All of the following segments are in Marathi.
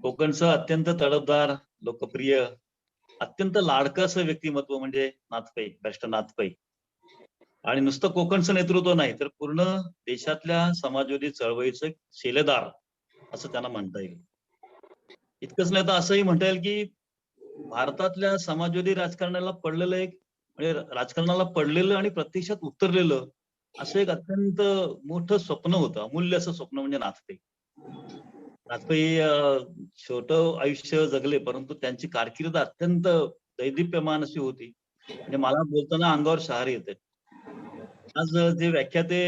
कोकणचं अत्यंत तडफदार, लोकप्रिय, अत्यंत लाडकं असं व्यक्तिमत्व म्हणजे नाथपै, बॅरिस्टर नाथपै. आणि नुसतं कोकणचं नेतृत्व नाही, तर पूर्ण देशातल्या समाजवादी चळवळीचं एक शिलेदार असं त्यांना म्हणता येईल. इतकंच नाही तर असंही म्हणता येईल, की भारतातल्या समाजवादी राजकारणाला पडलेलं एक म्हणजे राजकारणाला पडलेलं आणि प्रत्यक्षात उतरलेलं असं एक अत्यंत मोठं स्वप्न होतं. अमूल्य असं स्वप्न म्हणजे नाथपै. वाजपेयी छोटं आयुष्य जगले, परंतु त्यांची कारकीर्द अत्यंत दैदिप्यमान अशी होती. म्हणजे मला बोलताना अंगावर शहार येते. आज जे व्याख्याते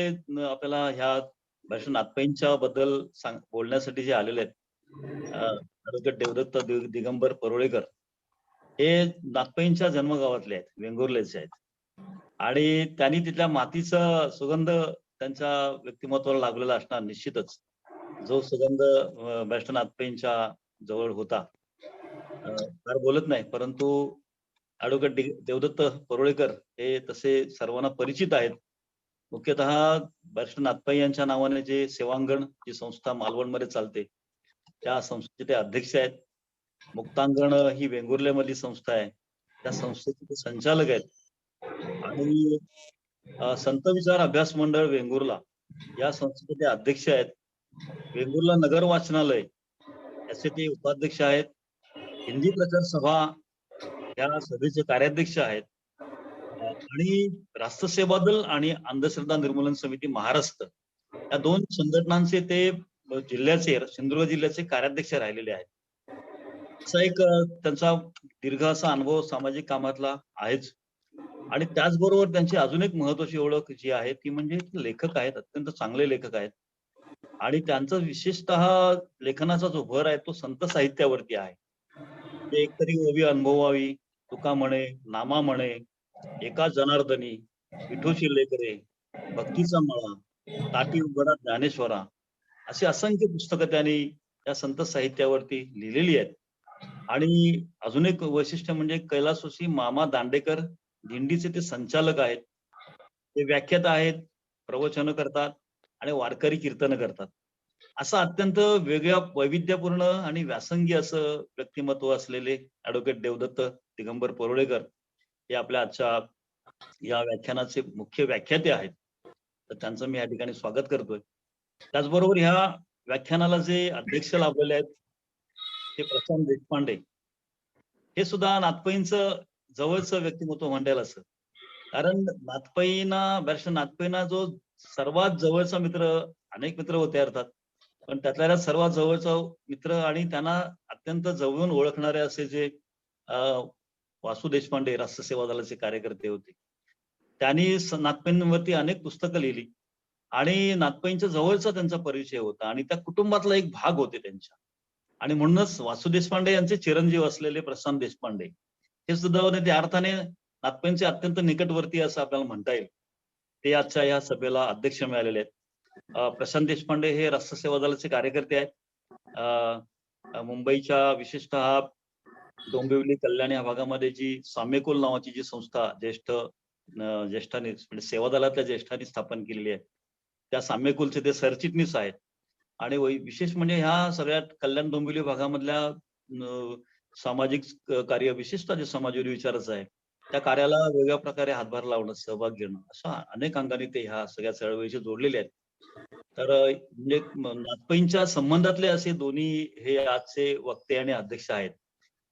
आपल्याला ह्या बॅरिस्टर नाथपैंच्या बद्दल बोलण्यासाठी जे आलेले आहेत, ॲडव्होकेट देवदत्त दिगंबर परुळेकर, हे नाथपैंच्या जन्मगावातले आहेत, वेंगुर्लेचे आहेत. आणि त्यांनी तिथल्या मातीचा सुगंध त्यांच्या व्यक्तिमत्वाला लागलेला असणार निश्चितच. जो सुगंध बॅरिस्टर नाथपैंच्या जवळ होता. फार बोलत नाही, परंतु ॲडव्होकेट देवदत्त परुळेकर हे तसे सर्वांना परिचित आहेत. मुख्यतः बॅरिस्टर नाथपै यांच्या नावाने जे सेवांगण जी संस्था मालवणमध्ये चालते, त्या संस्थेचे ते अध्यक्ष आहेत. मुक्तांगण ही वेंगुर्लेमधली संस्था आहे. त्या संस्थेचे ते संचालक आहेत. आणि संत विचार अभ्यास मंडळ वेंगुर्ला या संस्थेचे ते अध्यक्ष आहेत. वेंगुर्ला नगर वाचनालय याचे ते उपाध्यक्ष आहेत. हिंदी प्रचार सभा या सभेचे कार्याध्यक्ष आहेत. आणि राष्ट्रसेवा दल आणि अंधश्रद्धा निर्मूलन समिती महाराष्ट्र या दोन संघटनांचे ते जिल्ह्याचे सिंधुदुर्ग जिल्ह्याचे कार्याध्यक्ष राहिलेले आहेत. असा एक त्यांचा दीर्घ असा अनुभव सामाजिक कामातला आहेच. आणि त्याचबरोबर त्यांची अजून एक महत्वाची ओळख जी आहे ती म्हणजे लेखक आहेत, अत्यंत चांगले लेखक आहेत. आणि त्यांचा विशेषतः लेखनाचा जो भर आहे तो संत साहित्यावरती आहे. ते एकतरी ओवी अनुभवावी, तुका म्हणे, नामा म्हणे, एका जनार्दनी, विठू लेकरे, भक्तीचा मळा, ताटी उघडा ज्ञानेश्वरा, अशी असंख्य पुस्तकं त्यांनी या संत साहित्यावरती लिहिलेली आहेत. आणि अजून एक वैशिष्ट्य म्हणजे कैलासवासी मामा दांडेकर दिंडीचे ते संचालक आहेत. ते व्याख्याता आहेत, प्रवचन करतात आणि वारकरी कीर्तन करतात. असं अत्यंत वेगळ्या वैविध्यपूर्ण आणि व्यासंगी असं व्यक्तिमत्व असलेले ॲडव्होकेट देवदत्त दिगंबर परुळेकर हे आपल्या आजच्या या व्याख्यानाचे मुख्य व्याख्याते आहेत. तर त्यांचं मी या ठिकाणी स्वागत करतोय. त्याचबरोबर ह्या व्याख्यानाला जे अध्यक्ष लाभलेले आहेत ते प्रशांत देशपांडे. हे सुद्धा नाथपैंचं जवळचं व्यक्तिमत्व म्हणता येईल असं. कारण बॅरिस्टर नाथपैंना जो सर्वात जवळचा मित्र, अनेक मित्र होते अर्थात, पण त्यातल्या सर्वात जवळचा मित्र आणि त्यांना अत्यंत जवळून ओळखणारे असे जे अ, वासू देशपांडे राष्ट्रसेवा दलाचे कार्यकर्ते होते. त्यांनी नाथपैंवरती अनेक पुस्तकं लिहिली आणि नाथपैंच्या जवळचा त्यांचा परिचय होता आणि त्या कुटुंबातला एक भाग होते त्यांच्या. आणि म्हणूनच वासू देशपांडे यांचे चिरंजीव असलेले प्रशांत देशपांडे हे सुद्धा त्या अर्थाने नाथपैंचे अत्यंत निकटवर्ती असं आपल्याला म्हणता येईल. ते आजच्या या सभेला अध्यक्ष मिळालेले आहेत. प्रशांत देशपांडे हे राष्ट्रसेवा दलाचे कार्यकर्ते आहेत. मुंबईच्या विशेषतः डोंबिवली कल्याण या भागामध्ये जी साम्यकुल नावाची जी संस्था ज्येष्ठांनी म्हणजे सेवा दलातल्या ज्येष्ठांनी स्थापन केलेली आहे. त्या साम्यकुलचे ते सरचिटणीस आहेत. आणि विशेष म्हणजे ह्या सगळ्या कल्याण डोंबिवली भागामधल्या सामाजिक कार्य विशेषतः जे समाजवादी विचाराचं आहे, त्या कार्याला वेगळ्या प्रकारे हातभार लावणं, सहभाग घेणं, अशा अनेक अंगाने ते ह्या सगळ्या चळवळीशी जोडलेले आहेत. तर म्हणजे नाथपैंच्या संबंधातले असे दोन्ही हे आजचे वक्ते आणि अध्यक्ष आहेत.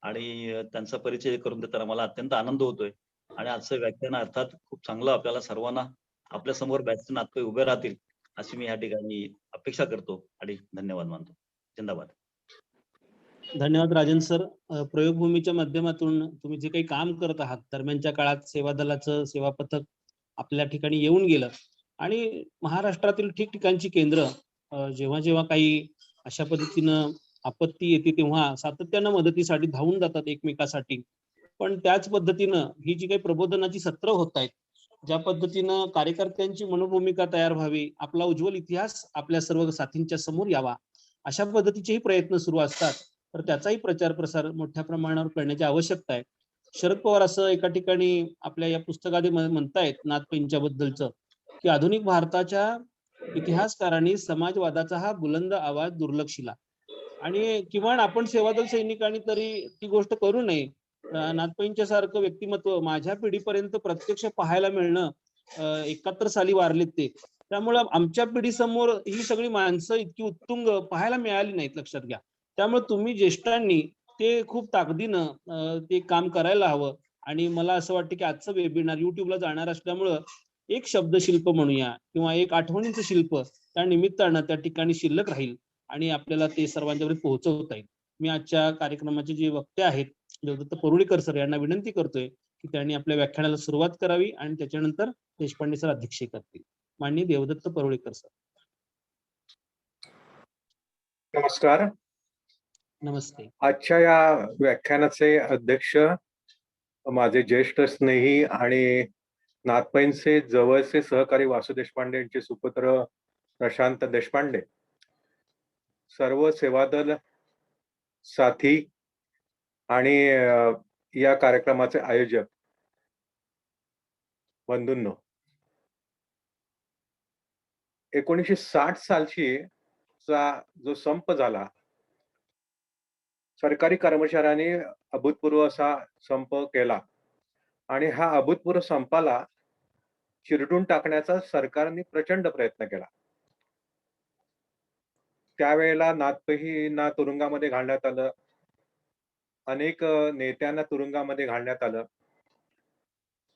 आणि त्यांचा परिचय करून देताना मला अत्यंत आनंद होतोय. आणि आजचं व्याख्यान अर्थात खूप चांगलं आपल्याला सर्वांना आपल्यासमोर बॅरिस्टर नाथपै उभे राहतील, अशी मी या ठिकाणी अपेक्षा करतो आणि धन्यवाद मानतो. जिंदाबाद. धन्यवाद राजन सर. प्रयोगभूमीच्या माध्यमातून तुम्ही जे काही काम करत आहात, दरम्यानच्या काळात सेवा दलाचं सेवा पथक आपल्या ठिकाणी येऊन गेलं आणि महाराष्ट्रातील ठिकठिकाणची केंद्र जेव्हा जेव्हा काही अशा पद्धतीनं आपत्ती येते तेव्हा सातत्यानं मदतीसाठी धावून जातात एकमेकासाठी. पण त्याच पद्धतीनं ही जी काही प्रबोधनाची सत्र होत आहेत, ज्या पद्धतीनं कार्यकर्त्यांची मनोभूमिका तयार व्हावी, आपला उज्ज्वल इतिहास आपल्या सर्व साथींच्या समोर यावा, अशा पद्धतीचेही प्रयत्न सुरू असतात. तर त्याचाही प्रचार प्रसार मोठ्या प्रमाणावर करण्याची आवश्यकता आहे. शरद पवार असं एका ठिकाणी आपल्या या पुस्तकामध्ये म्हणतायत नाथपैंच्या बद्दलचं, की आधुनिक भारताच्या इतिहासकारांनी समाजवादाचा हा बुलंद आवाज दुर्लक्षिला. आणि किमान आपण सेवादल सैनिकांनी तरी ती गोष्ट करू नये. नाथपैंच्या सारखं व्यक्तिमत्व माझ्या पिढीपर्यंत प्रत्यक्ष पाहायला मिळणं, 71 साली वारलेत ते. त्यामुळं आमच्या पिढीसमोर ही सगळी माणसं इतकी उत्तुंग पाहायला मिळाली नाहीत, लक्षात घ्या. त्यामुळे तुम्ही ज्येष्ठांनी ते खूप ताकदीनं ते काम करायला हवं. आणि मला असं वाटतं की आजचं वेबिनार युट्यूबला जाणार असल्यामुळं एक शब्दशिल्प म्हणूया किंवा एक आठवणीचं शिल्प त्या निमित्तानं त्या ठिकाणी शिल्लक राहील आणि आपल्याला ते सर्वांच्यापर्यंत पोहोचवता येईल. मी आजच्या कार्यक्रमाचे जे वक्ते आहेत, देवदत्त परुळेकर सर यांना विनंती करतोय की त्यांनी आपल्या व्याख्यानाला सुरुवात करावी आणि त्याच्यानंतर देशपांडे सर अध्यक्षीय करतील. माननीय देवदत्त परुळेकर सर. नमस्कार. नमस्ते. आजच्या या व्याख्यानाचे अध्यक्ष माझे ज्येष्ठ स्नेही आणि नाथपैंचे जवळचे सहकारी वासू देशपांडे यांचे सुपुत्र प्रशांत देशपांडे, सर्व सेवादल साथी आणि या कार्यक्रमाचे आयोजक बंधूंनो, 1960 सालची जो संप झाला, सरकारी कर्मचाऱ्यांनी अभूतपूर्व असा संप केला आणि हा अभूतपूर्व संपाला चिरडून टाकण्याचा सरकारने प्रचंड प्रयत्न केला. त्यावेळेला नाथपैंना तुरुंगामध्ये घालण्यात आलं, अनेक नेत्यांना तुरुंगामध्ये घालण्यात आलं.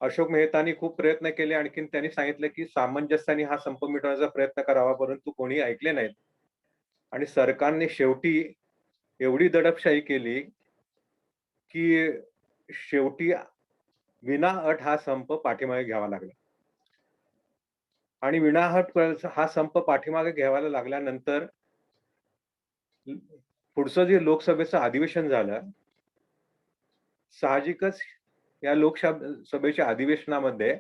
अशोक मेहतांनी खूप प्रयत्न केले. आणखीन त्यांनी सांगितलं की सामंजस्याने हा संप मिटवण्याचा प्रयत्न करावा, परंतु कोणी ऐकले नाहीत आणि सरकारने शेवटी एवढी दडपशाही केली की शेवटी विनाअट हा संप पाठीमागे घ्यावा लागला. आणि विनाअट हा संप पाठीमागे घ्यायला लागल्यानंतर पुढचं जे लोकसभेचं अधिवेशन झालं, साहजिकच या लोकसभेच्या अधिवेशनामध्ये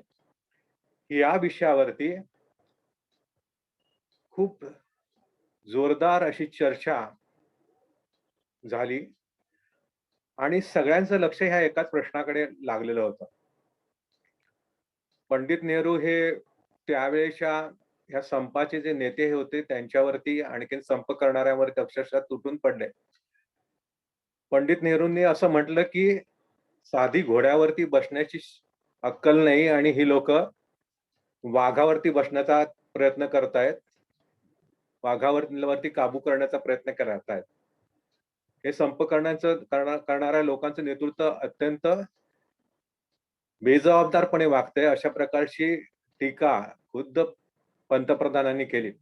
या विषयावरती खूप जोरदार अशी चर्चा झाली आणि सगळ्यांचं लक्ष ह्या एकाच प्रश्नाकडे लागलेलं होतं. पंडित नेहरू हे त्यावेळेच्या ह्या संपाचे जे नेते होते त्यांच्यावरती आणखीन संप करणाऱ्यांवरती अक्षरशः तुटून पडले. पंडित नेहरूंनी असं म्हटलं की साधी घोड्यावरती बसण्याची अक्कल नाही आणि ही लोक वाघावरती बसण्याचा प्रयत्न करतायत, वाघावरती काबू करण्याचा प्रयत्न करत आहेत. हे संप करणाऱ्या लोकांचं नेतृत्व अत्यंत बेजबाबदारपणे वागतंय, अशा प्रकारची टीका खुद्द पंतप्रधानांनी केली.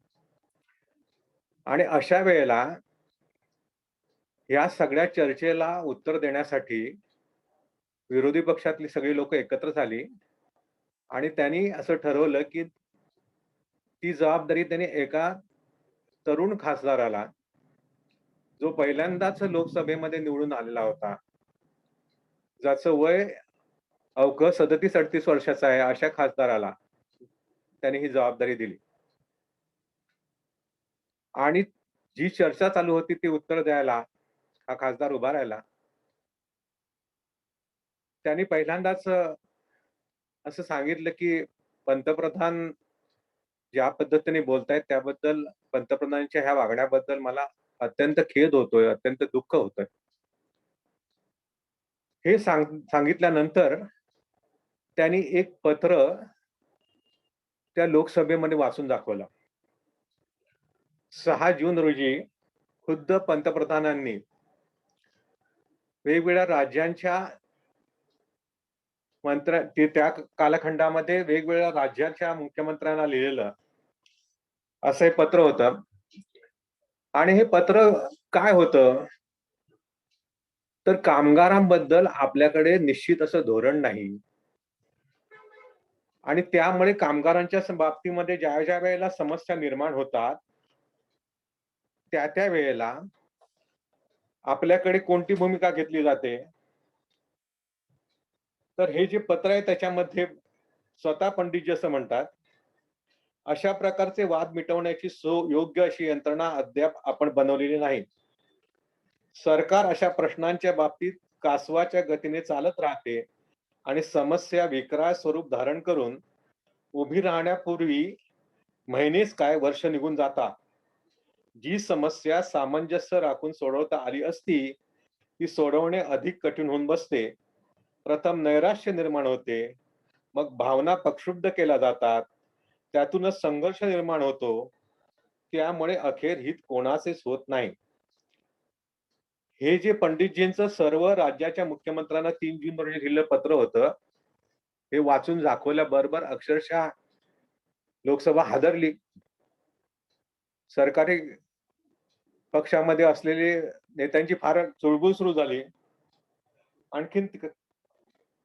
आणि अशा वेळेला या सगळ्या चर्चेला उत्तर देण्यासाठी विरोधी पक्षातली सगळी लोक एकत्र झाली आणि त्यांनी असं ठरवलं की ती जबाबदारी त्यांनी एका तरुण खासदाराला, जो पहिल्यांदाच लोकसभेमध्ये निवडून आलेला होता, ज्याचं वय अवघं 37-38 वर्षाचं आहे, अशा खासदाराला त्यांनी ही जबाबदारी दिली. आणि जी चर्चा चालू होती ती उत्तर द्यायला हा खासदार उभा राहिला. त्यांनी पहिल्यांदाच असं सांगितलं की पंतप्रधान ज्या पद्धतीने बोलतायत त्याबद्दल, पंतप्रधानांच्या ह्या वागण्याबद्दल मला अत्यंत खेद होतोय, अत्यंत दुःख होतंय. हे सांगितल्यानंतर त्यांनी एक पत्र त्या लोकसभेमध्ये वाचून दाखवलं. 6 जून रोजी खुद्द पंतप्रधानांनी वेगवेगळ्या राज्यांच्या त्या कालखंडामध्ये वेगवेगळ्या राज्याच्या मुख्यमंत्र्यांना लिहिलेलं असं हे पत्र होतं. आणि हे पत्र काय होतं, तर कामगारांबद्दल आपल्याकडे निश्चित असं धोरण नाही आणि त्यामुळे कामगारांच्या बाबतीमध्ये ज्या वेळेला समस्या निर्माण होतात त्या वेळेला आपल्याकडे कोणती भूमिका घेतली जाते. तर हे जे पत्र आहे त्याच्यामध्ये स्वतः पंडितजी असं म्हणतात, अशा प्रकारचे वाद मिटवण्याची योग्य अशी यंत्रणा अद्याप आपण बनवलेली नाही. सरकार अशा प्रश्नांच्या बाबतीत कासवाच्या गतीने चालत राहते आणि समस्या विकराळ स्वरूप धारण करून उभी राहण्यापूर्वी महिनेच काय वर्ष निघून जातात. जी समस्या सामंजस्य राखून सोडवता आली असती ती सोडवणे अधिक कठीण होऊन बसते. प्रथम नैराश्य निर्माण होते, मग भावना प्रक्षुब्ध केल्या जातात, त्यातूनच संघर्ष निर्माण होतो. त्यामुळे अखेर हित कोणाचेच होत नाही. हे जे पंडितजींचं सर्व राज्याच्या मुख्यमंत्र्यांना 3 जून रोजी लिहिलेलं पत्र होतं, हे वाचून दाखवल्याबरोबर अक्षरशः लोकसभा हादरली. सरकारी पक्षामध्ये असलेले नेत्यांची फार चुळबुळ सुरू झाली. आणखीन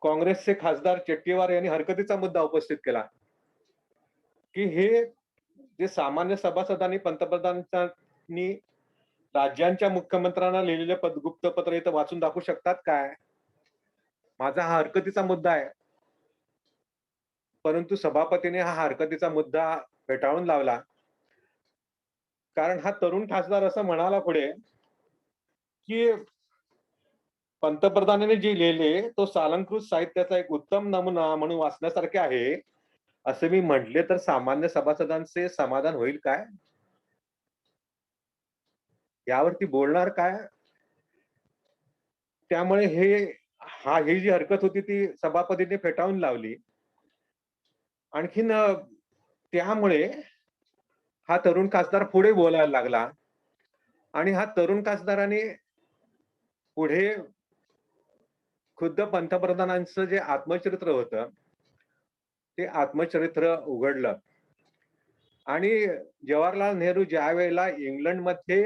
काँग्रेसचे खासदार चेट्टीवार यांनी हरकतीचा मुद्दा उपस्थित केला, की हे जे सामान्य सभासदांनी पंतप्रधानांनी राज्यांच्या मुख्यमंत्र्यांना लिहिलेले गुप्तपत्र इथं वाचून दाखवू शकतात काय? माझा हा हरकतीचा मुद्दा आहे. परंतु सभापतीने हा हरकतीचा मुद्दा फेटाळून लावला. कारण हा तरुण खासदार असं म्हणाला पुढे, की पंतप्रधानांनी जे लिहिले तो सालंकृत साहित्याचा एक उत्तम नमुना म्हणून वाचण्यासारखे आहे. असे मी म्हटले तर सामान्य सभासदांचे समाधान होईल काय? यावरती बोलणार काय? त्यामुळे ही जी हरकत होती ती सभापतीने फेटाळून लावली. आणखीन त्यामुळे हा तरुण खासदार पुढे बोलायला लागला आणि हा तरुण खासदाराने पुढे खुद्द पंतप्रधानांचं जे आत्मचरित्र होतं ते आत्मचरित्र उघडलं. आणि जवाहरलाल नेहरू ज्या वेळेला इंग्लंडमध्ये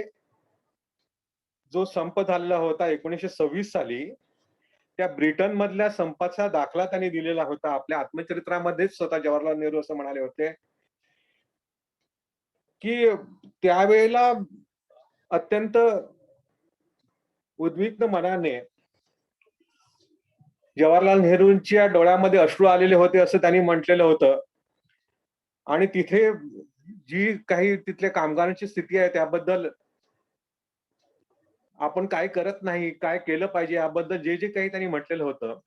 जो संप झालेला होता 1926 साली, त्या ब्रिटन मधल्या संपाचा दाखला त्यांनी दिलेला होता. आपल्या आत्मचरित्रामध्येच स्वतः जवाहरलाल नेहरू असं म्हणाले होते, की त्यावेळेला अत्यंत उद्विग्न मनाने जवाहरलाल नेहरूंच्या डोळ्यामध्ये अश्रू आलेले होते असं त्यांनी म्हटलेलं होतं. आणि तिथे जी काही तिथल्या कामगारांची स्थिती आहे त्याबद्दल आपण काय करत नाही, काय केलं पाहिजे याबद्दल जे जे काही त्यांनी म्हटलेलं होतं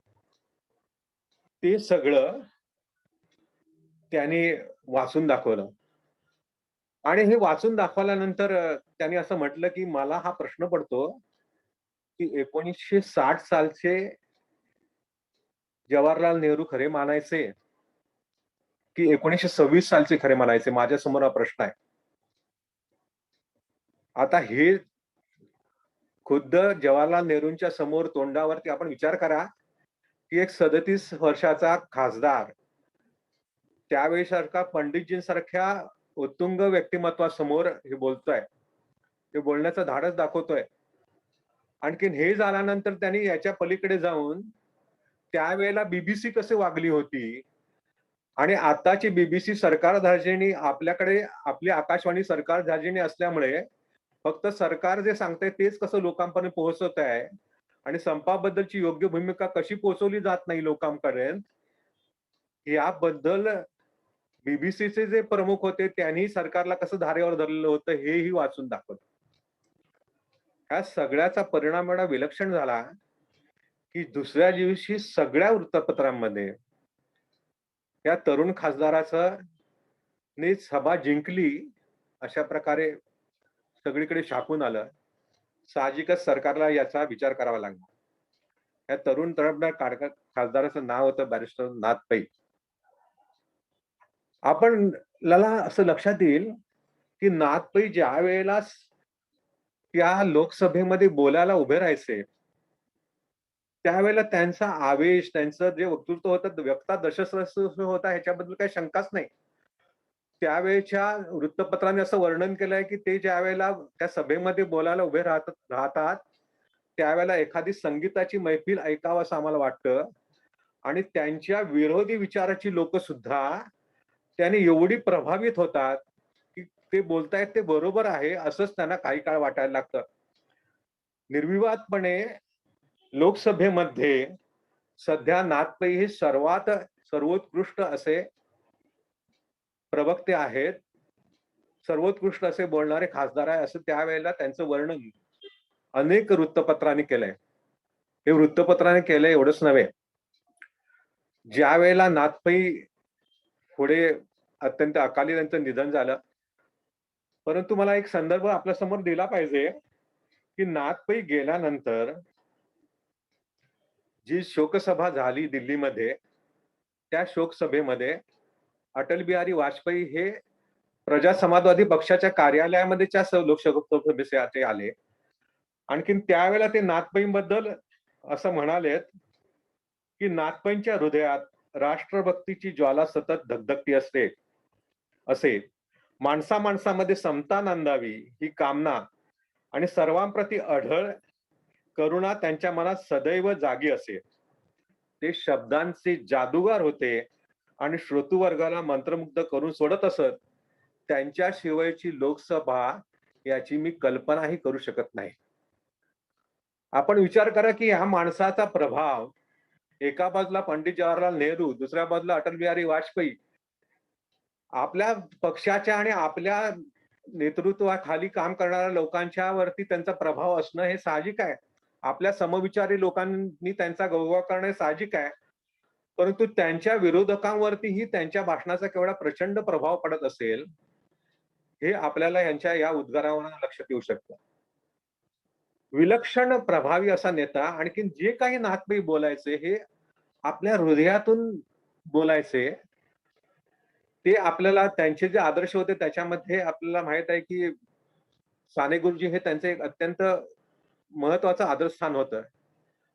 ते सगळं त्यांनी वाचून दाखवलं. आणि हे वाचून दाखवल्यानंतर त्यांनी असं म्हटलं, की मला हा प्रश्न पडतो, की 1960 सालचे जवाहरलाल नेहरू खरे मानायचे, की 1926 सालचे खरे मानायचे? माझ्यासमोर हा प्रश्न आहे. आता हे खुद्द जवाहरलाल नेहरूंच्या समोर तोंडावरती आपण विचार करा, की एक 37 वर्षाचा खासदार त्यावेळेसारखा पंडितजींसारख्या उत्तुंग व्यक्तिमत्वासमोर हे बोलतोय. ते बोलण्याचं धाडस दाखवतोय. आणखीन हे झाल्यानंतर त्यांनी याच्या पलीकडे जाऊन त्यावेळेला बीबीसी कशी वागली होती आणि आताची बीबीसी सरकारधार्जिणी आपल्याकडे आपली आकाशवाणी सरकारधार्जिणी असल्यामुळे फक्त सरकार जे सांगतंय तेच कसं लोकांपर्यंत पोहोचवत आहे आणि संपाबद्दलची योग्य भूमिका कशी पोहोचवली जात नाही लोकांपर्यंत, याबद्दल बीबीसीचे जे प्रमुख होते त्यांनी सरकारला कसं धारेवर धरलेलं होतं हेही वाचून दाखवलं. ह्या सगळ्याचा परिणाम एवढा विलक्षण झाला, की दुसऱ्या दिवशी सगळ्या वृत्तपत्रांमध्ये या तरुण खासदाराचं नी सभा जिंकली अशा प्रकारे सगळीकडे छापून आलं. साहजिकच सरकारला याचा विचार करावा लागला. या तरुण तडफदार खासदाराचं नाव होतं बॅरिस्टर नाथ पै. आपल्याला असं लक्षात येईल, की नाथ पै ज्या वेळेला त्या लोकसभेमध्ये बोलायला उभे राहायचे, त्यावेळेला त्यांचा आवेश, त्यांचं जे वक्तृत्व होतं व्यक्ता दशसहस्र होता ह्याच्याबद्दल काही शंकाच नाही. त्यावेळेच्या वृत्तपत्रांनी असं वर्णन केलंय, की ते ज्यावेळेला त्या सभेमध्ये बोलायला उभे राहतात, त्यावेळेला एखादी संगीताची मैफिल ऐकावं असं आम्हाला वाटतं. आणि त्यांच्या विरोधी विचाराची लोक सुद्धा त्याने एवढी प्रभावित होतात, की ते बोलतायत ते बरोबर आहे असंच त्यांना काही काळ वाटायला लागतं. निर्विवादपणे लोकसभेमध्ये सध्या नाथ पै हे सर्वोत्कृष्ट असे प्रवक्ते आहेत, सर्वोत्कृष्ट असे बोलणारे खासदार आहे असं त्यावेळेला त्यांचं वर्णन अनेक वृत्तपत्रांनी केलंय. हे वृत्तपत्राने केलंय एवढंच नव्हे, ज्या वेळेला नाथ पै पुढे अत्यंत अकाली त्यांचं निधन झालं, परंतु मला एक संदर्भ आपल्या समोर दिला पाहिजे की नाथपै गेल्यानंतर जी शोकसभा झाली दिल्लीमध्ये, त्या शोकसभेमध्ये अटल बिहारी वाजपेयी हे प्रजा समाजवादी पक्षाच्या कार्यालयामध्येच्या लोकसभेसाठी आले. आणखीन त्यावेळेला ते नाथपैंबद्दल असं म्हणालेत की नाथपैंच्या हृदयात राष्ट्रभक्तीची ज्वाला सतत धगधगती असते असे. माणसा माणसामध्ये समता नांदावी ही कामना आणि सर्वांप्रती अढळ करुणा त्यांच्या मनात सदैव जागी असे. ते शब्दांचे जादूगार होते आणि श्रोतृवर्गाला मंत्रमुग्ध करून सोडत असत. त्यांच्याशिवायची लोकसभा याची मी कल्पनाही करू शकत नाही. आपण विचार करा की ह्या माणसाचा प्रभाव, एका बाजूला पंडित जवाहरलाल नेहरू, दुसऱ्या बाजूला अटल बिहारी वाजपेयी, आपल्या पक्षाच्या आणि आपल्या नेतृत्वाखाली काम करणाऱ्या लोकांच्या वरती त्यांचा प्रभाव असणं हे साहजिक आहे. आपल्या समविचारी लोकांनी त्यांचा गौरव करणं साहजिक आहे. परंतु त्यांच्या विरोधकांवरतीही त्यांच्या भाषणाचा केवढा प्रचंड प्रभाव पडत असेल, हे आपल्याला यांच्या या उद्गारावरून लक्षात येऊ शकतं. विलक्षण प्रभावी असा नेता, आणखीन जे काही नाथपै बोलायचे हे आपल्या हृदयातून बोलायचे. ते आपल्याला त्यांचे जे आदर्श होते त्याच्यामध्ये आपल्याला माहित आहे की साने गुरुजी हे त्यांचे एक अत्यंत महत्वाचं आदर्शस्थान होतं.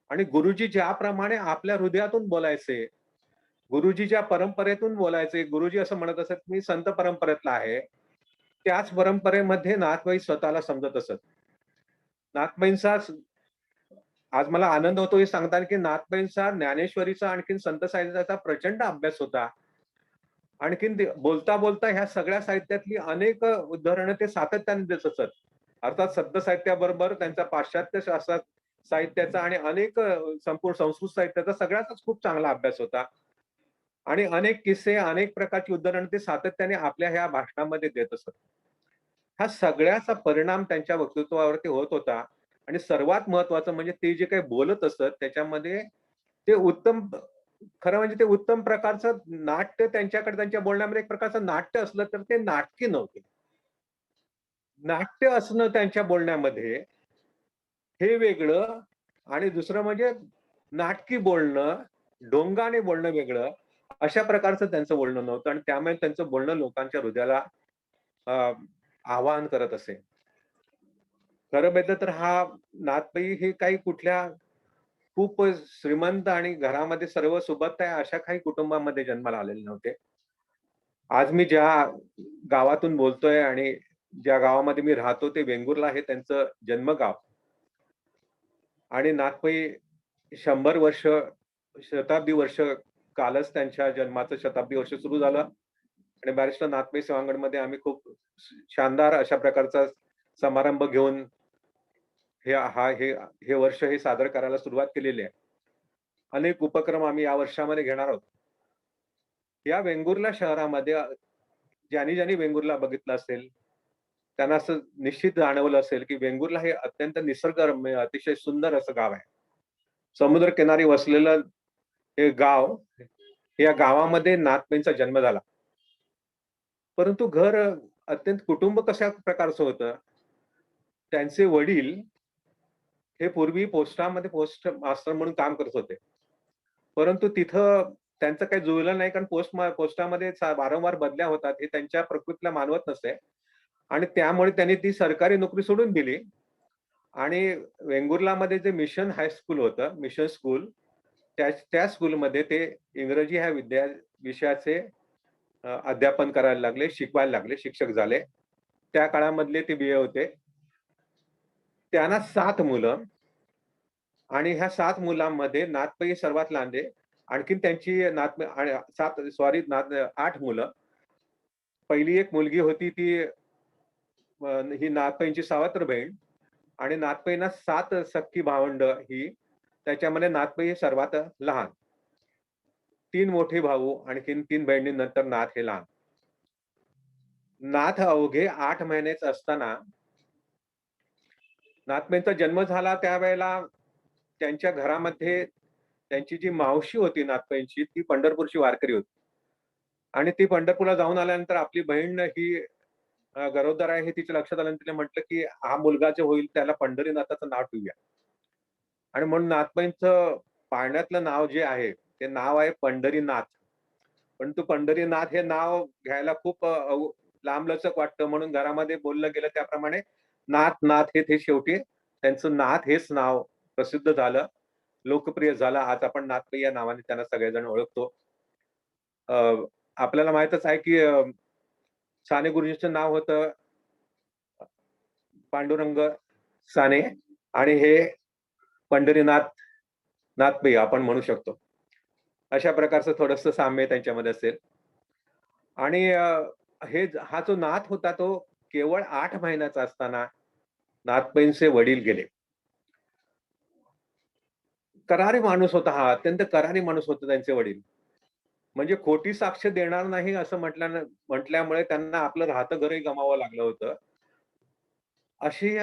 आणि गुरुजी ज्याप्रमाणे आपल्या हृदयातून बोलायचे, गुरुजी ज्या परंपरेतून बोलायचे, गुरुजी असं म्हणत असत मी संत परंपरेतला आहे, त्याच परंपरेमध्ये नाथपै स्वतःला समजत असत. नाथपैंचा आज मला आनंद होतो हे सांगताना की नाथपैंचा ज्ञानेश्वरीचा आणखीन संत साहित्याचा प्रचंड अभ्यास होता. आणखीन बोलता बोलता ह्या सगळ्या साहित्यातली अनेक उदाहरणं ते सातत्याने देत असत. अर्थात संत साहित्याबरोबर त्यांचा पाश्चात्य शास्त्रात साहित्याचा आणि अनेक संपूर्ण संस्कृत साहित्याचा सगळ्याचाच खूप चांगला अभ्यास होता. आणि अनेक किस्से, अनेक प्रकारची उदाहरणं ते सातत्याने आपल्या ह्या भाषणामध्ये देत असत. हा सगळ्याचा परिणाम त्यांच्या वक्तृत्वावरती होत होता. आणि सर्वात महत्वाचं म्हणजे ते जे काही बोलत असत त्याच्यामध्ये ते उत्तम, खरं म्हणजे ते उत्तम प्रकारचं नाट्य त्यांच्याकडे, त्यांच्या बोलण्यामध्ये एक प्रकारचं नाट्य असलं तर ते नाटकी नव्हते. नाट्य असणं त्यांच्या बोलण्यामध्ये हे वेगळं, आणि दुसरं म्हणजे नाटकी बोलणं, ढोंगाने बोलणं वेगळं. अशा प्रकारचं त्यांचं बोलणं नव्हतं आणि त्यामुळे त्यांचं बोलणं लोकांच्या हृदयाला आवाहन करत असे. खरं पाहिलं तर हा नाथपै हे काही कुठल्या खूप श्रीमंत आणि घरामध्ये सर्व सोबत आहे अशा काही कुटुंबामध्ये जन्माला आलेले नव्हते. आज मी ज्या गावातून बोलतोय आणि ज्या गावामध्ये मी राहतो ते वेंगुर्ला हे त्यांचं जन्मगाव. आणि नाथपै 100 वर्ष, शताब्दी वर्ष कालच त्यांच्या जन्माचं शताब्दी वर्ष सुरू झालं. आणि बॅरिस्टर नाथपै सभागृहामध्ये आम्ही खूप शानदार अशा प्रकारचा समारंभ घेऊन हे वर्ष हे सादर करायला सुरुवात केलेली आहे. अनेक उपक्रम आम्ही या वर्षामध्ये घेणार आहोत. या वेंगुर्ला शहरामध्ये ज्यांनी वेंगुर्ला बघितलं असेल त्यांना असं निश्चित जाणवलं असेल की वेंगुर्ला हे अत्यंत निसर्गरम्य, अतिशय सुंदर असं गाव आहे. समुद्र किनारी वसलेलं हे गाव, या गावामध्ये नाथपैंचा जन्म झाला. परंतु घर अत्यंत कुटुंब कशा प्रकारचं होतं, त्यांचे वडील हे पूर्वी पोस्टामध्ये पोस्ट मास्टर म्हणून काम करत होते. परंतु तिथं त्यांचं काही जुळलं नाही, कारण पोस्टामध्ये वारंवार बदल्या होतात हे त्यांच्या प्रकृतीला मानवत नसते. आणि त्यामुळे त्यांनी ती सरकारी नोकरी सोडून दिली आणि वेंगुर्लामध्ये जे मिशन हायस्कूल होतं, मिशन स्कूल, त्या स्कूलमध्ये ते इंग्रजी ह्या विषयाचे अध्यापन करायला लागले, शिकवायला लागले, शिक्षक झाले. त्या काळामधले ते BA होते. त्यांना 7 मुलं आणि ह्या 7 मुलांमध्ये नाथपै सर्वात लहान. आणखीन त्यांची 8 मुलं. पहिली एक मुलगी होती ती ही नाथपैंची सावत्र बहीण. आणि नाथपैंना 7 सख्खी भावंड ही, त्याच्यामध्ये नाथपै हे सर्वात लहान. 3 मोठे भाऊ, आणखीन 3 बहिणींनंतर नाथ हे लहान. नाथ अवघे 8 महिन्याचे असताना नाथपैंचा जन्म झाला. त्यावेळेला त्यांच्या घरामध्ये त्यांची जी मावशी होती नाथपैंची, ती पंढरपूरची वारकरी होती. आणि ती पंढरपूरला जाऊन आल्यानंतर आपली बहीण ही गरोदर आहे हे तिच्या लक्षात आलं आणि तिने म्हटलं की हा मुलगा जे होईल त्याला पंढरीनाथाचं नाव ठेवूया. आणि म्हणून नाथबाईंचं पाळण्यातलं नाव जे आहे ते नाव आहे पंढरीनाथ. परंतु पंढरीनाथ हे नाव घ्यायला खूप लांबलचक वाटतं, म्हणून घरामध्ये बोललं गेलं त्याप्रमाणे नाथ नाथ हे शेवटी त्यांचं नाथ हेच नाव प्रसिद्ध झालं, लोकप्रिय झालं. आज आपण नाथबाई या नावाने त्यांना सगळेजण ओळखतो. आपल्याला माहीतच आहे की साने गुरुजींचं नाव होतं पांडुरंग साने आणि हे पंढरीनाथ नाथबाई आपण म्हणू शकतो. अशा प्रकारचं थोडंसं साम्य त्यांच्यामध्ये असेल. आणि हा जो नाथ होता तो केवळ 8 महिन्याचा असताना नाथबाईंचे वडील गेले. करारी माणूस होता हा, अत्यंत करारी माणूस होते त्यांचे वडील. म्हणजे खोटी साक्ष देणार नाही असं म्हटल्यामुळे त्यांना आपलं राहतं घरही गमावं लागलं होतं. अशी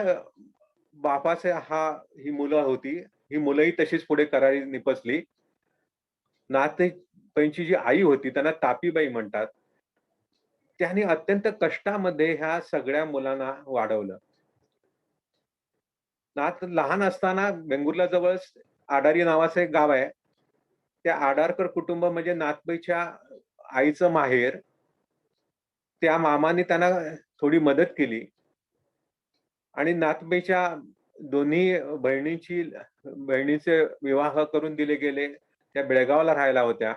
बापाचे ही मुलं होती. ही मुलंही तशीच पुढे करारी निपजली. नाथबाईंची जी आई होती त्यांना तापीबाई म्हणतात. त्यांनी अत्यंत कष्टामध्ये ह्या सगळ्या मुलांना वाढवलं. नाथ लहान असताना वेंगुर्ला जवळ आडारी नावाचं एक गाव आहे. त्या आडारकर कुटुंब म्हणजे नाथबाईच्या आईचं माहेर. त्या मामाने त्यांना थोडी मदत केली आणि नाथबाईच्या दोन्ही बहिणीचे विवाह करून दिले गेले. त्या बेळगावला राहायला होत्या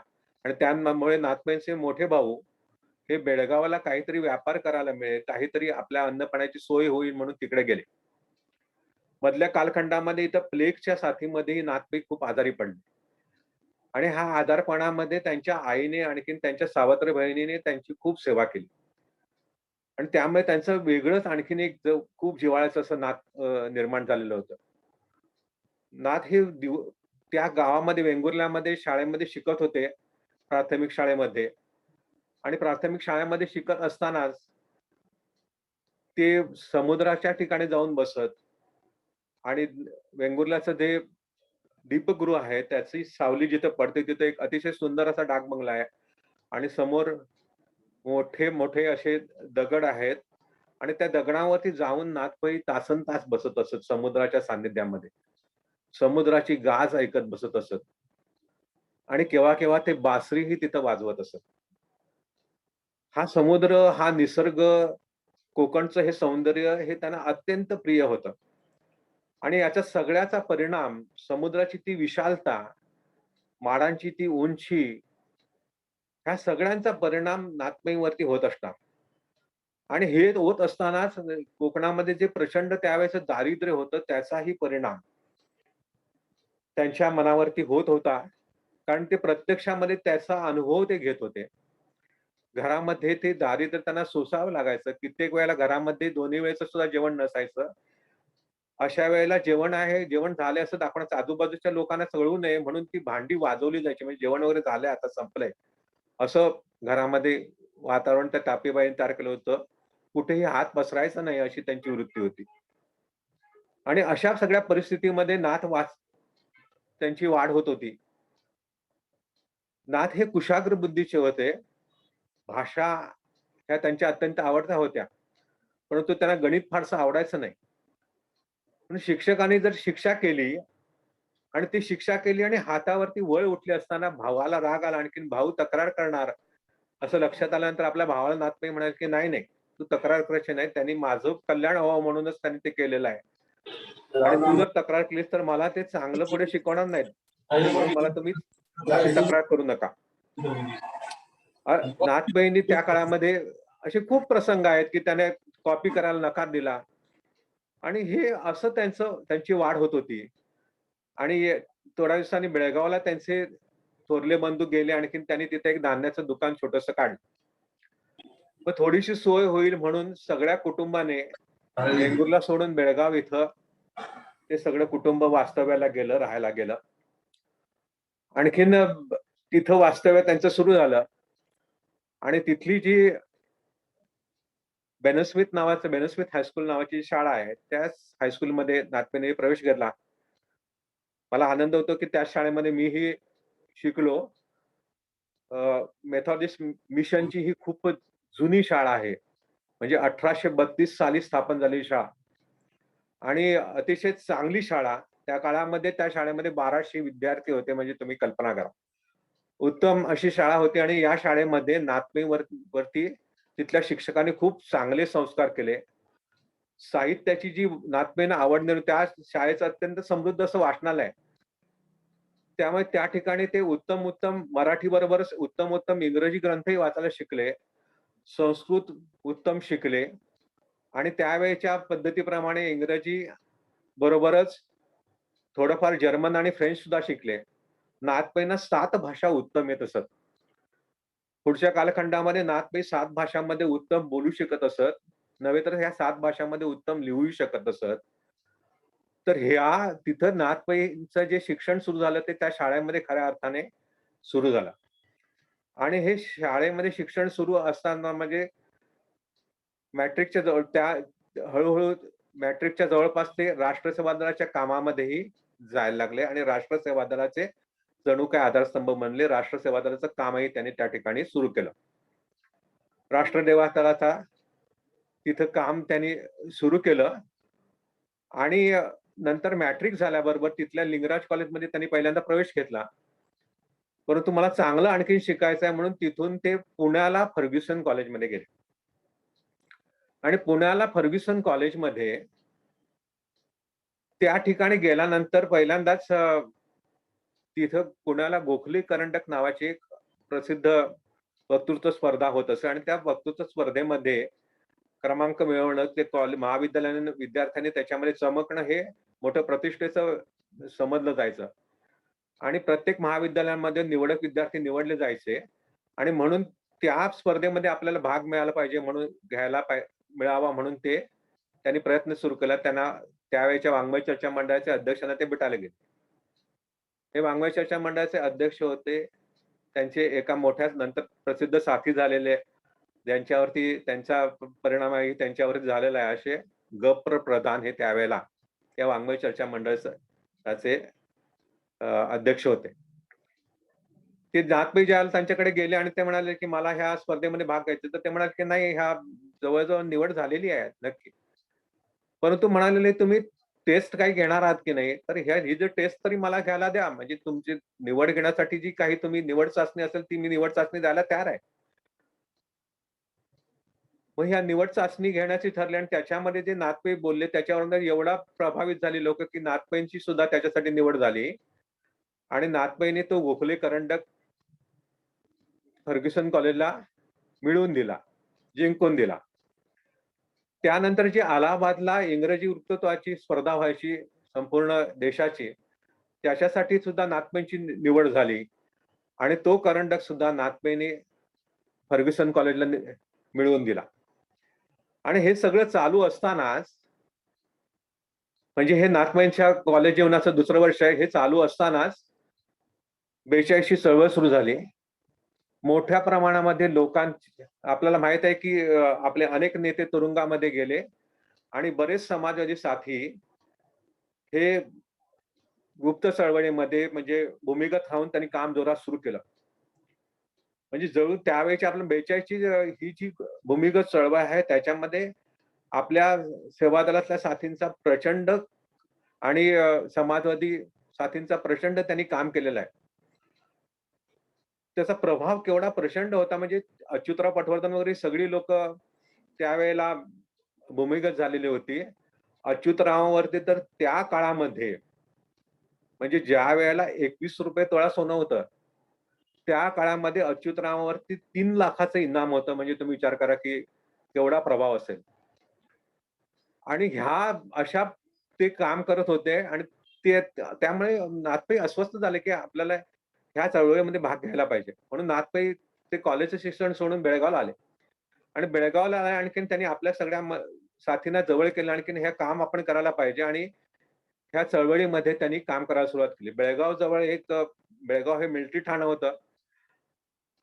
आणि त्यामुळे नाथबाईंचे मोठे भाऊ हे बेळगावला काहीतरी व्यापार करायला मिळेल, काहीतरी आपल्या अन्नपाण्याची सोय होईल म्हणून तिकडे गेले. मधल्या कालखंडामध्ये इथं प्लेगच्या साथीमध्येही नाथबाई खूप आजारी पडले आणि हा आजारपणामध्ये त्यांच्या आईने आणखीन त्यांच्या सावत्र बहिणीने त्यांची खूप सेवा केली आणि त्यामुळे त्यांचं वेगळंच आणखीन एक खूप जिव्हाळ्याचं असं नात निर्माण झालेलं होतं. नाथ हे त्या गावामध्ये वेंगुर्ल्यामध्ये शाळेमध्ये शिकत होते, प्राथमिक शाळेमध्ये. आणि प्राथमिक शाळेमध्ये शिकत असतानाच ते समुद्राच्या ठिकाणी जाऊन बसत आणि वेंगुर्ल्याचं जे दीपगृह आहे त्याची सावली जिथे पडते तिथे एक अतिशय सुंदर असा डाक बंगला आहे आणि समोर मोठे मोठे असे दगड आहेत आणि त्या दगडावरती जाऊन नाथबाई तासनतास बसत असत समुद्राच्या सान्निध्यामध्ये. समुद्राची गाज ऐकत बसत असत आणि केव्हा केव्हा ते बासरीही तिथं वाजवत असत. हा समुद्र, हा निसर्ग, कोकणचं हे सौंदर्य हे त्यांना अत्यंत प्रिय होतं आणि याच्या सगळ्याचा परिणाम समुद्राची ती विशालता, माडांची ती उंची, ह्या सगळ्यांचा परिणाम नाथबाईंवरती होत असणार. आणि हे होत असतानाच कोकणामध्ये जे प्रचंड त्यावेळेचं दारिद्र्य होतं त्याचाही परिणाम त्यांच्या मनावरती होत होता, कारण ते प्रत्यक्षामध्ये त्याचा अनुभव ते घेत होते. घरामध्ये ते दारिद्र्य त्यांना सोसावं लागायचं. कित्येक वेळेला घरामध्ये दोन्ही वेळेचं सुद्धा जेवण नसायचं. अशा वेळेला जेवण झालंय असं दाखवण्याचं, आजूबाजूच्या लोकांना कळू नये म्हणून ती भांडी वाजवली जायची. म्हणजे जेवण वगैरे झालंय, आता संपलंय असं घरामध्ये वातावरण त्या तापीबाईंनी तयार केलं होतं. कुठेही हात पसरायचा नाही अशी त्यांची वृत्ती होती. आणि अशा सगळ्या परिस्थितीमध्ये त्यांची वाढ होत होती. नाथ हे कुशाग्र बुद्धीचे होते. भाषा ह्या त्यांच्या अत्यंत आवडत्या होत्या, परंतु त्यांना गणित फारसं आवडायचं नाही. पण शिक्षकांनी जर शिक्षा केली आणि हातावरती वळ उठली असताना भावाला राग आला, आणखीन भाऊ तक्रार करणार असं लक्षात आल्यानंतर आपल्या भावाला नाथबाई म्हणाले की नाही नाही, तू तक्रार करायची नाही, त्यांनी माझं कल्याण व्हावं म्हणूनच त्यांनी ते केलेलं आहे आणि तू जर तक्रार केलीस तर मला ते चांगलं पुढे शिकवणार नाहीत, म्हणून मला तुम्ही अशी तक्रार करू नका. नाथबाईंनी त्या काळामध्ये असे खूप प्रसंग आहेत की त्याने कॉपी करायला नकार दिला आणि हे असं त्यांची वाढ होत होती. आणि थोड्या दिवसांनी बेळगावला त्यांचे थोरले बंधू गेले, आणखीन त्यांनी तिथे एक धान्याचं दुकान छोटंसं काढलं. मग थोडीशी सोय होईल म्हणून सगळ्या कुटुंबाने वेंगुर्ला सोडून बेळगाव इथं ते सगळं कुटुंब वास्तव्याला गेलं, राहायला गेलं. आणखीन तिथं वास्तव्य त्यांचं सुरू झालं आणि तिथली जी बेनस्मिथ हायस्कूल नावाची शाळा आहे, त्याच हायस्कूलमध्ये नाथबाईंनी प्रवेश घेतला. मला आनंद होतो की त्या शाळेमध्ये मीही शिकलो. मेथॉडिस्ट मिशनची ही खूप जुनी शाळा आहे म्हणजे 1832 साली स्थापन झालेली शाळा आणि अतिशय चांगली शाळा. त्या काळामध्ये त्या शाळेमध्ये 1200 विद्यार्थी होते, म्हणजे तुम्ही कल्पना करा. उत्तम अशी शाळा होती आणि या शाळेमध्ये वरती तिथल्या शिक्षकांनी खूप चांगले संस्कार केले. साहित्याची जी नातपेंना आवड निर्माण, त्या शाळेचं अत्यंत समृद्ध असं वाचनालय आहे. त्यामुळे त्या ठिकाणी ते उत्तम मराठी बरोबरच उत्तम इंग्रजी ग्रंथही वाचायला शिकले. संस्कृत उत्तम शिकले आणि त्यावेळेच्या पद्धतीप्रमाणे इंग्रजी बरोबरच थोडंफार जर्मन आणि फ्रेंच सुद्धा शिकले. नाथपैंना 7 भाषा उत्तम येत असत. पुढच्या कालखंडामध्ये नाथपै 7 भाषांमध्ये उत्तम बोलू शकत असत. नव्हे तर ह्या 7 भाषांमध्ये उत्तम लिहूही शकत असत. तर ह्या तिथं नाथपैंचं जे शिक्षण सुरू झालं ते त्या शाळेमध्ये खऱ्या अर्थाने सुरू झालं. आणि हे शाळेमध्ये शिक्षण सुरू असताना म्हणजे मॅट्रिकच्या जवळ त्या हळूहळू मॅट्रिकच्या जवळपास ते राष्ट्रसेवा दलाच्या कामामध्येही जायला लागले आणि राष्ट्रसेवा दलाचे जणू काय आधारस्तंभ बनले. राष्ट्रसेवा दलाचं कामही त्यांनी त्या ठिकाणी सुरू केलं. राष्ट्रसेवा दलाचा तिथं काम त्यांनी सुरू केलं आणि नंतर मॅट्रिक झाल्याबरोबर तिथल्या लिंगराज कॉलेजमध्ये त्यांनी पहिल्यांदा प्रवेश घेतला. परंतु मला चांगलं आणखी शिकायचं आहे म्हणून तिथून ते पुण्याला फर्ग्युसन कॉलेजमध्ये गेले. आणि पुण्याला फर्ग्युसन कॉलेजमध्ये त्या ठिकाणी गेल्यानंतर पहिल्यांदाच तिथं पुण्याला गोखले करंडक नावाची एक प्रसिद्ध वक्तृत्व स्पर्धा होत असे आणि त्या वक्तृत्व स्पर्धेमध्ये क्रमांक मिळवणं, ते महाविद्यालयाने विद्यार्थ्यांनी त्याच्यामध्ये चमकणं हे मोठं प्रतिष्ठेचं समजलं जायचं. आणि प्रत्येक महाविद्यालयांमध्ये निवडक विद्यार्थी निवडले जायचे आणि म्हणून त्या स्पर्धेमध्ये आपल्याला भाग मिळाला पाहिजे म्हणून मिळावा म्हणून त्यांनी प्रयत्न सुरू केला. त्यांना त्यावेळेच्या वाङ्मय चर्चा मंडळाचे अध्यक्षांना ते भेटायला गेले. हे वाङ्मय चर्चा मंडळाचे अध्यक्ष होते. त्यांचे एका मोठ्या नंतर प्रसिद्ध साथी झालेले, ज्यांच्यावरती त्यांचा परिणामही त्यांच्यावरती झालेला आहे, असे ग.प्र. प्रधान हे त्यावेळेला त्या वाङ्मय चर्चा मंडळाचे अध्यक्ष होते. ते नाथपै ज्यावेळेला त्यांच्याकडे गेले आणि ते म्हणाले की मला ह्या स्पर्धेमध्ये भाग घ्यायचा, तर ते म्हणाले की नाही, ह्या जवळजवळ निवड झालेली आहे नक्की, परंतु म्हणालेले तुम्ही टेस्ट काही घेणार आहात की नाही, तर ही जर टेस्ट तरी मला घ्यायला द्या, म्हणजे तुमची निवड घेण्यासाठी जी काही तुम्ही निवड चाचणी असेल ती मी निवड चाचणी द्यायला तयार आहे. मग ह्या निवड चाचणी घेण्याची ठरली आणि त्याच्यामध्ये जे नाथपै बोलले त्याच्यावरून एवढा प्रभावित झाली लोक की नाथपैंची सुद्धा त्याच्यासाठी निवड झाली आणि नाथपैंनी तो गोखले करंडक फर्ग्युसन कॉलेजला मिळवून दिला, जिंकून दिला. त्यानंतर जी अलाहाबादला इंग्रजी वक्तृत्वाची स्पर्धा व्हायची संपूर्ण देशाची, त्याच्यासाठी सुद्धा नाथपैंची निवड झाली आणि तो करंडक सुद्धा नाथपैंनी फर्ग्युसन कॉलेजला मिळवून दिला. आणि हे सगळं चालू असतानाच, म्हणजे हे नाथपैंच्या कॉलेज जीवनाचं दुसरं वर्ष आहे, हे चालू असतानाच 42 चळवळ सुरू झाली. मोठ्या प्रमाणामध्ये लोकांची, आपल्याला माहित आहे की आपले अनेक नेते तुरुंगामध्ये गेले आणि बरेच समाजवादी साथी हे गुप्त चळवळीमध्ये म्हणजे भूमिगत राहून त्यांनी काम जोरात सुरू केलं. म्हणजे जवळ त्यावेळेची आपल्या 42ची ही जी भूमिगत चळवळ आहे त्याच्यामध्ये आपल्या सेवा दलातल्या साथींचा प्रचंड आणि समाजवादी साथींचा प्रचंड त्यांनी काम केलेलं आहे. त्याचा प्रभाव केवढा प्रचंड होता, म्हणजे अच्युतराव पटवर्धन वगैरे सगळी लोक त्यावेळेला भूमिगत झालेली होती. अच्युतरावांवरती तर त्या काळामध्ये म्हणजे ज्या वेळेला 21 रुपये तोळा सोनं होतं, त्या काळामध्ये अच्युतरावांवरती 3 लाखाचं इनाम होतं. म्हणजे तुम्ही विचार करा की केवढा प्रभाव असेल. आणि ह्या अशा ते काम करत होते आणि त्यामुळे नाथपै अस्वस्थ झाले की आपल्याला ह्या चळवळीमध्ये भाग घ्यायला पाहिजे. म्हणून नाथपै ते कॉलेजचं शिक्षण सोडून बेळगावला आले आणि बेळगावला आले आणखीन त्यांनी आपल्या सगळ्या साथींना जवळ केलं. आणखीन हे काम आपण करायला पाहिजे आणि ह्या चळवळीमध्ये त्यांनी काम करायला सुरुवात केली. बेळगाव जवळ बेळगाव हे मिलिटरी ठाणं होतं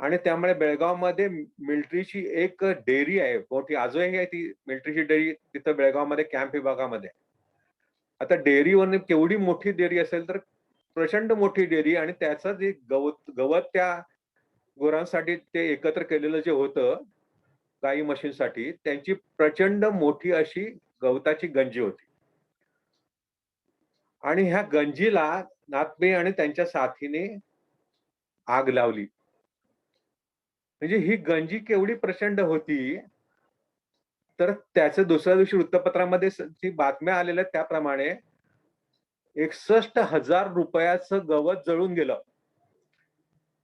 आणि त्यामुळे बेळगावमध्ये मिलिटरीची एक डेअरी आहे मोठी, आजही आहे ती मिलिटरीची डेअरी तिथं बेळगावमध्ये कॅम्प विभागामध्ये. आता डेअरीवर केवढी मोठी डेअरी असेल तर प्रचंड मोठी डेअरी आणि त्याचं जे गवत त्या गुरांसाठी ते एकत्र केलेलं जे होतं गाई म्हशींसाठी त्यांची प्रचंड मोठी अशी गवताची गंजी होती. आणि ह्या गंजीला नाथपै आणि त्यांच्या साथीने आग लावली. म्हणजे ही गंजी केवढी प्रचंड होती, तर त्याचं दुसऱ्या दिवशी वृत्तपत्रामध्ये जी बातम्या आलेल्या त्याप्रमाणे 61,000 रुपयाचं गवत जळून गेलं.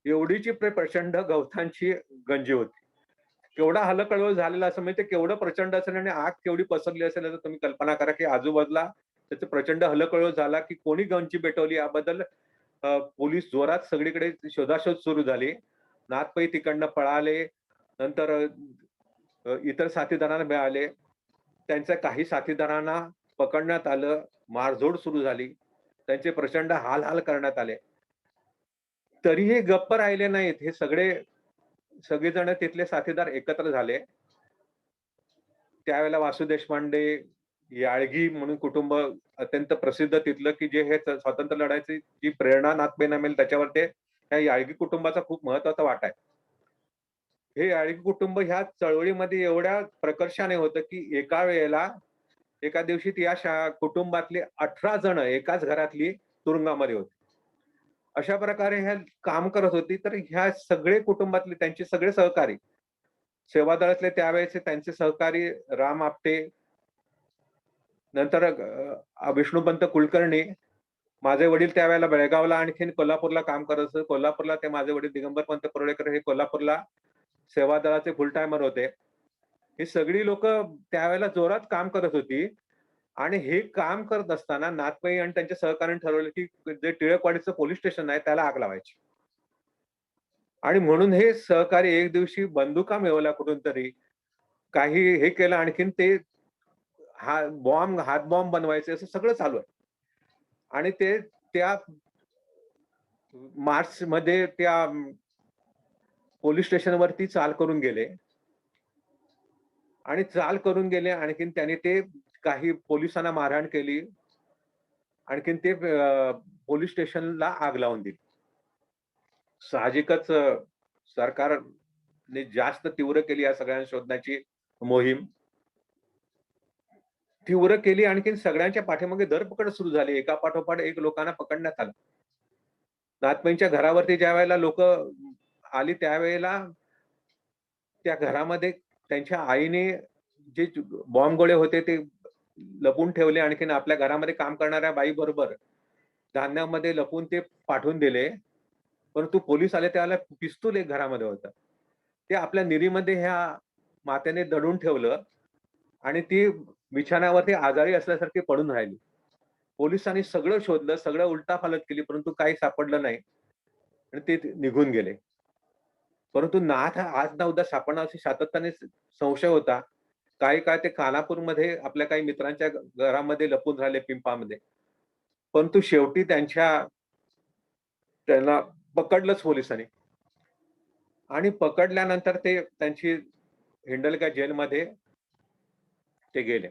एवढीची प्रचंड गवतांची गंजी होती. केवढा हलकल्लोळ झालेला असेल म्हणजे ते केवढं प्रचंड असेल आणि आग केवढी पसरली असेल याचं तुम्ही कल्पना करा, की आजूबाजूला त्याचा प्रचंड हलकल्लोळ झाला, की कोणी गंजी पेटवली याबद्दल पोलीस जोरात सगळीकडे शोधाशोध सुरू झाली. नाथपै तिकडनं पळाले. नंतर इतर साथीदारांना मिळाले. त्यांच्या काही साथीदारांना पकडण्यात आलं. मारझोड सुरू झाली. त्यांचे प्रचंड हाल करण्यात आले. तरीही गप्प राहिले नाहीत. हे सगळेजण तिथले साथीदार एकत्र झाले. त्यावेळेला वासू देशपांडे, याळगी म्हणून कुटुंब अत्यंत प्रसिद्ध तिथलं, की जे हे स्वातंत्र्य लढायची जी प्रेरणा नाथपैंना मिळेल त्याच्यावर त्या याळगी कुटुंबाचा खूप महत्वाचा वाटा आहे. हे याळगी कुटुंब ह्या चळवळीमध्ये एवढ्या प्रकर्षाने होतं, की एका वेळेला एका दिवशी कुटुंबातले 18 जण एकाच घरातली तुरुंगामध्ये होते. अशा प्रकारे हे काम करत होती. तर ह्या सगळे कुटुंबातले त्यांचे सगळे सहकारी, सेवादळातले त्यावेळेचे त्यांचे सहकारी राम आपटे, नंतर विष्णुपंत कुलकर्णी, माझे वडील त्यावेळेला बेळगावला आणखीन कोल्हापूरला काम करत होते. कोल्हापूरला ते माझे वडील दिगंबरपंत परुळेकर हे कोल्हापूरला सेवादळाचे फुल टायमर होते. ही सगळी लोक त्यावेळेला जोरात काम करत होती आणि हे काम करत असताना नाथपै आणि त्यांच्या सहकाऱ्यांनी ठरवलं, की जे टिळकवाडीचं पोलीस स्टेशन आहे त्याला आग लावायची. आणि म्हणून हे सहकारी एक दिवशी बंदुका मिळवल्या कुठून तरी, काही हे केलं आणखीन ते हात बॉम्ब बनवायचे असं सगळं चालू आहे. आणि ते त्या मार्च मध्ये त्या पोलीस स्टेशनवरती चाल करून गेले. आणि चाल करून गेले आणखीन त्यांनी ते काही पोलिसांना मारहाण केली. आणखीन ते पोलीस स्टेशनला आग लावून दिली. साहजिकच सरकारने जास्त तीव्र केली या सगळ्यांना शोधण्याची मोहीम. तीव्र केली आणखीन सगळ्यांच्या पाठीमागे धरपकड सुरू झाली. एका पाठोपाठ एक लोकांना पकडण्यात आलं. नाथपैंच्या घरावरती ज्यावेळेला लोक आली त्यावेळेला त्या घरामध्ये त्यांच्या आईने जे बॉम्ब गोळे होते ते लपून ठेवले. आणखीन आपल्या घरामध्ये काम करणाऱ्या बाई बरोबर धान्यामध्ये लपून ते पाठवून दिले. परंतु पोलीस आले त्यावेळेला पिस्तूल एक घरामध्ये होतं. ते आपल्या निरीमध्ये ह्या मातेने दडून ठेवलं आणि ती बिछाण्यावरती आजारी असल्यासारखी पडून राहिली. पोलिसांनी सगळं शोधलं, सगळं उलटापालट केली, परंतु काही सापडलं नाही आणि ते निघून गेले. परंतु नाथ हा आज ना उद्या सापडणार अशी सातत्याने संशय होता. काही काळ ते खानापूरमध्ये आपल्या काही मित्रांच्या घरामध्ये लपून राहिले पिंपामध्ये. परंतु शेवटी त्यांना पकडलंच पोलिसांनी. आणि पकडल्यानंतर ते त्यांची हिंडलगा जेलमध्ये ते गेले.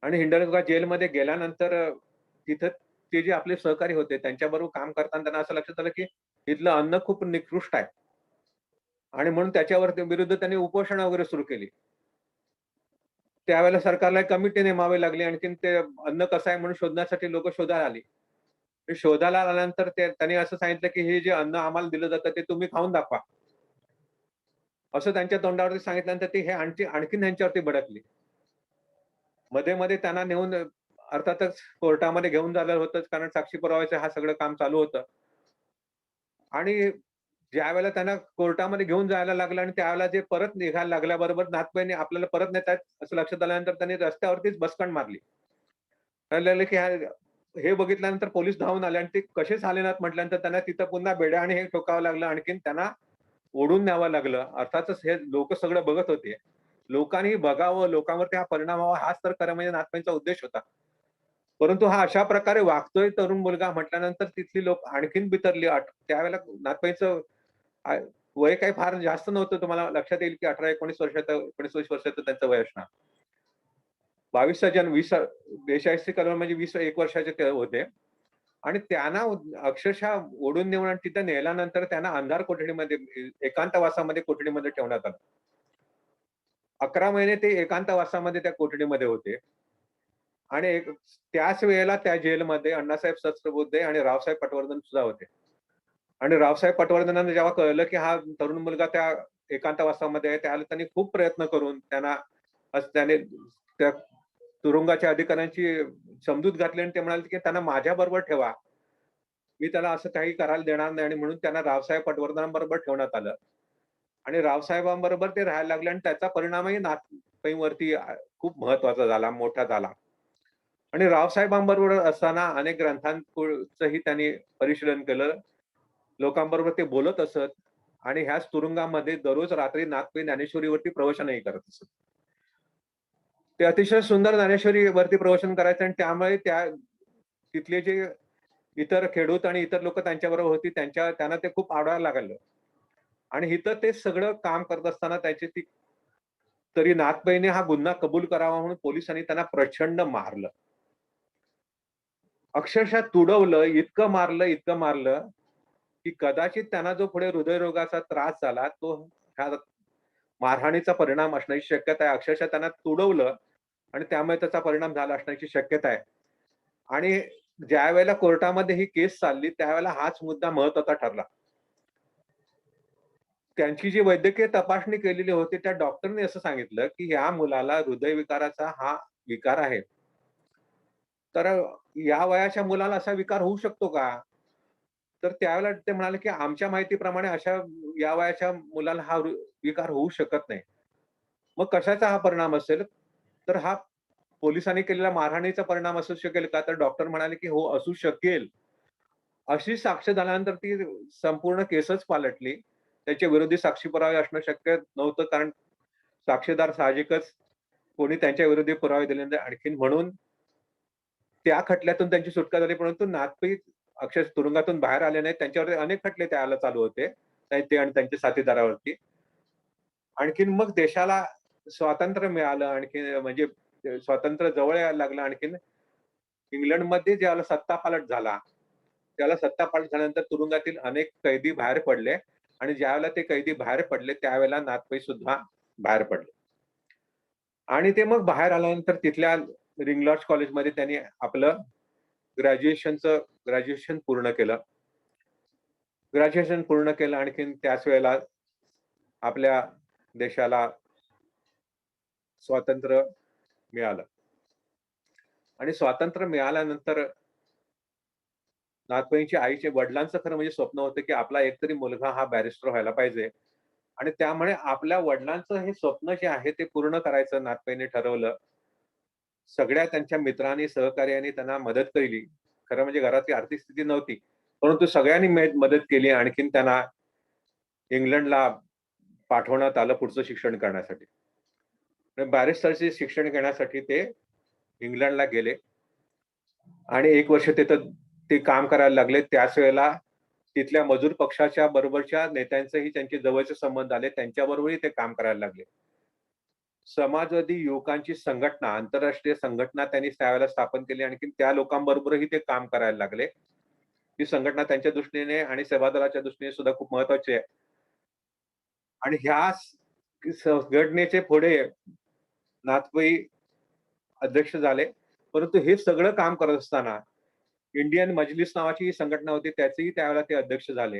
आणि हिंडलगा जेलमध्ये गेल्यानंतर तिथं ते जे आपले सहकारी होते त्यांच्याबरोबर काम करताना त्यांना असं लक्षात आलं, की इथलं अन्न खूप निकृष्ट आहे. आणि म्हणून त्याच्यावर विरुद्ध त्यांनी उपोषण वगैरे सुरू केली. त्यावेळेला सरकारला एक कमिटी नेमावी लागली. आणखीन ते अन्न कसं आहे म्हणून शोधण्यासाठी लोक शोधायला आली. ते शोधायला आल्यानंतर त्यांनी असं सांगितलं, की हे जे अन्न आम्हाला दिलं जातं ते तुम्ही खाऊन दाखवा. असं त्यांच्या तोंडावरती सांगितल्यानंतर ते हे आणखीन त्यांच्यावरती भडकली. मध्ये त्यांना नेऊन अर्थातच कोर्टामध्ये घेऊन जायला होतंच, कारण साक्षी पुराव्याचं हा सगळं काम चालू होतं. आणि ज्यावेळेला त्यांना कोर्टामध्ये घेऊन जायला लागलं आणि त्यावेळेला जे परत निघायला लागल्याबरोबर नाथपैंनी आपल्याला परत नेतायत असं लक्षात आल्यानंतर त्यांनी रस्त्यावरतीच बसकण मारली. लागलं की हे बघितल्यानंतर पोलीस धावून आले आणि ते कसे झालेनात म्हटल्यानंतर त्यांना तिथं पुन्हा बेड्या आणि हे ठोकावं लागलं. आणखीन त्यांना ओढून न्यावं लागलं. अर्थातच हे लोक सगळं बघत होते. लोकांनी बघावं, लोकांवरती हा परिणाम व्हावा हाच तर खरं म्हणजे नाथपैंचा उद्देश होता. परंतु हा अशा प्रकारे वागतोय तरुण मुलगा म्हटल्यानंतर तिथली लोक आणखीन बिथरली. त्यावेळेला नाथपैंचं वय काही फार जास्त नव्हतं. तुम्हाला लक्षात येईल की 18-19 वर्षाचं 19-20 वर्षाचं त्यांचं वय असणार. 22चा जन्म 42 कलम म्हणजे 21 वर्षाचे ते होते. आणि त्यांना अक्षरशः ओढून नेऊन आणि तिथे नेल्यानंतर त्यांना अंधार कोठडीमध्ये एकांतवासामध्ये कोठडीमध्ये ठेवण्यात आलं. 11 महिने ते एकांतवासामध्ये त्या कोठडीमध्ये होते आणि त्याच वेळेला त्या जेलमध्ये अण्णासाहेब सहस्त्रबुद्धे आणि रावसाहेब पटवर्धन सुद्धा होते. आणि रावसाहेब पटवर्धनांना जेव्हा कळलं की हा तरुण मुलगा त्या एकांतवासामध्ये आहे, त्यावेळेला त्यांनी खूप प्रयत्न करून त्याने त्या तुरुंगाच्या अधिकाऱ्यांची समजूत घातली आणि ते म्हणाले की त्यांना माझ्या बरोबर ठेवा, मी त्याला असं काही करायला देणार नाही. आणि म्हणून त्यांना रावसाहेब पटवर्धनांबरोबर ठेवण्यात आलं आणि रावसाहेबांबरोबर ते राहायला लागले आणि त्याचा परिणामही नाथपैंवरती खूप महत्वाचा झाला, मोठा झाला. आणि रावसाहेबांबरोबर असताना अनेक ग्रंथांचंही त्यांनी परिशीलन केलं, लोकांबरोबर ते बोलत असत आणि ह्याच तुरुंगामध्ये दररोज रात्री नाथपै ज्ञानेश्वरीवरती प्रवचनही करत असत. ते अतिशय सुंदर ज्ञानेश्वरीवरती प्रवचन करायचे आणि त्यामुळे तिथले जे इतर खेडूत आणि इतर लोक त्यांच्याबरोबर होती त्यांना ते खूप आवडायला लागलं. आणि इथं ते सगळं काम करत असताना तरी नाथपैने हा गुन्हा कबूल करावा म्हणून पोलिसांनी त्यांना प्रचंड मारलं, अक्षरशः तुडवलं, इतकं मारलं की कदाचित त्यांना जो पुढे हृदयरोगाचा त्रास झाला तो ह्या मारहाणीचा परिणाम असण्याची शक्यता आहे. अक्षरशः त्यांना तुडवलं आणि त्यामुळे त्याचा परिणाम झाला असण्याची शक्यता आहे. आणि ज्या वेळेला कोर्टामध्ये ही केस चालली त्यावेळेला हाच मुद्दा महत्वाचा ठरला. त्यांची जी वैद्यकीय तपासणी केलेली होती त्या डॉक्टरने असं सांगितलं की या मुलाला हृदयविकाराचा हा विकार आहे. तर या वयाच्या मुलाला असा विकार होऊ शकतो का? तर त्यावेळेला ते म्हणाले की आमच्या माहितीप्रमाणे या वयाच्या मुलाला हा विकार होऊ शकत नाही. मग कशाचा हा परिणाम असेल? तर हा पोलिसांनी केलेल्या मारहाणीचा परिणाम असू शकेल का? तर डॉक्टर म्हणाले की हो, असू शकेल. अशी साक्ष झाल्यानंतर ती संपूर्ण केसच पालटली. त्याच्या विरोधी साक्षी पुरावे असणं शक्य नव्हतं, कारण साक्षीदार साहजिकच कोणी त्यांच्या विरोधी पुरावे दिले नाही. आणखीन म्हणून त्या खटल्यातून त्यांची सुटका झाली, परंतु नाथपै अक्षरशः तुरुंगातून बाहेर आले नाहीत. त्यांच्यावरती अनेक खटले त्यावेळेला चालू होते. ते आणि त्यांच्या साथीदारावरती. आणखीन मग देशाला स्वातंत्र्य मिळालं, आणखीन म्हणजे स्वातंत्र्य जवळ यायला लागलं. आणखीन इंग्लंडमध्ये ज्यावेळेला सत्तापालट झाला, त्याला सत्तापालट झाल्यानंतर तुरुंगातील अनेक कैदी बाहेर पडले आणि ज्यावेळेला ते कैदी बाहेर पडले त्यावेळेला नाथपै सुद्धा बाहेर पडले. आणि ते मग बाहेर आल्यानंतर तिथल्या रिंग लॉज कॉलेजमध्ये त्यांनी आपलं ग्रॅज्युएशन पूर्ण केलं. आणखीन त्याच वेळेला आपल्या देशाला स्वातंत्र्य मिळालं. आणि स्वातंत्र्य मिळाल्यानंतर नाथपैंच्या आईचे वडिलांचं खरं म्हणजे स्वप्न होतं की आपला एकतरी मुलगा हा बॅरिस्टर व्हायला पाहिजे. आणि त्यामुळे आपल्या वडिलांचं हे स्वप्न जे आहे ते पूर्ण करायचं नाथपैंनी ठरवलं. सगळ्या त्यांच्या मित्रांनी, सहकार्याने त्यांना मदत केली. खरं म्हणजे घराची आर्थिक स्थिती नव्हती, परंतु सगळ्यांनी मदत केली. आणखीन त्यांना इंग्लंडला पाठवण्यात आलं पुढचं शिक्षण करण्यासाठी. बॅरिस्टरचे शिक्षण घेण्यासाठी ते इंग्लंडला गेले आणि 1 वर्ष तिथं ते काम करायला लागले. त्याच वेळेला तिथल्या मजूर पक्षाच्या बरोबरच्या नेत्यांचेही त्यांचे जवळचे संबंध आले. त्यांच्याबरोबरही ते काम करायला लागले. समाजवादी युवकांची संघटना, आंतरराष्ट्रीय संघटना त्यांनी त्यावेळेला स्थापन केली. आणखी त्या लोकांबरोबरही ते काम करायला लागले. ही संघटना त्यांच्या दृष्टीने आणि सेवादलाच्या दृष्टीने सुद्धा खूप महत्वाची आहे. आणि ह्या संघटनेचे पुढे नाथपै अध्यक्ष झाले. परंतु हे सगळं काम करत असताना इंडियन मजलिस नावाची ही संघटना होती, त्याचेही त्यावेळेला ते अध्यक्ष झाले.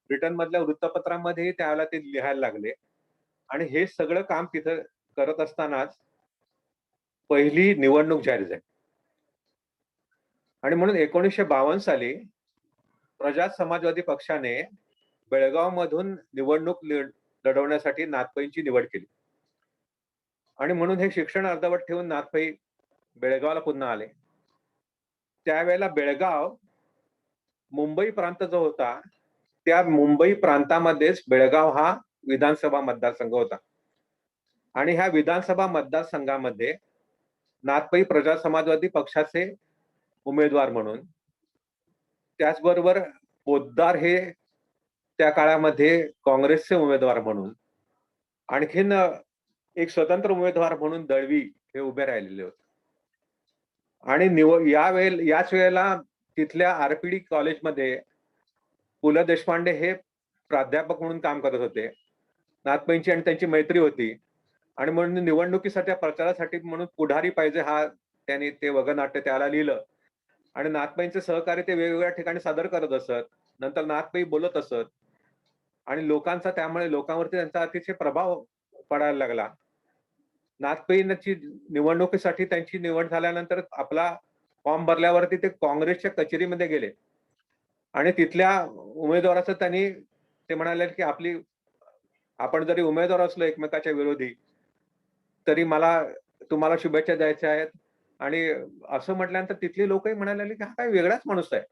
ब्रिटन मधल्या वृत्तपत्रांमध्येही त्यावेळेला ते लिहायला लागले. आणि हे सगळं काम तिथं करत असतानाच पहिली निवडणूक जाहीर झाली. आणि म्हणून 1952 साली प्रजा समाजवादी पक्षाने बेळगाव मधून निवडणूक लढवण्यासाठी नाथपैंची निवड केली. आणि म्हणून हे शिक्षण अर्धवट ठेवून नाथपै बेळगावला पुन्हा आले. त्यावेळेला बेळगाव मुंबई प्रांत जो होता त्या मुंबई प्रांतामध्येच बेळगाव हा विधानसभा मतदारसंघ होता. आणि ह्या विधानसभा मतदारसंघामध्ये नाथपै प्रजा समाजवादी पक्षाचे उमेदवार म्हणून, त्याचबरोबर पोद्दार हे त्या काळामध्ये काँग्रेसचे उमेदवार म्हणून, आणखीन एक स्वतंत्र उमेदवार म्हणून दळवी हे उभे राहिलेले होते. आणि याच वेळेला तिथल्या आरपीडी कॉलेजमध्ये पु ल देशपांडे हे प्राध्यापक म्हणून काम करत होते. नाथपैंची आणि त्यांची मैत्री होती. आणि म्हणून निवडणुकीसाठी प्रचारासाठी म्हणून पुढारी पाहिजे हा त्यांनी ते वगनाट्य त्याला लिहिलं. आणि नाथपाईंचे सहकारी ते वेगवेगळ्या ठिकाणी सादर करत असत. नंतर नाथपाई बोलत असत आणि लोकांचा त्यामुळे लोकांवरती त्यांचा अतिशय प्रभाव पडायला लागला. नाथपाईंची निवडणुकीसाठी त्यांची निवड झाल्यानंतर आपला फॉर्म भरल्यावरती ते काँग्रेसच्या कचेरीमध्ये गेले आणि तिथल्या उमेदवाराचं त्यांनी ते म्हणाले की आपण जरी उमेदवार असलो एकमेकाच्या विरोधी तरी मला तुम्हाला शुभेच्छा द्यायच्या आहेत. आणि असं म्हटल्यानंतर तिथली लोकही म्हणायला लागली की हा काय वेगळाच माणूस आहे.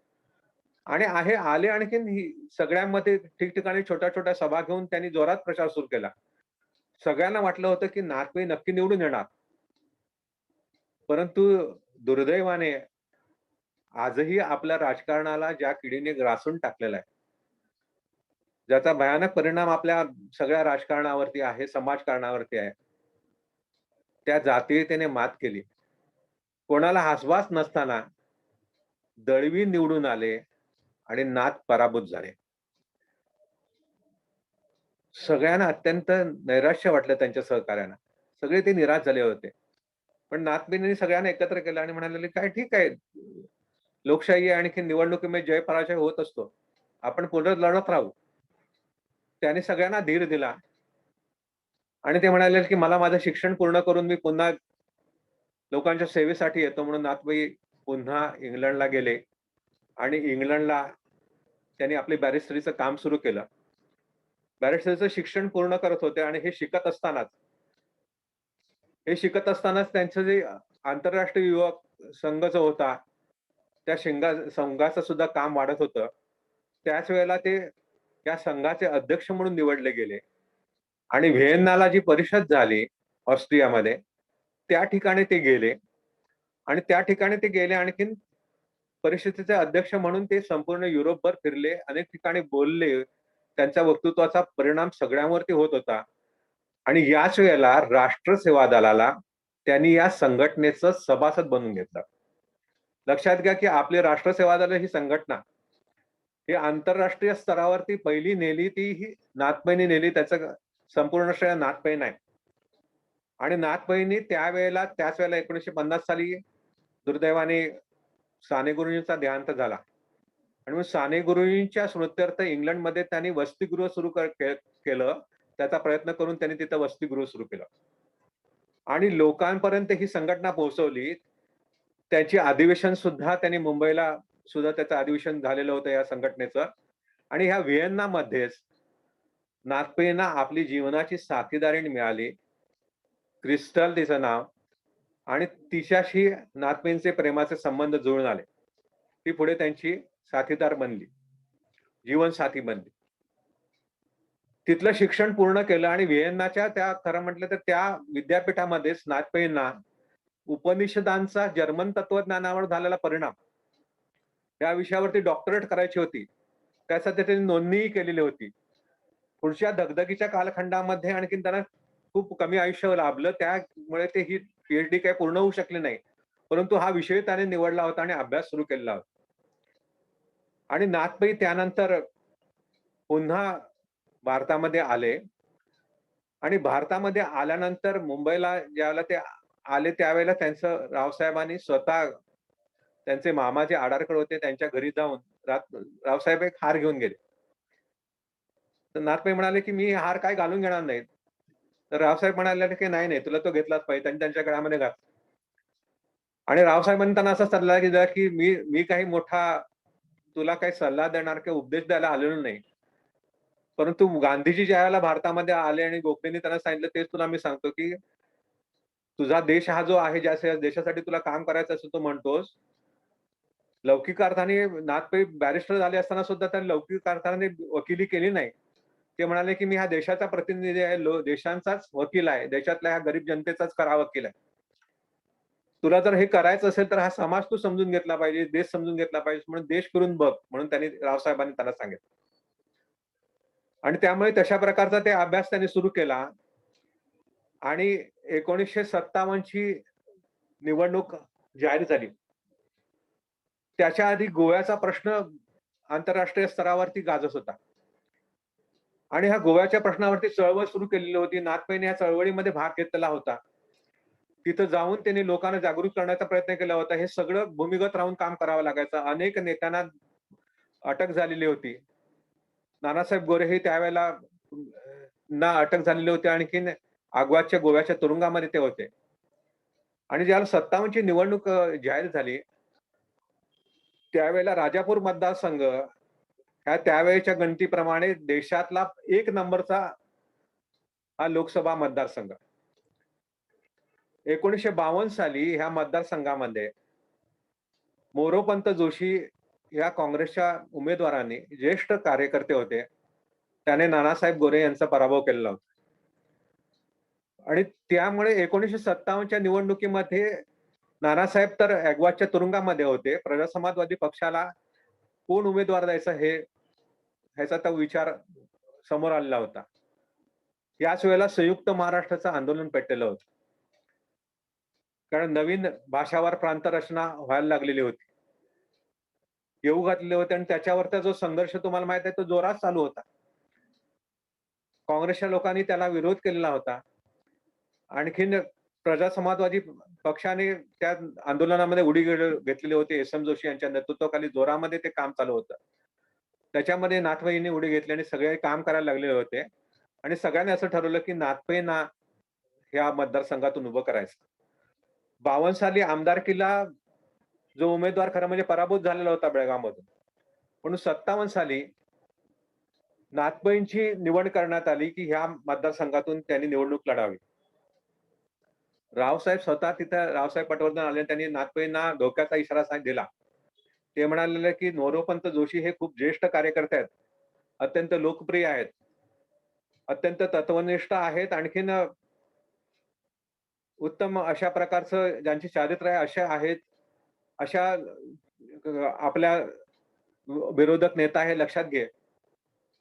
आणि आले आणखीन सगळ्यांमध्ये ठिकठिकाणी छोट्या छोट्या सभा घेऊन त्यांनी जोरात प्रचार सुरू केला. सगळ्यांना वाटलं होतं की नाथपाई नक्की निवडून येणार. परंतु दुर्दैवाने आजही आपल्या राजकारणाला ज्या किडीने ग्रासून टाकलेला आहे, ज्याचा भयानक परिणाम आपल्या सगळ्या राजकारणावरती आहे, समाजकारणावरती आहे, त्या जातीयतेने मात केली. कोणाला हासवास नसताना दळवी निवडून आले आणि नाथ पराभूत झाले. सगळ्यांना अत्यंत नैराश्य वाटलं त्यांच्या सहकार्यांना. सगळे ते निराश झाले होते. पण नाथपाईंनी सगळ्यांना एकत्र केलं आणि म्हणाले, "काय ठीक आहे. लोकशाही आहे, आणखी निवडणुकीमध्ये जय पराजय होत असतो. आपण पुढे लढत राहू." त्यांनी सगळ्यांना धीर दिला आणि ते म्हणाले, की "मला माझं शिक्षण पूर्ण करून मी पुन्हा लोकांच्या सेवेसाठी येतो." म्हणून नाथपाई पुन्हा इंग्लंडला गेले आणि इंग्लंडला त्यांनी आपली बॅरिस्टरीचं काम सुरू केलं. बॅरिस्टरीचं शिक्षण पूर्ण करत होते आणि हे शिकत असतानाच त्यांचं जे आंतरराष्ट्रीय युवक संघ जो होता, त्या संघाचं सुद्धा काम वाढत होतं. त्याच वेळेला ते त्या संघाचे अध्यक्ष म्हणून निवडले गेले आणि व्हिएन्नाला जी परिषद झाली ऑस्ट्रियामध्ये, त्या ठिकाणी ते गेले आणि त्या ठिकाणी ते गेले आणखीन परिषदेचे अध्यक्ष म्हणून ते संपूर्ण युरोपभर फिरले, अनेक ठिकाणी बोलले. त्यांच्या वक्तृत्वाचा परिणाम सगळ्यांवरती होत होता आणि याच वेळेला राष्ट्र सेवा दलाला त्यांनी या संघटनेचं सभासद बनवून घेतलं. लक्षात घ्या की आपली राष्ट्र सेवा दल ही संघटना ही आंतरराष्ट्रीय स्तरावरती पहिली नेली ती ही नाथपाईंनी नेली. त्याचं संपूर्ण श्रेय नाथपाई नाही. आणि नाथपाईंनी त्याच वेळेला 1950 साली दुर्दैवाने साने गुरुजींचा देहांत झाला आणि मग साने गुरुजींच्या स्मृत्यर्थ इंग्लंडमध्ये त्यांनी वसतिगृह सुरू केलं. त्याचा प्रयत्न करून त्यांनी तिथं वसतिगृह सुरू केलं आणि लोकांपर्यंत ही संघटना पोहोचवली. त्याची अधिवेशन सुद्धा त्यांनी मुंबईला सुद्धा त्याचं अधिवेशन झालेलं होतं या संघटनेचं. आणि ह्या व्हिएन्नामध्येच नाथपाईंना आपली जीवनाची साथीदारीण मिळाली. क्रिस्टल तिचं नाव आणि तिच्याशी नाथपाईंचे प्रेमाचे संबंध जुळून आले. ती पुढे त्यांची साथीदार बनली, जीवनसाथी बनली. तिथलं शिक्षण पूर्ण केलं आणि व्हिएन्नाच्या त्या खरं म्हटलं तर त्या विद्यापीठामध्येच नाथपाईंना उपनिषदांचा जर्मन तत्वज्ञानावर झालेला परिणाम या विषयावरती डॉक्टरेट करायची होती. त्यासाठी त्यांनी नोंदणीही केलेली होती. पुढच्या दगदगीच्या कालखंडामध्ये आणखीन त्यांना खूप कमी आयुष्य लाभलं. त्यामुळे ते ही पीएचडी काही पूर्ण होऊ शकली नाही. परंतु हा विषय त्याने निवडला होता आणि अभ्यास सुरू केलेला होता. आणि नाथपाई त्यानंतर पुन्हा भारतामध्ये आले आणि भारतामध्ये आल्यानंतर मुंबईला ज्यावेळेला ते आले त्यावेळेला त्यांचं रावसाहेबांनी स्वतः त्यांचे मामा जे आडारकर होते त्यांच्या घरी जाऊन रावसाहेब एक हार घेऊन गेले. तर नाथपाई म्हणाले की मी हार काय घालून घेणार नाही. तर रावसाहेब म्हणाले की नाही नाही तुला तो घेतलाच पाहिजे. त्यांनी त्यांच्या गळ्यामध्ये घातला आणि रावसाहेबांनी त्यांना असा सल्ला दिला की मी काही मोठा तुला काही सल्ला देणार किंवा उपदेश द्यायला आलेलो नाही. परंतु गांधीजी ज्यावेळेला भारतामध्ये आले आणि गोखलेंनी त्यांना सांगितलं तेच तुला मी सांगतो की तुझा देश हा जो आहे ज्या देशासाठी तुला काम करायचं असं तू म्हणतोस. लौकिक अर्थाने नाथपाई बॅरिस्टर झाले असताना सुद्धा त्यांनी लौकिक अर्थाने वकिली केली नाही. ते म्हणाले की मी हा देशाचा प्रतिनिधी आहे, देशांचाच वकील आहे, देशातल्या ह्या गरीब जनतेचाच खरा वकील आहे. तुला जर हे करायचं असेल तर हा समाज तू समजून घेतला पाहिजे, देश समजून घेतला पाहिजे म्हणून देश फिरून बघ म्हणून त्यांनी रावसाहेबांनी त्यांना सांगितलं. आणि त्यामुळे तशा प्रकारचा ते अभ्यास त्यांनी सुरू केला आणि 1957 ची निवडणूक जाहीर झाली. त्याच्या आधी गोव्याचा प्रश्न आंतरराष्ट्रीय स्तरावरती गाजत होता. आणि ह्या गोव्याच्या प्रश्नावरती चळवळ सुरू केलेली होती. नाथपैने या चळवळीमध्ये भाग घेतलेला होता. तिथं जाऊन त्यांनी लोकांना जागृत करण्याचा प्रयत्न केला होता. हे सगळं भूमिगत राहून काम करावं लागायचं. अनेक नेत्यांना अटक झालेली होती. नानासाहेब गोरेही त्यावेळेला ना अटक झालेली होती. आणखीन आग्वाच्या गोव्याच्या तुरुंगामध्ये ते होते. आणि ज्याला 57 ची निवडणूक जाहीर झाली, त्यावेळेला राजापूर मतदारसंघ ह्या त्यावेळेच्या गणतीप्रमाणे देशातला 1 नंबरचा हा लोकसभा मतदारसंघ. 1952 साली ह्या मतदारसंघामध्ये मोरोपंत जोशी या काँग्रेसच्या उमेदवारांनी, ज्येष्ठ कार्यकर्ते होते, त्याने नानासाहेब गोरे यांचा पराभव केलेला होता. आणि त्यामुळे 1957च्या निवडणुकीमध्ये नानासाहेब तर ॲग्वाच्या तुरुंगामध्ये होते. प्रजासमाजवादी पक्षाला कोण उमेदवार द्यायचा ह्याचा तो विचार समोर आलेला होता. याच वेळेला संयुक्त महाराष्ट्राचं आंदोलन पेटलेलं होतं. कारण नवीन भाषावार प्रांत रचना व्हायला लागलेली होती. येऊ घातलेले होते आणि त्याच्यावरचा जो संघर्ष तुम्हाला माहित आहे तो जोरात चालू होता. काँग्रेसच्या लोकांनी त्याला विरोध केलेला होता. आणखीन प्रजासमाजवादी पक्षाने त्या आंदोलनामध्ये उडी घेतलेली होती. एस.एम. जोशी यांच्या नेतृत्वाखाली जोरामध्ये ते काम चालू होतं. त्याच्यामध्ये नाथपैंनी उडी घेतली आणि सगळे काम करायला लागलेले होते. आणि सगळ्यांनी असं ठरवलं की नाथपैंना ह्या मतदारसंघातून उभं करायचं. 52 साली आमदारकीला जो उमेदवार खरं म्हणजे पराभूत झालेला होता बेळगावमधून, म्हणून 57 साली नाथपैंची निवड करण्यात आली की ह्या मतदारसंघातून त्यांनी निवडणूक लढावी. रावसाहेब स्वतः तिथं रावसाहेब पटवर्धन आले, त्यांनी नाथपैंना धोक्याचा इशारा दिला. ते म्हणालेले की मोरोपंत जोशी हे खूप ज्येष्ठ कार्यकर्ते आहेत, अत्यंत लोकप्रिय आहेत, अत्यंत तत्वनिष्ठ आहेत, आणखीन उत्तम अशा प्रकारचं ज्यांची चारित्र्य अशा आहेत, अशा आपल्या विरोधक नेता हे लक्षात घे.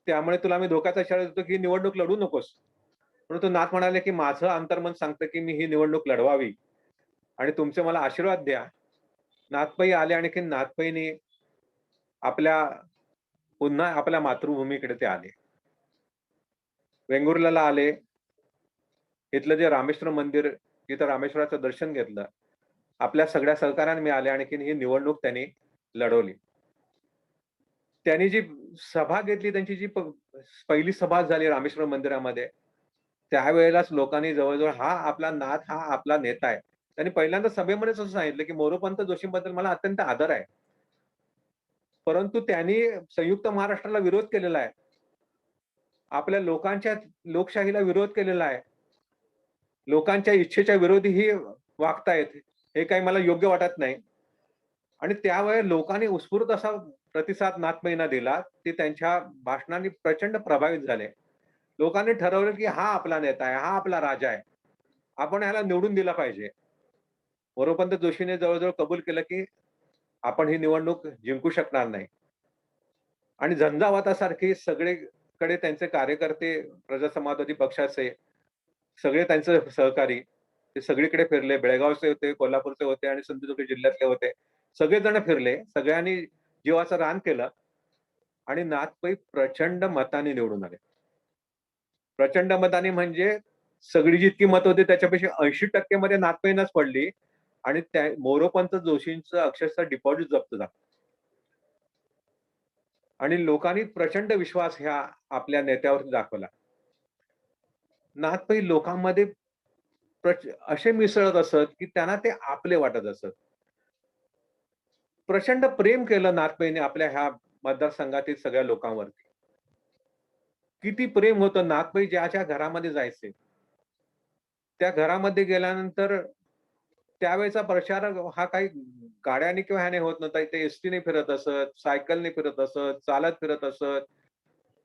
त्यामुळे तुला मी धोक्याचा इशारा देतो की निवडणूक लढू नकोस. परंतु नाथ म्हणाले की माझं अंतर्मन सांगतं की मी ही निवडणूक लढवावी आणि तुमचे मला आशीर्वाद द्या. नाथपै आले, आणखीन नाथपैंनी पुन्हा आपल्या मातृभूमीकडे ते आले. वेंगुर्ल्याला आले. इथलं जे रामेश्वर मंदिर, तिथं रामेश्वराचं दर्शन घेतलं. आपल्या सगळ्या सहकाऱ्यांना मिळाले, आणखीन ही निवडणूक त्यांनी लढवली. त्यांनी जी सभा घेतली, त्यांची जी पहिली सभा झाली रामेश्वर मंदिरामध्ये, त्यावेळेलाच लोकांनी जवळजवळ हा आपला नाथ, हा आपला नेता आहे. त्यांनी पहिल्यांदा सभेमध्येच असं सांगितलं की मोरोपंत जोशींबद्दल मला अत्यंत आदर आहे. परंतु त्यांनी संयुक्त महाराष्ट्राला विरोध केलेला आहे. आपल्या लोकांच्या लोकशाहीला विरोध केलेला आहे. लोकांच्या इच्छेच्या विरोधी ही वागतायत. हे काही मला योग्य वाटत नाही. आणि त्यावेळी लोकांनी उत्स्फूर्त असा प्रतिसाद नाथपैंना दिला. ते त्यांच्या भाषणांनी प्रचंड प्रभावित झाले. लोकांनी ठरवलं की हा आपला नेता आहे, हा आपला राजा आहे. आपण ह्याला निवडून दिला पाहिजे. मोरोपंत जोशीने जवळजवळ कबूल केलं की आपण ही निवडणूक जिंकू शकणार नाही. आणि झंझावातासारखी सगळीकडे त्यांचे कार्यकर्ते, प्रजासमाजवादी पक्षाचे सगळे त्यांचे सहकारी ते सगळीकडे फिरले. बेळगावचे होते, कोल्हापूरचे होते आणि सिंधुदुर्ग जिल्ह्यातले होते. सगळेजण फिरले. सगळ्यांनी जीवाचं रान केलं आणि नाथपै प्रचंड मताने निवडून आले. प्रचंड मताने म्हणजे सगळी जितकी मत होती त्याच्यापेक्षा 80% मध्ये नाथपैंनाच पडली आणि त्या मोरोपंत जोशींचं अक्षरशः डिपॉझिट जप्त झालं. आणि लोकांनी प्रचंड विश्वास ह्या आपल्या नेत्यावरती दाखवला. नाथपै लोकांमध्ये असे मिसळत असत की त्यांना ते आपले वाटत असत. प्रचंड प्रेम केलं नाथपैंनी आपल्या ह्या मतदारसंघातील सगळ्या लोकांवरती. किती प्रेम होतं. नाथपै ज्या घरामध्ये जायचे, त्या घरामध्ये गेल्यानंतर त्यावेळेचा प्रचार हा काही गाड्याने किंवा ह्याने होत नव्हता. ते एसटीने फिरत असत, सायकलने फिरत असत, चालत फिरत असत.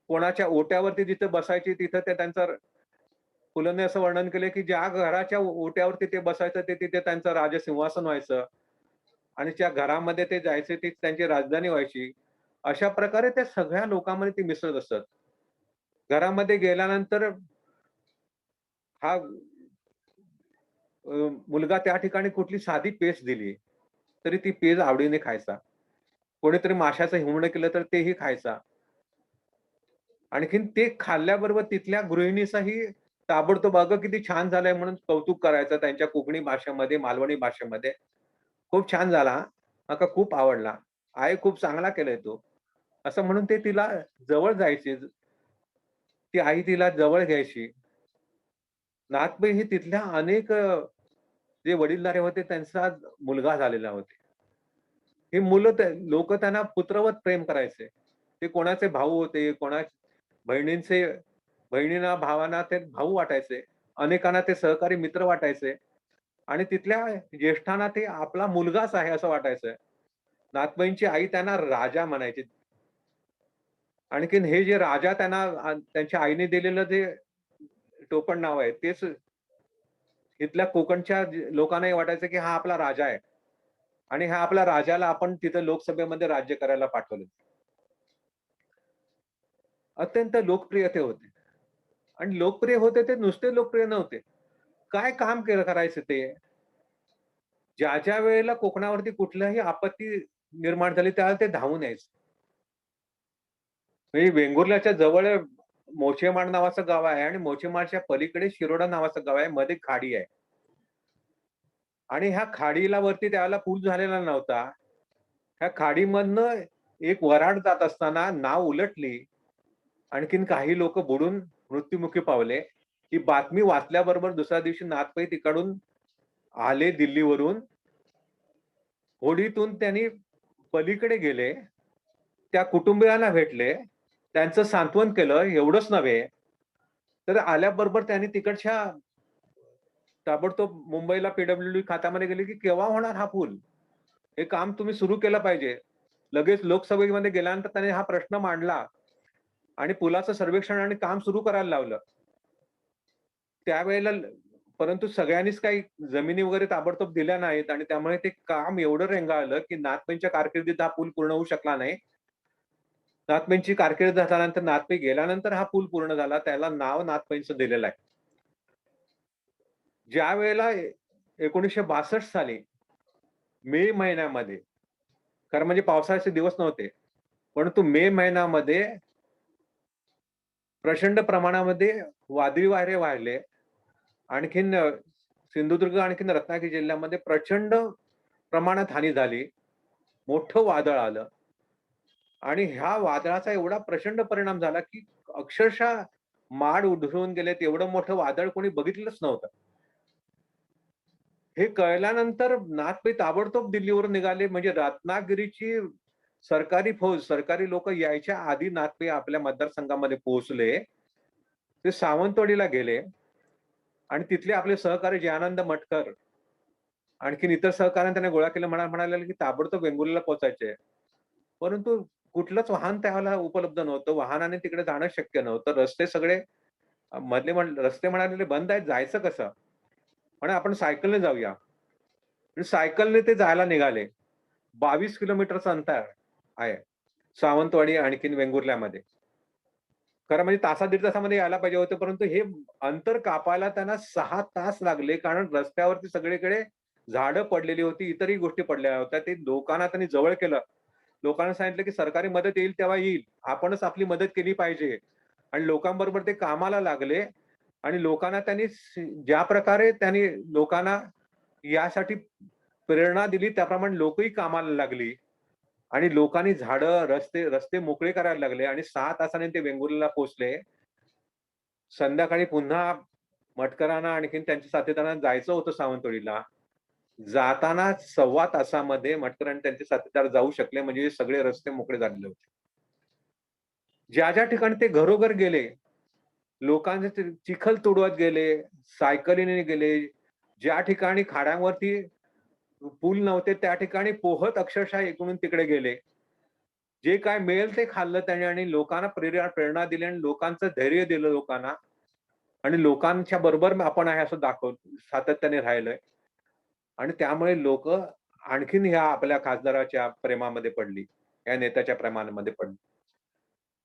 कोणाच्या ओट्यावरती जिथे बसायची तिथं ते त्यांचं फुलंने असं वर्णन केलं की ज्या घराच्या ओट्यावरती ते बसायचं ते तिथे त्यांचं राजसिंहासन व्हायचं आणि ज्या घरामध्ये ते जायचे ती त्यांची राजधानी व्हायची. अशा प्रकारे त्या सगळ्या लोकांमध्ये ती मिसळत असत. घरामध्ये गेल्यानंतर हा मुलगा त्या ठिकाणी कुठली साधी पेस्ट दिली तरी ती पेज आवडीने खायचा. कोणीतरी माशाचं हिमणं केलं तर तेही खायचा. आणखीन ते खाल्ल्याबरोबर तिथल्या गृहिणीचाही ताबडतोब अगं किती छान झालंय म्हणून कौतुक करायचं त्यांच्या कोकणी भाषेमध्ये, मालवणी भाषेमध्ये. खूप छान झाला हां. मला खूप आवडला. आई खूप चांगला केलाय तू. असं म्हणून ते तिला जवळ जायचे. ती आई तिला जवळ घ्यायची. नाथबाई ही तिथल्या अनेक जे वडीलधारे होते त्यांचा मुलगा झालेला होते. ही मुलं लोकं त्यांना पुत्रवत प्रेम करायचे. ते कोणाचे भाऊ होते, बहिणींचे बहिणींना, भावांना ते भाऊ वाटायचे. अनेकांना ते सहकारी मित्र वाटायचे आणि तिथल्या ज्येष्ठांना ते आपला मुलगाच आहे असं वाटायचं. नाथबाईंची आई त्यांना राजा म्हणायची. आणखीन हे जे राजा त्यांना त्यांच्या आईने दिलेलं जे टोपण नाव आहे तेच इथल्या कोकणच्या लोकांनाही वाटायचं, की हा आपला राजा आहे आणि हा आपल्या राजाला आपण तिथं लोकसभेमध्ये राज्य करायला पाठवलं. अत्यंत लोकप्रिय ते होते आणि लोकप्रिय होते ते नुसते लोकप्रिय नव्हते. काय काम करायचे ते? ज्या वेळेला कोकणावरती कुठल्याही आपत्ती निर्माण झाली त्यावेळेला ते धावून यायचे. म्हणजे वेंगुर्ल्याच्या जवळ मोचेमाड नावाचं गाव आहे आणि मोचेमाडच्या पलीकडे शिरोडा नावाचं गाव आहे. मध्ये खाडी आहे. आणि ह्या खाडीला वरती त्यावेळेला पूल झालेला नव्हता. ह्या खाडीमधनं एक वऱ्हाड जात असताना नाव उलटली. आणखीन काही लोक बुडून मृत्युमुखी पावले. ही बातमी वाचल्याबरोबर दुसऱ्या दिवशी नाथपै तिकडून आले दिल्लीवरून. होडीतून त्यांनी पलीकडे गेले. त्या कुटुंबियांना भेटले. त्यांचं सांत्वन केलं. एवढंच नव्हे, तर आल्याबरोबर त्यांनी तिकडच्या ताबडतोब मुंबईला पीडब्ल्यूडी खात्यामध्ये गेले, की केव्हा होणार हा पूल? हे काम तुम्ही सुरू केलं पाहिजे. लगेच लोकसभेमध्ये गेल्यानंतर त्याने हा प्रश्न मांडला आणि पुलाचं सर्वेक्षण आणि काम सुरू करायला लावलं. त्यावेळेला परंतु सगळ्यांनीच काही जमिनी वगैरे ताबडतोब दिल्या नाहीत आणि त्यामुळे ते काम एवढं रेंगाळलं, की नाथपैंच्या कारकिर्दीत हा पूल पूर्ण होऊ शकला नाही. नाथपैंची कारकीर्द झाल्यानंतर नाथपै गेल्यानंतर हा पूल पूर्ण झाला. त्याला नाव नाथपैंचं दिलेलं आहे. ज्यावेळेला 1962 साली मे महिन्यामध्ये, खरं म्हणजे पावसाळ्याचे दिवस नव्हते, परंतु मे महिन्यामध्ये प्रचंड प्रमाणामध्ये वादळी वारे वाहिले. आणखीन सिंधुदुर्ग आणखीन रत्नागिरी जिल्ह्यामध्ये प्रचंड प्रमाणात हानी झाली. मोठं वादळ आलं आणि ह्या वादळाचा एवढा प्रचंड परिणाम झाला, की अक्षरशः माड उधळून गेलेत. एवढं मोठं वादळ कोणी बघितलंच नव्हतं. हे कळल्यानंतर नाथपै ताबडतोब दिल्लीवरून निघाले. म्हणजे रत्नागिरीची सरकारी फौज, सरकारी लोक यायच्या आधी नाथपै आपल्या मतदारसंघामध्ये पोहोचले. ते सावंतवाडीला गेले आणि तिथले आपले सहकारी जयानंद मटकर आणखीन इतर सहकार्यांनी त्यांना गोळा केलं. म्हणाले की ताबडतोब वेंगुर्ल्याला पोहोचायचे. परंतु कुठलंच वाहन त्यावेळेला उपलब्ध नव्हतं. वाहनाने तिकडे जाणं शक्य नव्हतं. रस्ते सगळे रस्ते म्हणाले बंद आहेत. जायचं कसं? म्हणे आपण सायकलने जाऊया. सायकलने ते जायला निघाले. 22 किलोमीटरचं अंतर आहे सावंतवाडी आणखीन वेंगुर्ल्यामध्ये. खरं म्हणजे तासा दीड तासामध्ये यायला पाहिजे होते, परंतु हे अंतर कापायला त्यांना 6 तास लागले. कारण रस्त्यावरती सगळीकडे झाडं पडलेली होती, इतरही गोष्टी पडल्या होत्या. ते लोकांना त्यांनी जवळ केलं. लोकांना सांगितलं की सरकारी मदत येईल तेव्हा येईल. आपणच आपली मदत केली पाहिजे. आणि लोकांबरोबर ते कामाला लागले आणि लोकांना त्यांनी ज्या प्रकारे त्यांनी लोकांना यासाठी प्रेरणा दिली त्याप्रमाणे लोकही कामाला लागली आणि लोकांनी झाडं, रस्ते मोकळे करायला लागले आणि 6 तासाने ते वेंगुर्ल्याला पोहोचले. संध्याकाळी पुन्हा मटकरांना आणखीन त्यांच्या साथीदारांना जायचं होतं सावंतवाडीला. जाताना 1.25 तासामध्ये मटकर आणि त्यांचे साथीदार जाऊ शकले. म्हणजे सगळे रस्ते मोकळे झालेले होते. ज्या ठिकाणी ते घरोघर गेले, लोकांचे चिखल तुडवत गेले, सायकलीने गेले. ज्या ठिकाणी खाड्यांवरती पूल नव्हते त्या ठिकाणी पोहत अक्षरशः इकडून तिकडे गेले. जे काय मिळेल ते खाल्लं त्याने आणि लोकांना प्रेरणा दिली आणि लोकांचं धैर्य दिलं लोकांना आणि लोकांच्या बरोबर आपण आहे असं सातत्याने राहिलंय. आणि त्यामुळे लोक आणखीन ह्या आपल्या खासदाराच्या प्रेमामध्ये पडली, या नेत्याच्या प्रेमामध्ये पडली.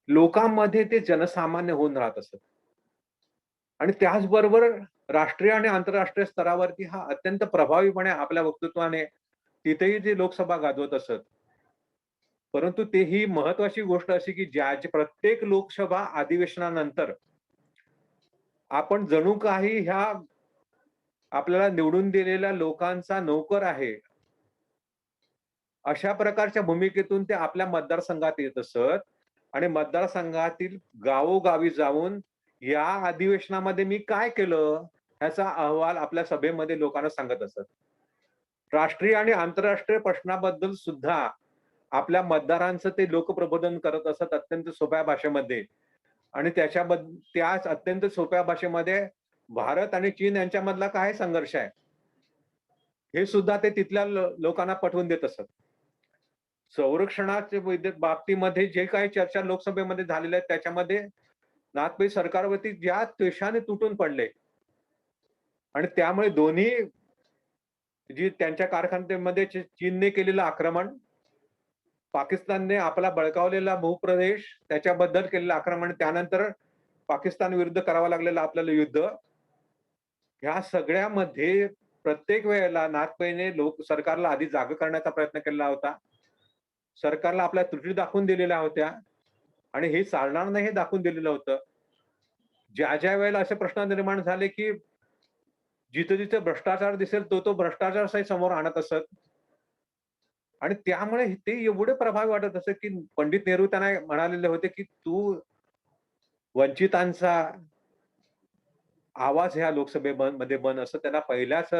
लोकांमध्ये ते जनसामान्य होऊन राहत असत आणि त्याचबरोबर राष्ट्रीय आणि आंतरराष्ट्रीय स्तरावरती हा अत्यंत प्रभावीपणे आपल्या वक्तृत्वाने तिथेही ते लोकसभा गाजवत असत. परंतु ते ही महत्वाची गोष्ट अशी की ज्याची प्रत्येक लोकसभा अधिवेशनानंतर आपण जणू काही ह्या आपल्याला निवडून दिलेल्या लोकांचा नोकर आहे, अशा प्रकारच्या भूमिकेतून ते आपल्या मतदारसंघात येत असत आणि मतदारसंघातील गावोगावी जाऊन या अधिवेशनामध्ये मी काय केलं ह्याचा अहवाल आपल्या सभेमध्ये लोकांना सांगत असत. राष्ट्रीय आणि आंतरराष्ट्रीय प्रश्नाबद्दल सुद्धा आपल्या मतदारांचं ते लोकप्रबोधन करत असत अत्यंत सोप्या भाषेमध्ये. आणि त्याच अत्यंत सोप्या भाषेमध्ये भारत आणि चीन यांच्यामधला काय संघर्ष आहे हे सुद्धा ते तिथल्या लोकांना पटवून देत असत. संरक्षणाच्या बाबतीमध्ये जे काही चर्चा लोकसभेमध्ये झालेल्या आहेत त्याच्यामध्ये नाथपै सरकारवरती ज्या द्वेषाने तुटून पडले आणि त्यामुळे दोन्ही जी त्यांच्या कारखान्यामध्ये चीनने केलेलं आक्रमण, पाकिस्तानने आपला बळकावलेला भूप्रदेश त्याच्याबद्दल केलेलं आक्रमण, त्यानंतर पाकिस्तान विरुद्ध करावं लागलेलं आपल्याला युद्ध, ह्या सगळ्यामध्ये प्रत्येक वेळेला नाथपैने सरकारला आधी जाग करण्याचा प्रयत्न केला होता. सरकारला आपल्या त्रुटी दाखवून दिलेल्या होत्या आणि हे चालणार नाही हे दाखवून दिलेलं होतं. ज्या वेळेला असे प्रश्न निर्माण झाले की जिथे जिथे भ्रष्टाचार दिसेल तो भ्रष्टाचार समोर आणत असत आणि त्यामुळे ते एवढे प्रभावी वाटत असत की पंडित नेहरू त्यांना म्हणालेले होते की तू वंचितांचा आवाज ह्या लोकसभेमध्ये बन, असं त्यांना पहिल्याच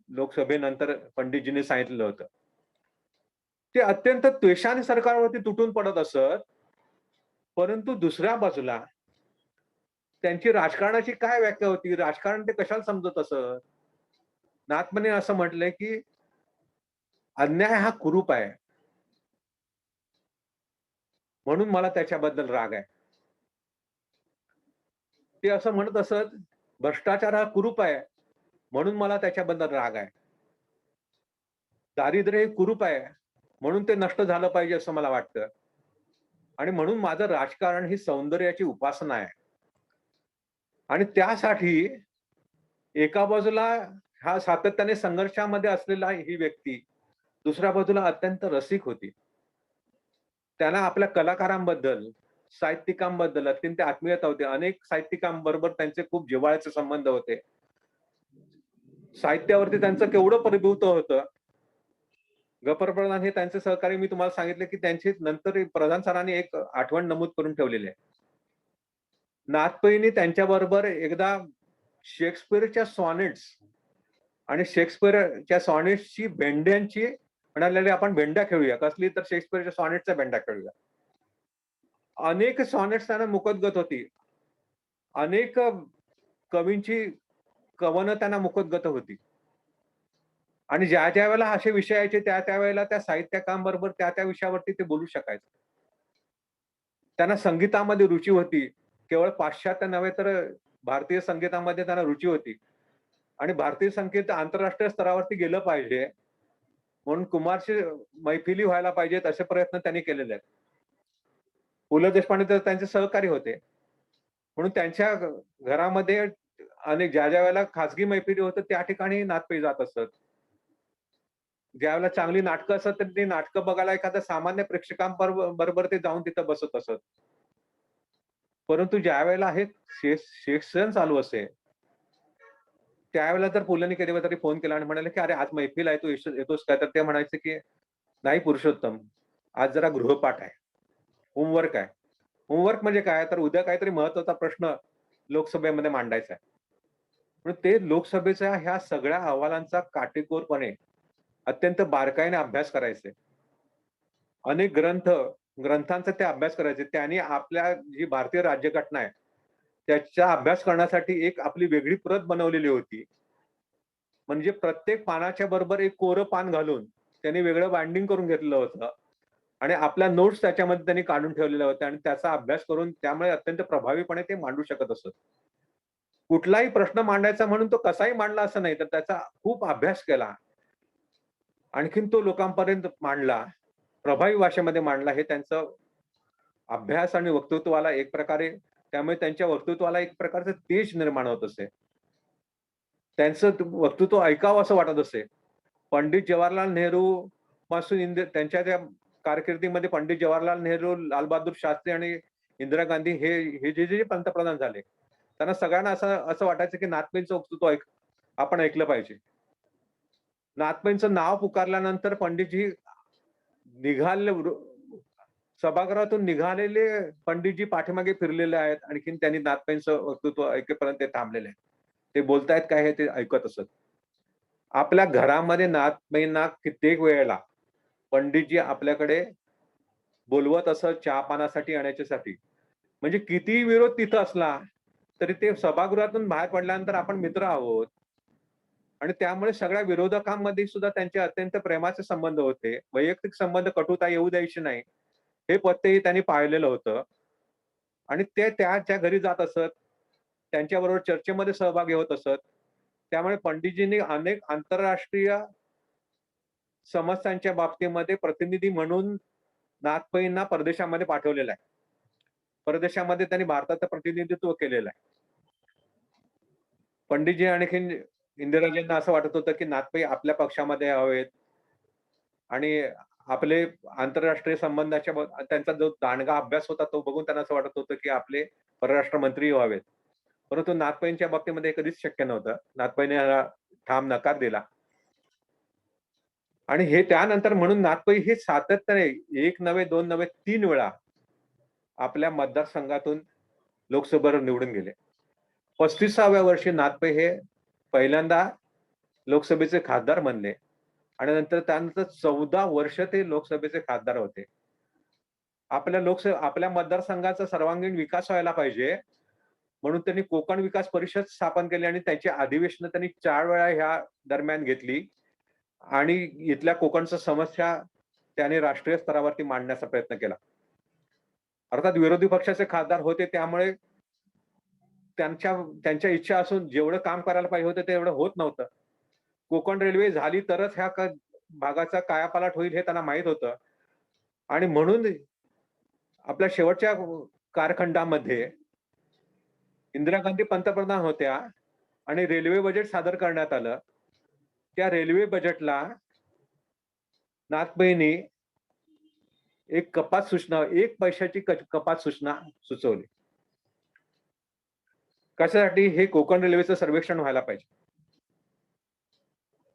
लोकसभेनंतर पंडितजींनी सांगितलेलं होतं. ते अत्यंत द्वेषाने सरकारवरती तुटून पडत असत, परंतु दुसऱ्या बाजूला त्यांची राजकारणाची काय व्याख्या होती, राजकारण ते कशाला समजत असत. नाथपैने असं म्हटलंय की अन्याय हा कुरूप आहे म्हणून मला त्याच्याबद्दल राग आहे. ते असं म्हणत असत भ्रष्टाचार हा कुरूप आहे म्हणून मला त्याच्याबद्दल राग आहे. दारिद्र्य हे कुरूप आहे म्हणून ते नष्ट झालं पाहिजे असं मला वाटतं. आणि म्हणून माझं राजकारण ही सौंदर्याची उपासना आहे. आणि त्यासाठी एका बाजूला हा सातत्याने संघर्षामध्ये असलेला ही व्यक्ती दुसऱ्या बाजूला अत्यंत रसिक होती. त्यांना आपल्या कलाकारांबद्दल, साहित्यिकांबद्दल अत्यंत आत्मीयता होती. अनेक साहित्यिकांबरोबर त्यांचे खूप जिव्हाळ्याचे संबंध होते. साहित्यावरती त्यांचं केवढं परिभूत होतं. गपर प्रधान हे त्यांचे सहकारी, मी तुम्हाला सांगितले की त्यांची नंतर प्रधान सरांनी एक आठवण नमूद करून ठेवलेली आहे. नाथपैंनी त्यांच्याबरोबर एकदा शेक्सपियरच्या सॉनेट्स आणि शेक्सपियरच्या सॉनेट्सची भेंड्यांची म्हणालेले आपण भेंड्या खेळूया, कसली तर शेक्सपियरच्या सॉनेटच्या भेंड्या खेळूया. अनेक सॉनेट्स त्यांना मुखोद्गत होती. अनेक कवींची कवनं त्यांना मुखोद्गत होती. आणि ज्या वेळेला असे विषय यायचे त्या वेळेला त्या साहित्यकांबरोबर त्या विषयावरती ते बोलू शकायचे. त्यांना संगीतामध्ये रुची होती. केवळ पाश्चात्य नव्हे तर भारतीय संगीतामध्ये त्यांना रुची होती. आणि भारतीय संगीत आंतरराष्ट्रीय स्तरावरती गेलं पाहिजे म्हणून कुमारची मैफिली व्हायला पाहिजेत असे प्रयत्न त्यांनी केलेले आहेत. पु ल देशपांडे तर त्यांचे सहकारी होते. म्हणून त्यांच्या घरामध्ये अनेक ज्या वेळेला खासगी मैफिली होतं त्या ठिकाणी नाथपै जात असत. ज्यावेळेला चांगली नाटकं असत तर ते नाटकं बघायला एखाद्या सामान्य प्रेक्षकांबरोबर ते जाऊन तिथं बसत असत. परंतु ज्या वेळेला हे सेक्शन चालू असे त्यावेळेला तर पुलंनी कधी तरी फोन केला आणि म्हणाले की अरे आज मैफिल आहे, तू येतोस काय? तर ते म्हणायचे की नाही पुरुषोत्तम, आज जरा गृहपाठ आहे, होमवर्क आहे. होमवर्क म्हणजे काय? तर उद्या काहीतरी महत्वाचा प्रश्न लोकसभेमध्ये मांडायचा आहे. म्हणून ते लोकसभेच्या ह्या सगळ्या अहवालांचा काटेकोरपणे अत्यंत बारकाईने अभ्यास करायचे. अनेक ग्रंथांचा ते अभ्यास करायचे. त्यांनी आपल्या जी भारतीय राज्यघटना आहे त्याचा अभ्यास करण्यासाठी एक आपली वेगळी प्रत बनवलेली होती. म्हणजे प्रत्येक पानाच्या बरोबर एक कोरं पान घालून त्यांनी वेगळं बाइंडिंग करून घेतलेलं होतं आणि आपल्या नोट्स त्याच्यामध्ये त्यांनी काढून ठेवलेल्या होत्या आणि त्याचा अभ्यास करून त्यामुळे अत्यंत प्रभावीपणे ते मांडू शकत असत. कुठलाही प्रश्न मांडायचा म्हणून तो कसाही मांडला असं नाही, तर त्याचा खूप अभ्यास केला, आणखीन तो लोकांपर्यंत मांडला, प्रभावी भाषेमध्ये मांडला. हे त्यांचं अभ्यास आणि वक्तृत्वाला एक प्रकारे, त्यामुळे त्यांच्या वक्तृत्वाला एक प्रकारचं तेज निर्माण होत असे. त्यांचं वक्तृत्व ऐकावं असं वाटत असे. पंडित जवाहरलाल नेहरू पासून त्यांच्या त्या कारकिर्दीमध्ये पंडित जवाहरलाल नेहरू, लालबहादूर शास्त्री आणि इंदिरा गांधी हे जे पंतप्रधान झाले, त्यांना सगळ्यांना असं वाटायचं की नाथपैंचं वक्तृत्व आपण ऐकलं पाहिजे. नाथपैंचं नाव पुकारल्यानंतर पंडितजी निघाले, सभागृहातून निघालेले पंडितजी पाठीमागे फिरलेले आहेत. आणखीन त्यांनी नाथपैंचं वक्तृत्व ऐकेपर्यंत ते थांबलेले आहेत. ते बोलतायत काय हे ते ऐकत असत. आपल्या घरामध्ये नाथपैंना कित्येक वेळेला पंडितजी आपल्याकडे बोलवत असत चहापानासाठी येण्याच्यासाठी. म्हणजे किती विरोध तिथं असला तरी ते सभागृहातून बाहेर पडल्यानंतर आपण मित्र आहोत आणि त्यामुळे सगळ्या विरोधकांमध्ये सुद्धा त्यांचे अत्यंत प्रेमाचे संबंध होते. वैयक्तिक संबंध कटुता येऊ द्यायची नाही हे पथ्यही त्यांनी पाळलेलं होतं आणि ते त्याच्या घरी जात असत, त्यांच्याबरोबर चर्चेमध्ये सहभागी होत असत. त्यामुळे पंडितजींनी अनेक आंतरराष्ट्रीय समस्यांच्या बाबतीमध्ये प्रतिनिधी म्हणून नाथपैंना परदेशामध्ये पाठवलेलं आहे. परदेशामध्ये त्यांनी भारताचं प्रतिनिधित्व केलेलं आहे. पंडितजी आणखीन इंदिराजींना असं वाटत होतं की नाथपै आपल्या पक्षामध्ये यावेत आणि आपले आंतरराष्ट्रीय संबंधाच्या त्यांचा जो दांडगा अभ्यास होता तो बघून त्यांना असं वाटत होतं की आपले परराष्ट्र मंत्री व्हावेत. परंतु नाथपैंच्या बाबतीमध्ये कधीच शक्य नव्हतं. नाथपैंने ह्याला ठाम नकार दिला आणि हे त्यानंतर म्हणून नाथपै हे सातत्याने 1 नव्हे 2 नव्हे 3 वेळा आपल्या मतदारसंघातून लोकसभेवर निवडून गेले. 35व्या वर्षी नाथपै हे पहिल्यांदा लोकसभेचे खासदार बनले आणि त्यानंतर 14 वर्ष ते लोकसभेचे खासदार होते. आपल्या मतदारसंघाचा सर्वांगीण विकास व्हायला पाहिजे म्हणून त्यांनी कोकण विकास परिषद स्थापन केली आणि त्याची अधिवेशनं त्यांनी 4 वेळा ह्या दरम्यान घेतली आणि इथल्या कोकणच्या समस्या त्यांनी राष्ट्रीय स्तरावरती मांडण्याचा प्रयत्न केला. अर्थात विरोधी पक्षाचे खासदार होते त्यामुळे त्यांच्या इच्छा असून जेवढं काम करायला पाहिजे होतं तेवढं होत नव्हतं. कोकण रेल्वे झाली तरच ह्या भागाचा कायापालट होईल हे त्यांना माहित होतं आणि म्हणून आपल्या शेवटच्या कालखंडामध्ये इंदिरा गांधी पंतप्रधान होत्या आणि रेल्वे बजेट सादर करण्यात आलं. त्या रेल्वे बजेटला नाथपैंनी एक कपात सूचना, 1 पैशाची कपात सूचना सुचवली. कशासाठी? हे कोकण रेल्वेचं सर्वेक्षण व्हायला पाहिजे.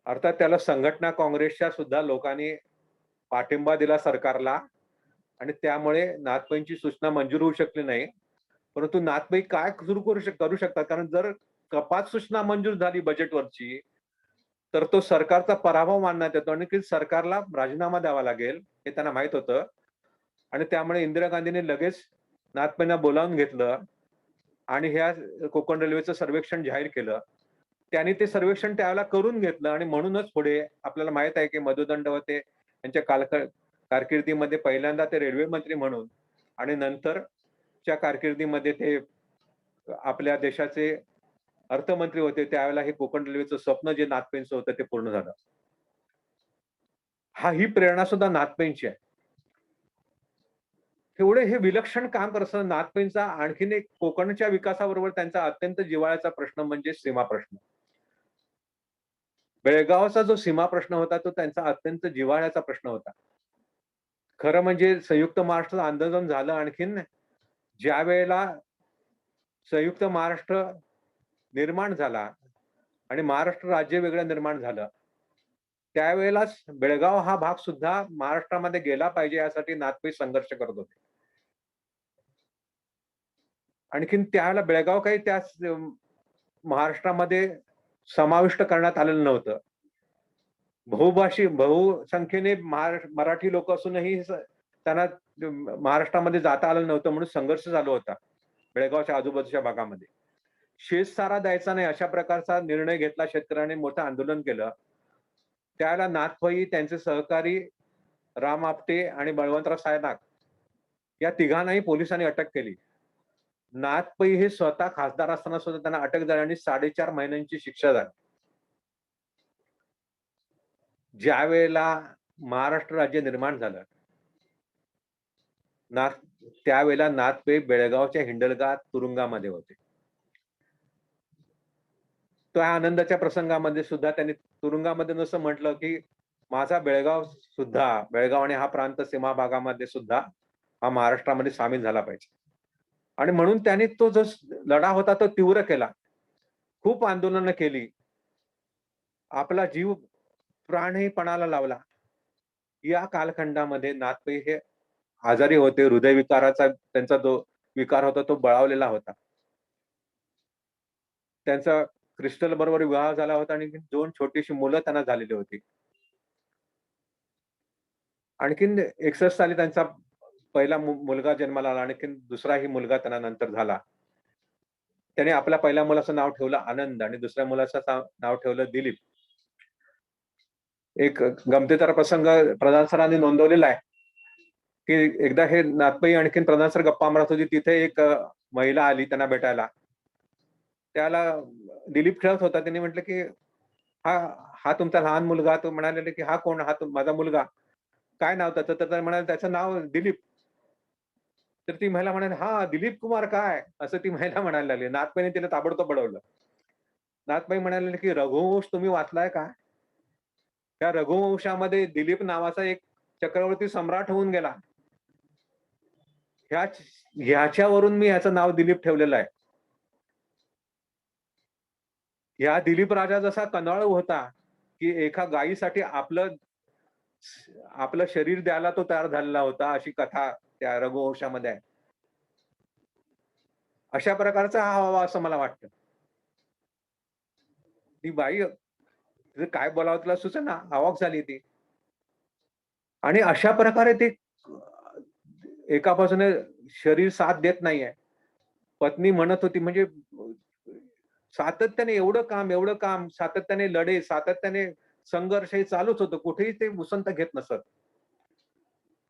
अर्थात त्याला संघटना काँग्रेसच्या सुद्धा लोकांनी पाठिंबा दिला सरकारला आणि त्यामुळे नाथपैंची सूचना मंजूर होऊ शकली नाही. परंतु नाथपै काय करू शकतात? कारण जर कपात सूचना मंजूर झाली बजेटवरची तर तो सरकारचा पराभव मानण्यात येतो आणि सरकारला राजीनामा द्यावा लागेल हे त्यांना माहित होतं आणि त्यामुळे इंदिरा गांधींनी लगेच नाथपैंना बोलावून घेतलं आणि ह्या कोकण रेल्वेचं सर्वेक्षण जाहीर केलं. त्यांनी ते सर्वेक्षण त्यावेळेला करून घेतलं आणि म्हणूनच पुढे आपल्याला माहित आहे की मधुदंडवते यांच्या कारकिर्दीमध्ये पहिल्यांदा ते रेल्वे मंत्री म्हणून आणि नंतरच्या कारकिर्दीमध्ये ते आपल्या देशाचे अर्थमंत्री होते. त्यावेळेला हे कोकण रेल्वेचं स्वप्न जे नाथपैंचं होतं ते पूर्ण झालं. ही प्रेरणा सुद्धा नाथपैंची आहे. एवढे हे विलक्षण काम करत असताना नाथपैंचा आणखीन एक कोकणच्या विकासाबरोबर त्यांचा अत्यंत जिव्हाळ्याचा प्रश्न म्हणजे सीमा प्रश्न. बेळगावचा जो सीमा प्रश्न होता तो त्यांचा अत्यंत जिव्हाळ्याचा प्रश्न होता. खरं म्हणजे संयुक्त महाराष्ट्र आंदोलन झालं आणखीन ज्या वेळेला संयुक्त महाराष्ट्र निर्माण झाला आणि महाराष्ट्र राज्य वेगळं निर्माण झालं त्यावेळेलाच बेळगाव हा भाग सुद्धा महाराष्ट्रामध्ये गेला पाहिजे यासाठी नाथपै संघर्ष करत होते. आणखीन त्यावेळेला बेळगाव काही त्या महाराष्ट्रामध्ये समाविष्ट करण्यात आलेलं नव्हतं. बहुसंख्येने मराठी लोक असूनही त्यांना महाराष्ट्रामध्ये जाता आलं नव्हतं म्हणून संघर्ष चालू होता बेळगावच्या आजूबाजूच्या भागामध्ये. शेतसारा द्यायचा नाही अशा प्रकारचा निर्णय घेतला. शेतकऱ्यांनी मोठं आंदोलन केलं. त्यावेळेला नाथपै, त्यांचे सहकारी राम आपटे आणि बळवंतराव सायनाक या तिघांनाही पोलिसांनी अटक केली. नाथपै हे स्वतः खासदार असताना सुद्धा त्यांना अटक झाली आणि 4.5 महिन्यांची शिक्षा झाली. ज्या वेळेला महाराष्ट्र राज्य निर्माण झालं त्यावेळेला नाथपै बेळगावच्या हिंडलगा तुरुंगामध्ये होते. त्या आनंदाच्या प्रसंगामध्ये सुद्धा त्यांनी तुरुंगामध्ये नसं म्हटलं की माझा बेळगाव सुद्धा, बेळगाव आणि हा प्रांत सीमा भागामध्ये सुद्धा हा महाराष्ट्रामध्ये सामील झाला पाहिजे. आणि म्हणून त्यांनी तो जो लढा होता तो तीव्र केला. खूप आंदोलनं केली. आपला जीव प्राणही पणाला लावला. या कालखंडामध्ये नाथपै हे आजारी होते. हृदयविकाराचा त्यांचा जो विकार होता तो बळावलेला होता. त्यांचा क्रिस्टल बरोबर विवाह झाला होता आणि 2 छोटीशी मुलं त्यांना झालेली होती. आणखीन 61 साली त्यांचा पहिला मुलगा जन्माला आला. आणखीन दुसराही मुलगा त्यांना नंतर झाला. त्याने आपल्या पहिल्या मुलाचं नाव ठेवलं आनंद आणि दुसऱ्या मुलाचं नाव ठेवलं दिलीप. एक गमतीदार प्रसंग प्रधान सरांनी नोंदवलेला आहे, की एकदा हे नाथपै आणखीन प्रधान सर गप्पा मारत होती. तिथे एक महिला आली त्यांना भेटायला. त्याला दिलीप खेळत होता. त्यांनी म्हटलं, की "हा हा तुमचा लहान मुलगा?" तो म्हणाले, की "हा कोण? हा माझा मुलगा." "काय नाव त्याचं?" तर म्हणाले, "त्याचं नाव दिलीप." तर ती महिला म्हणाली, "हां, दिलीप कुमार काय?" असं ती महिला म्हणायला लागली. नाथपैने तिला ताबडतोब बडवलं. नाथपै म्हणाले, की "रघुवंश तुम्ही वाचलाय का? त्या रघुवंशामध्ये दिलीप नावाचा एक चक्रवर्ती सम्राट होऊन गेला. ह्याच्यावरून मी ह्याचं नाव दिलीप ठेवलेलं आहे." ह्या दिलीप राजा जसा कनाळू होता, की एका गायीसाठी आपलं आपलं शरीर द्यायला तो तयार झालेला होता, अशी कथा त्या रघुवंशामध्ये आहे. अशा प्रकारचा हा हवा असं मला वाटतं. ती बाई तिचं काय बोलावं तिला सुचेना, अवाक झाली ती. आणि अशा प्रकारे ते एका बाजूने शरीर साथ देत नाहीये. पत्नी म्हणत होती म्हणजे सातत्याने एवढं काम, सातत्याने लढे, सातत्याने संघर्ष हे चालूच होतं. कुठेही ते उसंत घेत नसत.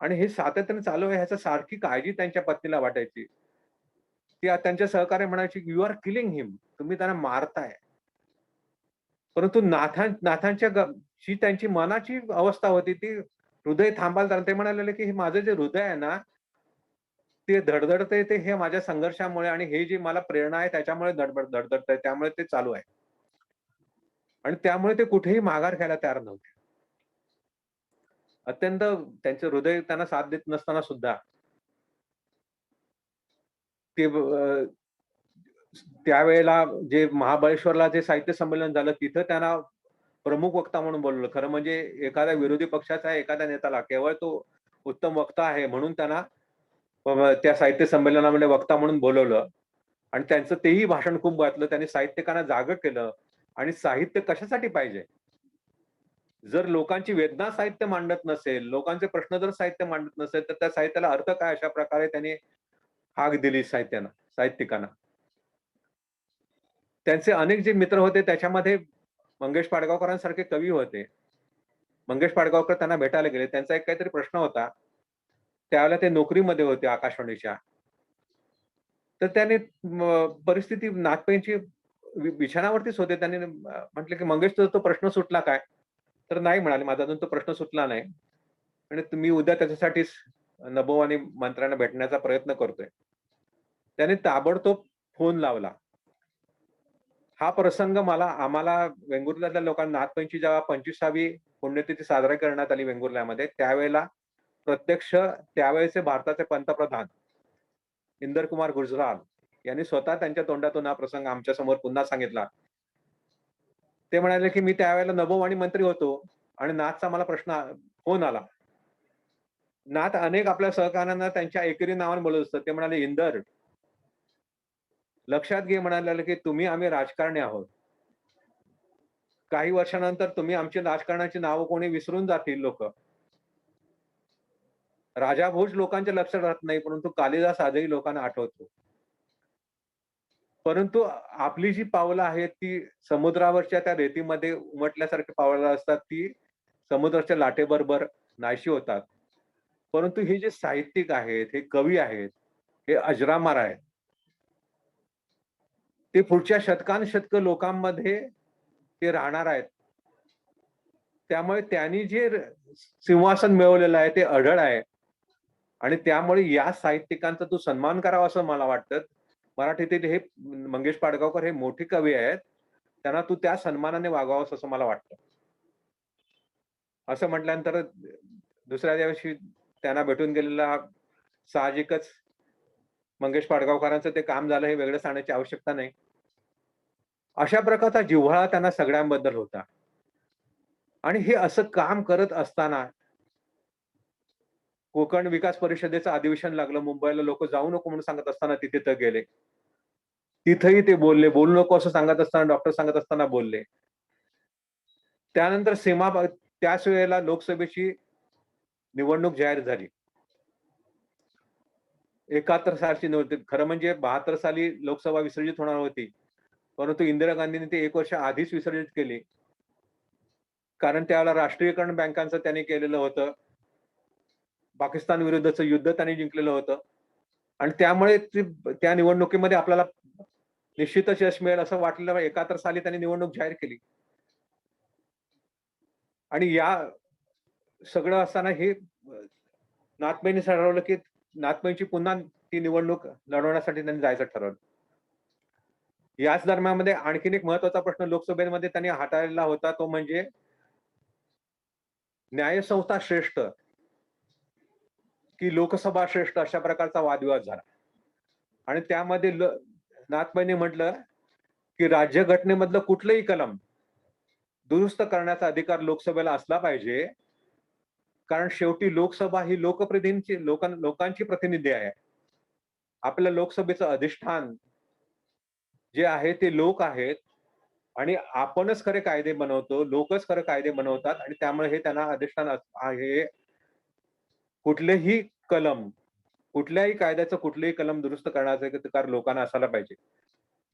आणि हे सातत्याने चालू आहे ह्याची सारखी काळजी त्यांच्या पत्नीला वाटायची. ती त्यांचे सहकारी म्हणायची, "यू आर किलिंग हिम." तुम्ही त्यांना मारताय. परंतु नाथांच्या जी त्यांची मनाची अवस्था होती ती हृदय थांबायला ते म्हणालेले, की "हे माझं जे हृदय आहे ना, ते धडधडतंय ते हे माझ्या संघर्षामुळे आणि हे जी मला प्रेरणा आहे त्याच्यामुळे धडधडतंय. त्यामुळे ते चालू आहे." आणि त्यामुळे ते कुठेही माघार घ्यायला तयार नव्हते. अत्यंत त्यांचं हृदय त्यांना साथ देत नसताना सुद्धा ते त्यावेळेला जे महाबळेश्वरला जे साहित्य संमेलन झालं तिथं त्यांना प्रमुख वक्ता म्हणून बोलवलं. खरं म्हणजे एखाद्या विरोधी पक्षाचा एखाद्या नेत्याला केवळ तो उत्तम वक्ता आहे म्हणून त्यांना त्या साहित्य संमेलनामध्ये वक्ता म्हणून बोलवलं आणि त्यांचं तेही भाषण खूप वाचलं. त्यांनी साहित्यिकांना जागं केलं आणि साहित्य कशासाठी पाहिजे? जर लोकांची वेदना साहित्य मांडत नसेल, लोकांचे प्रश्न जर साहित्य मांडत नसेल, तर त्या साहित्याला अर्थ काय? अशा प्रकारे त्यांनी हाक दिली साहित्यिकांना. त्यांचे अनेक जे मित्र होते त्याच्यामध्ये मंगेश पाडगावकरांसारखे कवी होते. मंगेश पाडगावकर त्यांना भेटायला गेले. त्यांचा एक काहीतरी प्रश्न होता. त्यावेळेला ते नोकरीमध्ये होते आकाशवाणीच्या. तर त्याने परिस्थिती नाथपैंची बिछाणावरतीच होते. त्यांनी म्हटले, की "मंगेश तुझा तो प्रश्न सुटला काय?" तर "नाही" म्हणाले, "माझा अजून तो प्रश्न सुटला नाही आणि मी उद्या त्याच्यासाठीच नभोवाणी मंत्र्यांना भेटण्याचा प्रयत्न करतोय." त्याने ताबडतोब फोन लावला. हा प्रसंग आम्हाला वेंगुर्ल्यातल्या लोकांना नाथपंथीची जेव्हा 25वी पुण्यतिथी साजरी करण्यात आली वेंगुर्ल्यामध्ये, त्यावेळेला प्रत्यक्ष त्यावेळेचे भारताचे पंतप्रधान इंदरकुमार गुजराल यांनी स्वतः त्यांच्या तोंडातून हा प्रसंग आमच्या समोर पुन्हा सांगितला. ते म्हणाले, की "मी त्यावेळेला नभोवाणी मंत्री होतो आणि नाथचा मला फोन आला." नाथ अनेक आपल्या सहकाऱ्यांना त्यांच्या एकेरी नावाने बोलत असतात. ते म्हणाले, "इंदर, लक्षात घे," म्हणाले, "की आम्ही राजकारणी आहोत. काही वर्षानंतर आमची राजकारणाची नावं कोणी विसरून जातील लोकं. राजा भोज लोकांच्या लक्षात राहत नाही, परंतु कालिदास आजही लोकांना आठवतो. परंतु आपली जी पावलं आहेत ती समुद्रावरच्या त्या रेतीमध्ये उमटल्यासारखी पावलं असतात. ती समुद्राच्या लाटेबरोबर नाहीशी होतात. परंतु हे जे साहित्यिक आहेत, हे कवी आहेत, हे अजरामर आहेत. ते पुढच्या शतकानुशतकं लोकांमध्ये ते राहणार आहेत. त्यामुळे त्यांनी जे सिंहासन मिळवलेलं आहे ते अढळ आहे. आणि त्यामुळे या साहित्यिकांचा तू सन्मान करावा असं मला वाटतं. मराठीतील हे मंगेश पाडगावकर हे मोठे कवी आहेत. त्यांना तू त्या सन्मानाने वागावंस असं मला वाटतं. असं म्हटल्यानंतर दुसऱ्या दिवशी त्यांना भेटून गेलेला साहजिकच मंगेश पाडगावकरांचं ते काम झालं हे वेगळं सांगण्याची आवश्यकता नाही. अशा प्रकारचा जिव्हाळा त्यांना सगळ्यांबद्दल होता. आणि हे असं काम करत असताना कोकण विकास परिषदेचं अधिवेशन लागलं मुंबईला, लोक जाऊ नको म्हणून सांगत असताना तिथे तर गेले. तिथेही ते बोलले, बोलू नको असं सांगत असताना, डॉक्टर सांगत असताना बोलले. त्यानंतर त्याच वेळेला लोकसभेची निवडणूक जाहीर झाली. 71 सालची निवडणूक. खरं म्हणजे 72 साली लोकसभा विसर्जित होणार होती. परंतु इंदिरा गांधींनी ते 1 वर्ष आधीच विसर्जित केली. कारण त्यावेळेला राष्ट्रीयकरण बँकांचं त्यांनी केलेलं होतं. पाकिस्तान विरुद्धचं युद्ध त्यांनी जिंकलेलं होतं. आणि त्यामुळे त्या निवडणुकीमध्ये आपल्याला निश्चितच यश मिळेल असं वाटलं. 71 साली त्यांनी निवडणूक जाहीर केली. आणि या सगळं असताना हे नाथपैंनी ठरवलं की नाथपैंची पुन्हा ती निवडणूक लढवण्यासाठी त्यांनी जायचं ठरवलं. याच दरम्यानमध्ये आणखीन एक महत्वाचा प्रश्न लोकसभेमध्ये त्यांनी हाताळलेला होता, तो म्हणजे न्यायसंस्था श्रेष्ठ की लोकसभा श्रेष्ठ अशा प्रकारचा वादविवाद झाला. आणि त्यामध्ये नाथपैंनी म्हटलं की राज्यघटनेमधलं कुठलंही कलम दुरुस्त करण्याचा अधिकार लोकसभेला असला पाहिजे, कारण शेवटी लोकसभा ही लोकांची प्रतिनिधी आहे. आपल्या लोकसभेचं अधिष्ठान जे आहे ते लोक आहेत आणि आपणच खरे कायदे बनवतो, लोकच खरे कायदे बनवतात आणि त्यामुळे हे त्यांना अधिष्ठान आहे. कुठलेही कलम, कुठल्याही कायद्याचं कुठलेही कलम दुरुस्त करण्याचा अधिकार लोकांना असायला पाहिजे.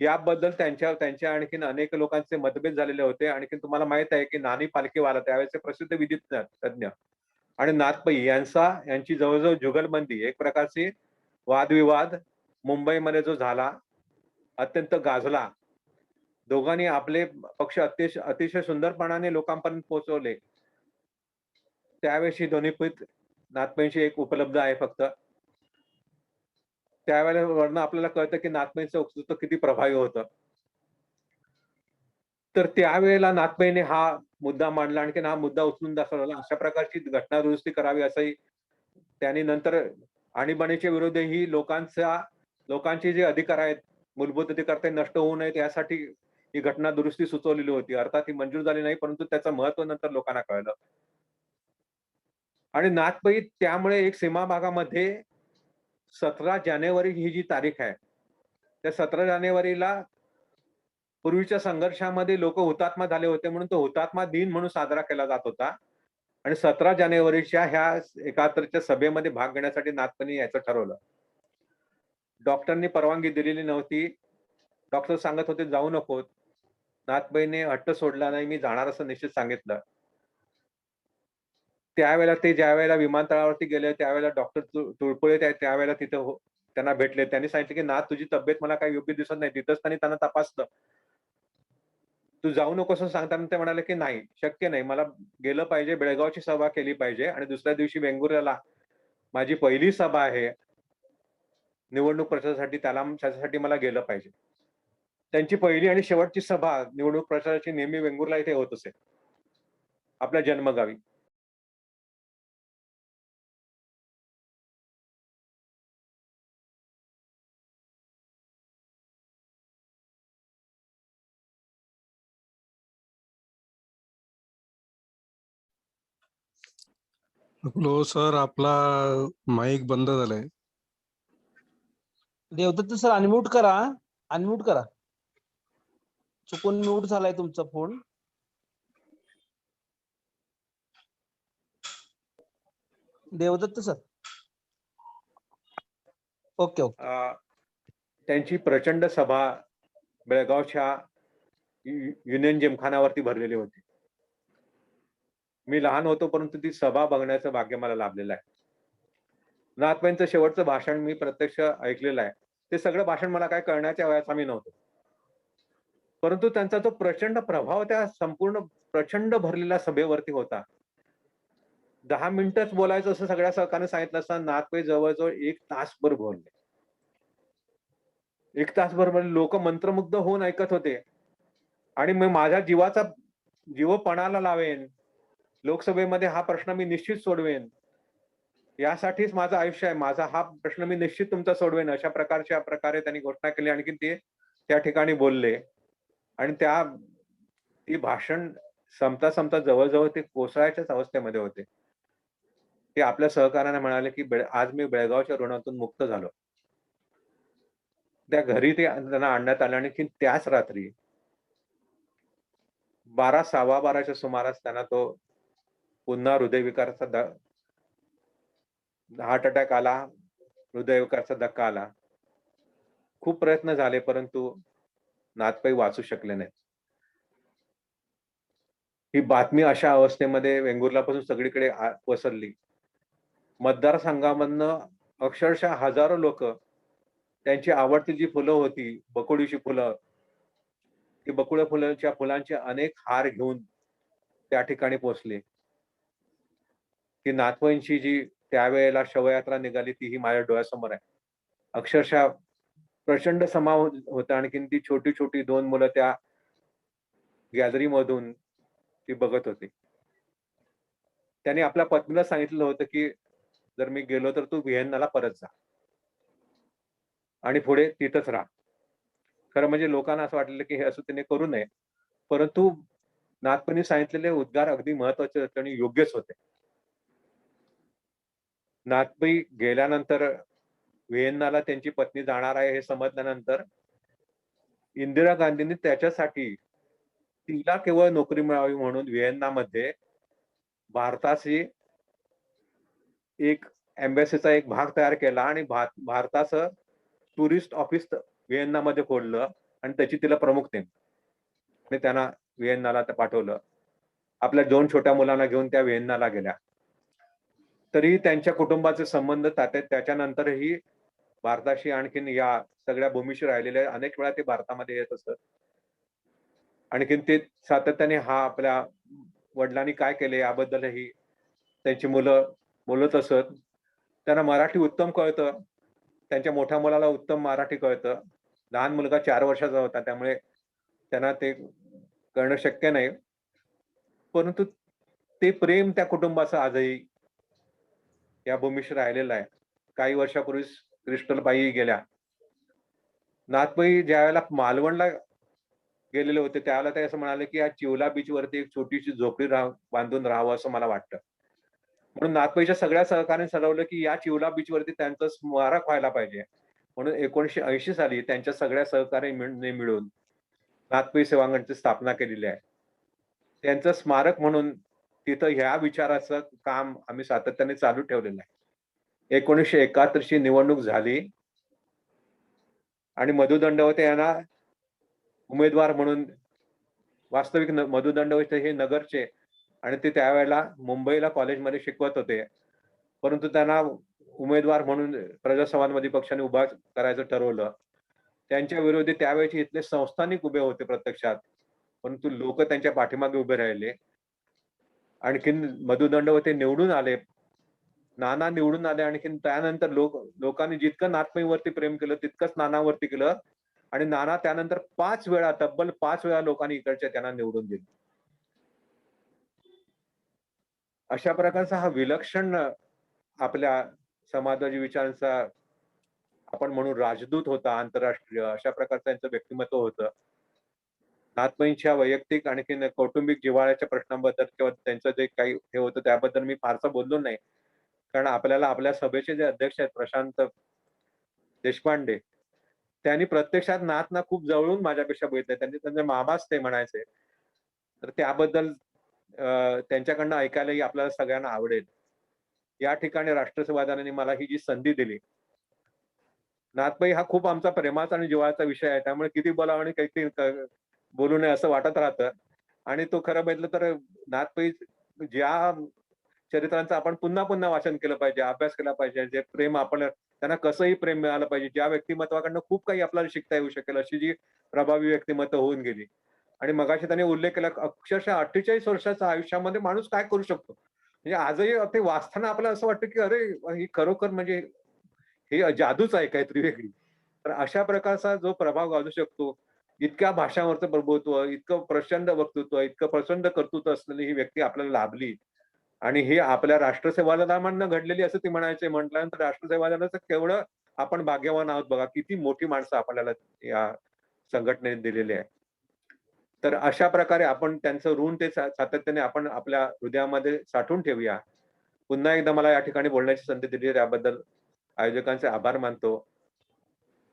याबद्दल त्यांच्या आणखीन अनेक लोकांचे मतभेद झालेले होते. आणखीन तुम्हाला माहित आहे की नानी पालखीवाला त्यावेळेचे प्रसिद्ध विधिज्ञ तज्ञ आणि नाथपै यांची जवळजवळ जुगलबंदी, एक प्रकारची वादविवाद मुंबईमध्ये जो झाला, अत्यंत गाजला. दोघांनी आपले पक्ष अतिशय सुंदरपणाने लोकांपर्यंत पोहोचवले. त्यावेळी ध्वनिफीत नाथपैंची एक उपलब्ध आहे फक्त. त्यावेळेला वरनं आपल्याला कळतं की नाथपैंचं वक्तृत्व किती प्रभावी होतं. तर त्यावेळेला नाथपैंनी हा मुद्दा मांडला, आणखीन हा मुद्दा उचलून दाखवला. अशा प्रकारची घटना दुरुस्ती करावी असंही त्यांनी नंतर आणीबाणीच्या विरोधही लोकांचे जे अधिकार आहेत, मूलभूत अधिकार ते नष्ट होऊ नयेत यासाठी ही घटना दुरुस्ती सुचवलेली होती. अर्थात ही मंजूर झाली नाही, परंतु त्याचं महत्व नंतर लोकांना कळलं. आणि नाथपै त्यामुळे एक सीमा भागामध्ये 17 जानेवारी ही जी तारीख आहे, त्या 17 जानेवारीला पूर्वीच्या संघर्षामध्ये लोक हुतात्मा झाले होते म्हणून तो हुतात्मा दिन म्हणून साजरा केला जात होता. आणि 17 जानेवारीच्या ह्या 71च्या सभेमध्ये भाग घेण्यासाठी नाथपैंनी यायचं ठरवलं. डॉक्टरनी परवानगी दिलेली नव्हती. डॉक्टर सांगत होते जाऊ नको. नाथपैंनी हट्ट सोडला नाही, मी जाणार असं निश्चित सांगितलं. त्यावेळेला ते ज्यावेळेला विमानतळावरती गेले त्यावेळेला डॉक्टर तुळपुळे त्यावेळेला तिथे त्यांना भेटले. त्यांनी सांगितलं की नाथ तुझी तब्येत मला काही योग्य दिसत नाही. तिथंच त्यांना तपासलं. तू जाऊ नकोस असं सांगताना ते म्हणाले की नाही, शक्य नाही, मला गेलं पाहिजे, बेळगावची सभा केली पाहिजे आणि दुसऱ्या दिवशी वेंगुर्ल्याला माझी पहिली सभा आहे निवडणूक प्रचारासाठी, त्यासाठी मला गेलं पाहिजे. त्यांची पहिली आणि शेवटची सभा निवडणूक प्रचाराची नेहमी वेंगुर्ला इथे होत असे, आपल्या जन्मगावी. हॅलो सर, आपला माईक बंद झालाय. देवदत्त सर अनम्यूट करा, अनम्यूट करा. चुकून म्यूट झालाय तुमचा phone. Devdatta sir. Okay okay. त्यांची प्रचंड सभा बेळगावच्या युनियन जिमखानावरती भरलेली होती. मी लहान होतो परंतु ती सभा बघण्याचं भाग्य मला लाभलेलं आहे. नाथपैंचं शेवटचं भाषण मी प्रत्यक्ष ऐकलेलं आहे. ते सगळं भाषण मला काय कळण्याच्या वयाचा मी नव्हतो, परंतु त्यांचा तो प्रचंड प्रभाव त्या संपूर्ण प्रचंड भरलेल्या सभेवरती होता. 10 मिनिटच बोलायचं असं सगळ्या सहकार्याने सांगितलं असताना नाथपै जवळजवळ 1 तासभर बोलले. 1 तासभर लोक मंत्रमुग्ध होऊन ऐकत होते. आणि मी माझ्या जीव पणाला लावेन लोकसभेमध्ये हा प्रश्न मी निश्चित सोडवेन, यासाठीच माझं आयुष्य आहे, माझा हा प्रश्न मी निश्चित तुमचा सोडवेन, अशा प्रकारच्या प्रकारे त्यांनी घोषणा केली. आणखी ते त्या ठिकाणी बोलले आणि ती भाषण संपता संपता जवळजवळ ते कोसळायच्याच अवस्थेमध्ये होते. ते आपल्या सहकाऱ्यांना म्हणाले, की आज मी बेळगावच्या ऋणातून मुक्त झालो. त्या घरी त्यांना आणण्यात आलं आणि त्याच रात्री 12:15च्या सुमारास त्यांना तो पुन्हा हृदयविकाराचा हार्ट अटॅक आला, हृदयविकाराचा धक्का आला. खूप प्रयत्न झाले, परंतु नाथपै वाचू शकले नाहीत. ही बातमी अशा अवस्थेमध्ये वेंगुर्ल्यापासून सगळीकडे पसरली. मतदारसंघामधनं अक्षरशः हजारो लोक त्यांची आवडती जी फुलं होती, बकुळीची फुलं, ती बकुळ फुलांच्या फुलांचे अनेक हार घेऊन त्या ठिकाणी पोहोचले. की नाथपैंची जी त्यावेळेला शवयात्रा निघाली तीही माझ्या डोळ्यासमोर आहे. अक्षरशः प्रचंड समाव होता. आणखीन ती छोटी छोटी 2 मुलं त्या गॅलरी मधून ती बघत होती. त्यांनी आपल्या पत्नीला सांगितलं होतं, की जर मी गेलो तर तू व्हिएन्नाला परत जा आणि पुढे तिथंच राहा. खरं म्हणजे लोकांना असं वाटलेलं, की हे असं तिने करू नये. परंतु नाथपैंनी सांगितलेले उद्गार अगदी महत्त्वाचे होते आणि योग्यच होते. नाथपै गेल्यानंतर व्हिएन्नाला त्यांची पत्नी जाणार आहे हे समजल्यानंतर इंदिरा गांधींनी त्याच्यासाठी तिला केवळ नोकरी मिळावी म्हणून व्हिएन्नामध्ये भारताशी एक एम्बॅसीचा एक भाग तयार केला आणि भारताचं टुरिस्ट ऑफिस व्हिएन्नामध्ये खोललं आणि त्याची तिला प्रमुख नेमली आणि त्यांना व्हिएन्नाला पाठवलं. आपल्या 2 छोट्या मुलांना घेऊन त्या व्हिएन्नाला गेल्या. तरी त्यांच्या कुटुंबाचे संबंध त्याच्यानंतरही भारताशी आणखीन या सगळ्या भूमीशी राहिलेले अनेक वेळा ते भारतामध्ये येत असत. आणखीन ते सातत्याने आपल्या वडिलांनी काय केले याबद्दलही त्यांची मुलं बोलत असत. त्यांना मराठी उत्तम कळतं. त्यांच्या मोठ्या मुलाला उत्तम मराठी कळतं. लहान मुलगा 4 वर्षाचा होता, त्यामुळे त्यांना ते करणं शक्य नाही. परंतु ते प्रेम त्या कुटुंबाचं आजही या भूमीशी राहिलेलं आहे. काही वर्षापूर्वी क्रिस्टलबाई गेल्या. नाथपै ज्यावेळेला मालवणला गेलेले होते त्यावेळेला ते असं म्हणाले, की या चिवला बीच वरती एक छोटीशी झोपडी बांधून राहावं असं मला वाटतं. म्हणून नाथपैच्या सगळ्या सहकार्यांनी ठरवलं, की या चिवला बीच वरती त्यांचं स्मारक व्हायला पाहिजे. म्हणून 1980 साली त्यांच्या सगळ्या सहकार्यांनी मिळून नाथपै सेवांगणची स्थापना केलेली आहे. त्यांचं स्मारक म्हणून तिथं ह्या विचाराचं काम आम्ही सातत्याने चालू ठेवलेलं आहे. 1971 ची निवडणूक झाली आणि मधु दंडवते यांना उमेदवार म्हणून वास्तविक मधु दंडवते हे नगरचे आणि ते त्यावेळेला मुंबईला कॉलेजमध्ये शिकवत होते. परंतु त्यांना उमेदवार म्हणून प्रजासमाजवादी पक्षाने उभा करायचं ठरवलं. त्यांच्या विरोधी त्यावेळेचे इथले संस्थानिक उभे होते प्रत्यक्षात, परंतु लोक त्यांच्या पाठीमागे उभे राहिले. आणखीन मधु दंडवते निवडून आले. नाना निवडून आले. आणखीन त्यानंतर लोकांनी जितकं नाथपैंवरती प्रेम केलं तितकंच नानावरती केलं आणि नाना त्यानंतर 5 वेळा, तब्बल 5 वेळा लोकांनी इकडच्या त्यांना निवडून दिले. अशा प्रकारचा हा विलक्षण आपल्या समाजवादी विचारांचा आपण म्हणून राजदूत होता आंतरराष्ट्रीय, अशा प्रकारचं त्यांचं व्यक्तिमत्व होतं. नाथपैंच्या वैयक्तिक आणखीन कौटुंबिक जिव्हाळ्याच्या प्रश्नांबद्दल किंवा त्यांचं जे काही हे होतं त्याबद्दल मी फारसं बोललो नाही. कारण आपल्याला आपल्या सभेचे जे अध्यक्ष आहेत प्रशांत देशपांडे, त्यांनी प्रत्यक्षात नाथना खूप जवळून माझ्यापेक्षा बघितलंय. त्यांचे मामाच ते म्हणायचे. तर त्याबद्दल त्यांच्याकडनं ऐकायलाही आपल्याला सगळ्यांना आवडेल. या ठिकाणी राष्ट्रसेवादारांनी मला ही जी संधी दिली. नाथपै हा खूप आमचा प्रेमाचा आणि जिव्हाळ्याचा विषय आहे. त्यामुळे किती बोलावं आणि काही बोलू नये असं वाटत राहतं. आणि तो खरं बघितलं तर नाथपै ज्या चरित्रांचं आपण पुन्हा पुन्हा वाचन केलं पाहिजे, अभ्यास केला पाहिजे, जे प्रेम त्यांना कसंही प्रेम मिळालं पाहिजे, ज्या व्यक्तिमत्वाकडनं खूप काही आपल्याला शिकता येऊ शकेल अशी जी प्रभावी व्यक्तिमत्व होऊन गेली. आणि मगाशी त्याने उल्लेख केला अक्षरशः 48 वर्षाच्या आयुष्यामध्ये माणूस काय करू शकतो. म्हणजे आजही ते वाचताना आपल्याला असं वाटतं, की अरे ही खरोखर म्हणजे ही जादूच आहे काहीतरी वेगळी. तर अशा प्रकारचा जो प्रभाव गाजू शकतो, इतक्या भाषांवरचं प्रभुत्व, इतकं प्रचंड वक्तृत्व, इतकं प्रचंड कर्तृत्व असलेली ही व्यक्ती आपल्याला लाभली. आणि ही आपल्या राष्ट्रसेवा दलांना घडलेली असं ती म्हणायचे. म्हटल्यानंतर राष्ट्रसेवा दलाचं केवढं आपण भाग्यवान आहोत बघा, किती मोठी माणसं आपल्याला या संघटनेने दिलेली आहे. तर अशा प्रकारे आपण त्यांचं ऋण ते सातत्याने आपण आपल्या हृदयामध्ये साठवून ठेवूया. पुन्हा एकदा मला या ठिकाणी बोलण्याची संधी दिली त्याबद्दल आयोजकांचे आभार मानतो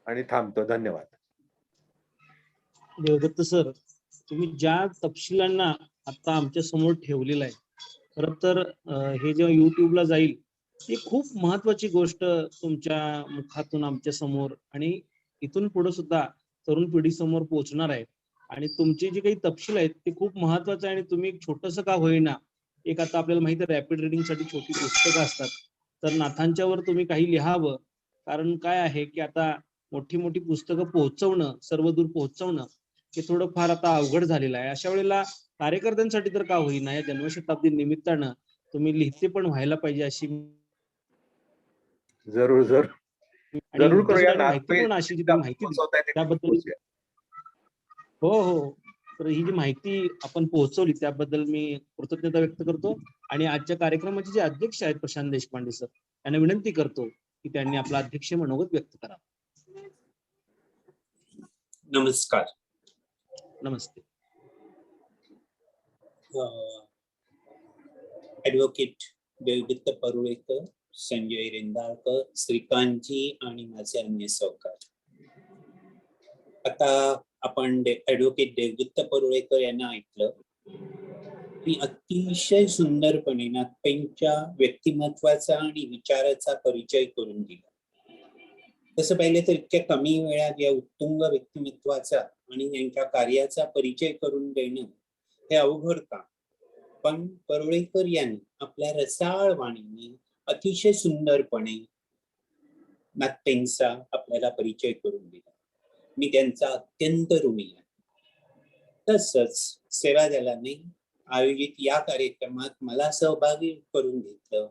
आणि थांबतो. धन्यवाद. देवदत्त सर, तुम्ही ज्या तपशिलांना आता आमच्या समोर ठेवलेलं आहे, खरं तर हे जेव्हा युट्यूबला जाईल ही खूप महत्वाची गोष्ट तुमच्या मुखातून आमच्या समोर आणि इथून पुढे सुद्धा तरुण पिढी समोर पोहोचणार आहे. आणि तुमची जी काही तपशील आहेत ते खूप महत्वाचं आहे. आणि तुम्ही एक छोटंसं का होईना, एक आता आपल्याला माहिती आहे रॅपिड रिडिंग साठी छोटी पुस्तकं असतात, तर नाथांच्यावर तुम्ही काही लिहावं. कारण काय आहे की आता मोठी मोठी पुस्तकं पोहोचवणं, सर्वदूर पोहोचवणं हे थोडं फार आता अवघड झालेलं आहे. अशा वेळेला कार्यकर्त्यांसाठी तर का होईना या जन्मशताब्दी निमित्तानं तुम्ही लिहिते पण व्हायला पाहिजे अशी जरूर जरूर आणि जरूर करूया. उद्देशकांना माहिती पण अशी जी तुम्ही माहिती दिली त्याबद्दल हो हो. तर ही जी माहिती आपण पोहोचवली त्याबद्दल मी कृतज्ञता व्यक्त करतो. आणि आजच्या कार्यक्रमाचे जे अध्यक्ष आहेत प्रशांत देशपांडे सर, यांना विनंती करतो की त्यांनी आपला अध्यक्ष मनोगत व्यक्त करावं. नमस्कार. नमस्ते. ॲडव्होकेट देवदत्त परुळेकर, संजय रेंदाळकर, श्रीकांतजी आणि माझे अन्य सहकारी. आता आपण ॲडव्होकेट देवदत्त परुळेकर यांना ऐकलं आणि अतिशय सुंदरपणे नाथपेंच्या व्यक्तिमत्वाचा आणि विचाराचा परिचय करून दिला. तसं पाहिलं तर इतक्या कमी वेळात या उत्तुंग व्यक्तिमत्वाचा आणि यांच्या कार्याचा परिचय करून देणं हे अवघड काम. पण परुळेकर यांनी आपल्या रसाळ वाणीने अतिशय सुंदरपणे नाथपेंचा आपल्याला परिचय करून दिला. मी त्यांचा अत्यंत ऋणी आहे. तसंच सेवा दलाने आयोजित या कार्यक्रमात मला सहभागी करून घेतलं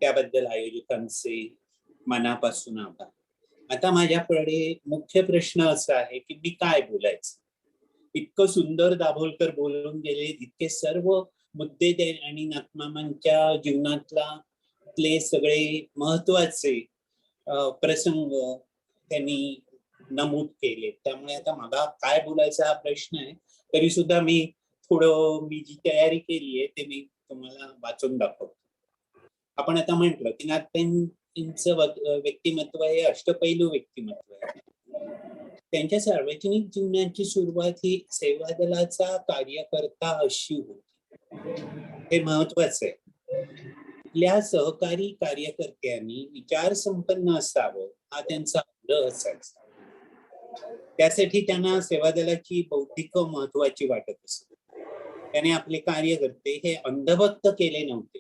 त्याबद्दल आयोजकांचे मनापासून आभार. आता माझ्याकडे मुख्य प्रश्न असा आहे की मी काय बोलायचं. इतकं सुंदर दाभोलकर बोलून गेले, इतके सर्व मुद्दे आणि नाथमामांच्या जीवनातले सगळे महत्वाचे प्रसंग त्यांनी नमूद केले. त्यामुळे आता मला काय बोलायचा हा प्रश्न आहे. तरी सुद्धा मी जी तयारी केली आहे ते मी तुम्हाला वाचून दाखवतो. आपण आता म्हटलं की नाथपेंचं व्यक्तिमत्व हे अष्टपैलू व्यक्तिमत्व आहे. त्यांच्या सार्वजनिक जीवनाची सुरुवात ही सेवा दलाचा कार्यकर्ता अशी होती. हे महत्वाचं आहे. आपल्या सहकारी कार्यकर्त्यांनी विचार संपन्न असावं हा त्यांचा आग्रह असायचा. त्यासाठी त्यांना सेवा दलाची बौद्धिक महत्वाची वाटत असते. त्याने आपले कार्यकर्ते हे अंधभक्त केले नव्हते.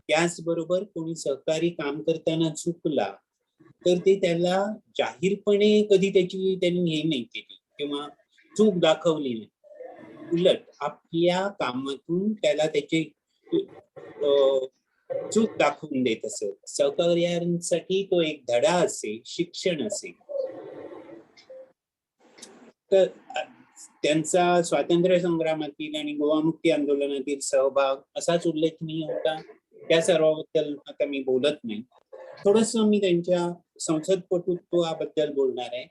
त्याचबरोबर कोणी सहकारी काम करताना चुकला तर ते त्याला जाहीरपणे कधी त्यांनी हे नाही केली किंवा चूक दाखवली नाही. उलट आपल्या कामातून त्याला त्याची चूक दाखवून देत असत. सहकार्यांसाठी तो एक धडा असेल, शिक्षण असेल. तर त्यांचा स्वातंत्र्य संग्रामातील आणि गोवामुक्ती आंदोलनातील सहभाग असाच उल्लेखनीय होता. त्या सर्वाबद्दल आता मी बोलत नाही. थोडस मी त्यांच्या संसदपटुत्वाबद्दल बोलणार आहे.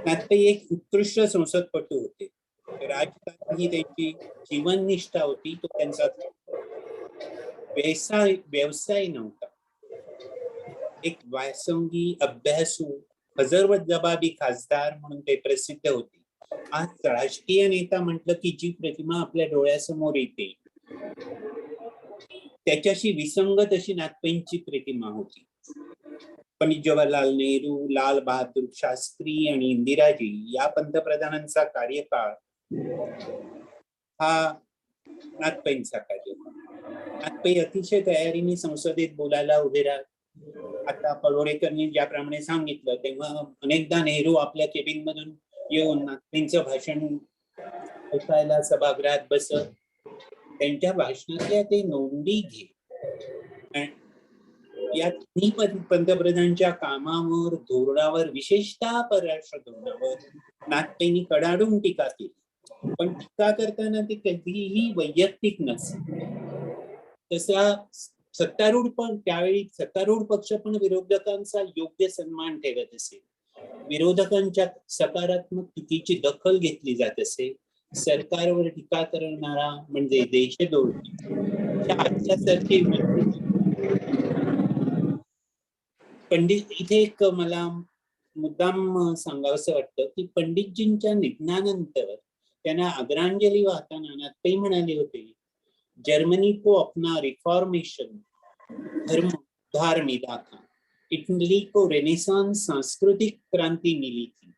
नाथपे एक उत्कृष्ट संसदपटू होते. राजकारण ही त्यांची जीवननिष्ठा होती. तो त्यांचा व्यवसाय नव्हता. एक व्यासंगी, अभ्यासू, हजरजबाबी खासदार म्हणून ते प्रसिद्ध होते. आज राजकीय नेता म्हटलं की जी प्रतिमा आपल्या डोळ्यासमोर येते त्याच्याशी विसंगत अशी नाथपेंची प्रतिमा होती. पंडित जवाहरलाल नेहरू, लाल बहादूर शास्त्री आणि इंदिराजी या पंतप्रधानांचा कार्यकाळ हा नाथपेंचा कार्यकाळ. नाथपै अतिशय तयारीने संसदेत बोलायला उभे राहत. आता परुळेकरनी ज्याप्रमाणे सांगितलं तेव्हा अनेकदा नेहरू आपल्या केबिन मधून येऊन नाथपेंचं भाषण ऐकायला सभागृहात बसत. त्यांच्या भाषणातल्या ते नोंदी घे. या तिन्ही पंतप्रधानांच्या कामावर, धोरणावर, विशेषतः परराष्ट्र धोरणावर नाथपेंनी कडाडून टीका केली. पण टीका करताना ती कधीही वैयक्तिक नसते. तसा सत्तारूढ पण त्यावेळी सत्तारूढ पक्ष पण विरोधकांचा योग्य सन्मान ठेवत असे, विरोधकांच्या सकारात्मक टीकेची दखल घेतली जात असे. सरकारवर टीका करणारा म्हणजे देशद्रोही आजच्यासारखी पंडित. इथे एक मला मुद्दाम सांगावंसं वाटतं की पंडितजींच्या निधनानंतर त्यांना आदरांजली वाहताना नाथपै म्हणाले होते, जर्मनी को अपना रिफॉर्मेशन धर्म उद्धार मिला था, इटली को रेनेसांस सांस्कृतिक क्रांति मिली थी,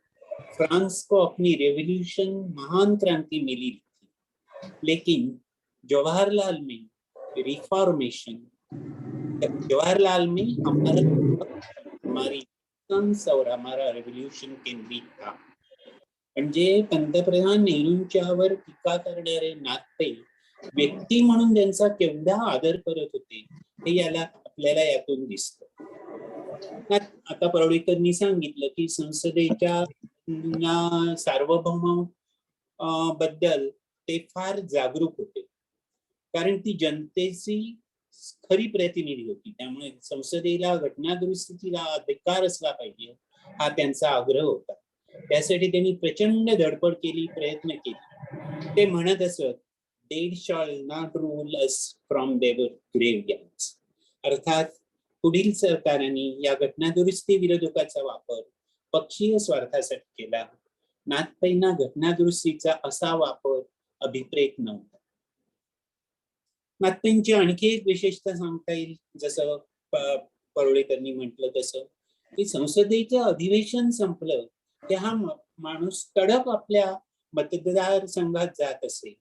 फ्रांस को अपनी रेवोल्यूशन महान क्रांति मिली थी, लेकिन जवाहरलाल में रिफॉर्मेशन, जवाहरलाल में हमारी और हमारा रेवोल्यूशन केंद्रित था. म्हणजे पंतप्रधान नेहरूंच्यावर टीका करणारे नाथपै व्यक्ती म्हणून त्यांचा केवढा आदर करत होते हे याला आपल्याला यातून दिसतं. आता परुळेकरांनी सांगितलं की संसदेच्या सार्वभौम बद्दल ते फार जागरूक होते, कारण ती जनतेची खरी प्रतिनिधी होती. त्यामुळे संसदेला घटनादुरुस्तीचा अधिकार असला पाहिजे हा त्यांचा आग्रह होता. त्यासाठी त्यांनी प्रचंड धडपड केली, प्रयत्न केले. ते म्हणत असत, dead shall not rule us from their graveyards. अर्थात पुढील सरकारांनी या घटनादुरुस्ती विरोधकाचा वापर पक्षीय स्वार्थासाठी केला. नाथपैंना घटनादुरुस्तीचा असा वापर अभिप्रेत नव्हता. नाथपैंची आणखी एक विशेषता सांगता येईल, जसं परुळेकरांनी म्हटलं तसं, की संसदेचं अधिवेशन संपलं की हा माणूस तडक आपल्या मतदारसंघात जात असे.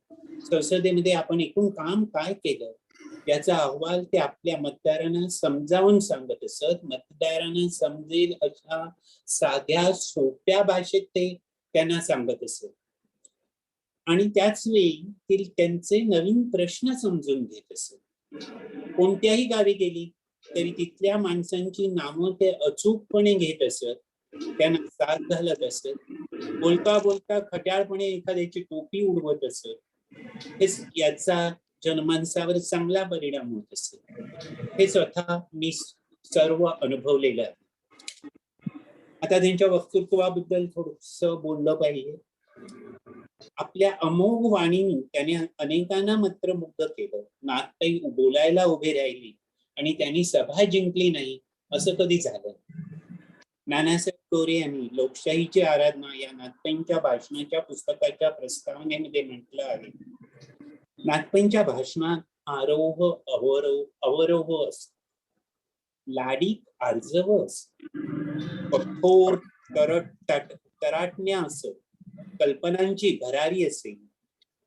संसदेमध्ये आपण एकूण काम काय केलं याचा अहवाल ते आपल्या मतदारांना समजावून सांगत असत. मतदारांना समजेल अशा साध्या सोप्या भाषेत ते त्यांना सांगत असत. आणि त्याच वेळी ते त्यांचे नवीन प्रश्न समजून घेत असत. कोणत्याही गावी गेली तरी तिथल्या माणसांची नावं ते अचूकपणे घेत असत, त्यांना साथ घालत असत. बोलता बोलता खट्याळपणे एखाद्याची टोपी उडवत असत. याचा जनमानसावर चांगला परिणाम होत असत. हे स्वतः मी सर्व अनुभवलेलं आहे. आता त्यांच्या वक्तृत्वाबद्दल थोडस बोललं पाहिजे. आपल्या अमोघ वाणीने त्याने अनेकांना मंत्रमुग्ध केलं. नाथपै बोलायला उभे राहिली आणि त्यांनी सभा जिंकली नाही असं कधी झालं. नानासाहेब टोरे यांनी लोकशाहीची आराधना या नाथपैंच्या भाषणाच्या पुस्तकाच्या प्रस्तावनेमध्ये म्हटलं आहे, नाथपैंच्या भाषणात आरोह अवरोह असत, लाडीक आर्जव असत, कठोर तराटण्या असत, कल्पनांची भरारी असेल,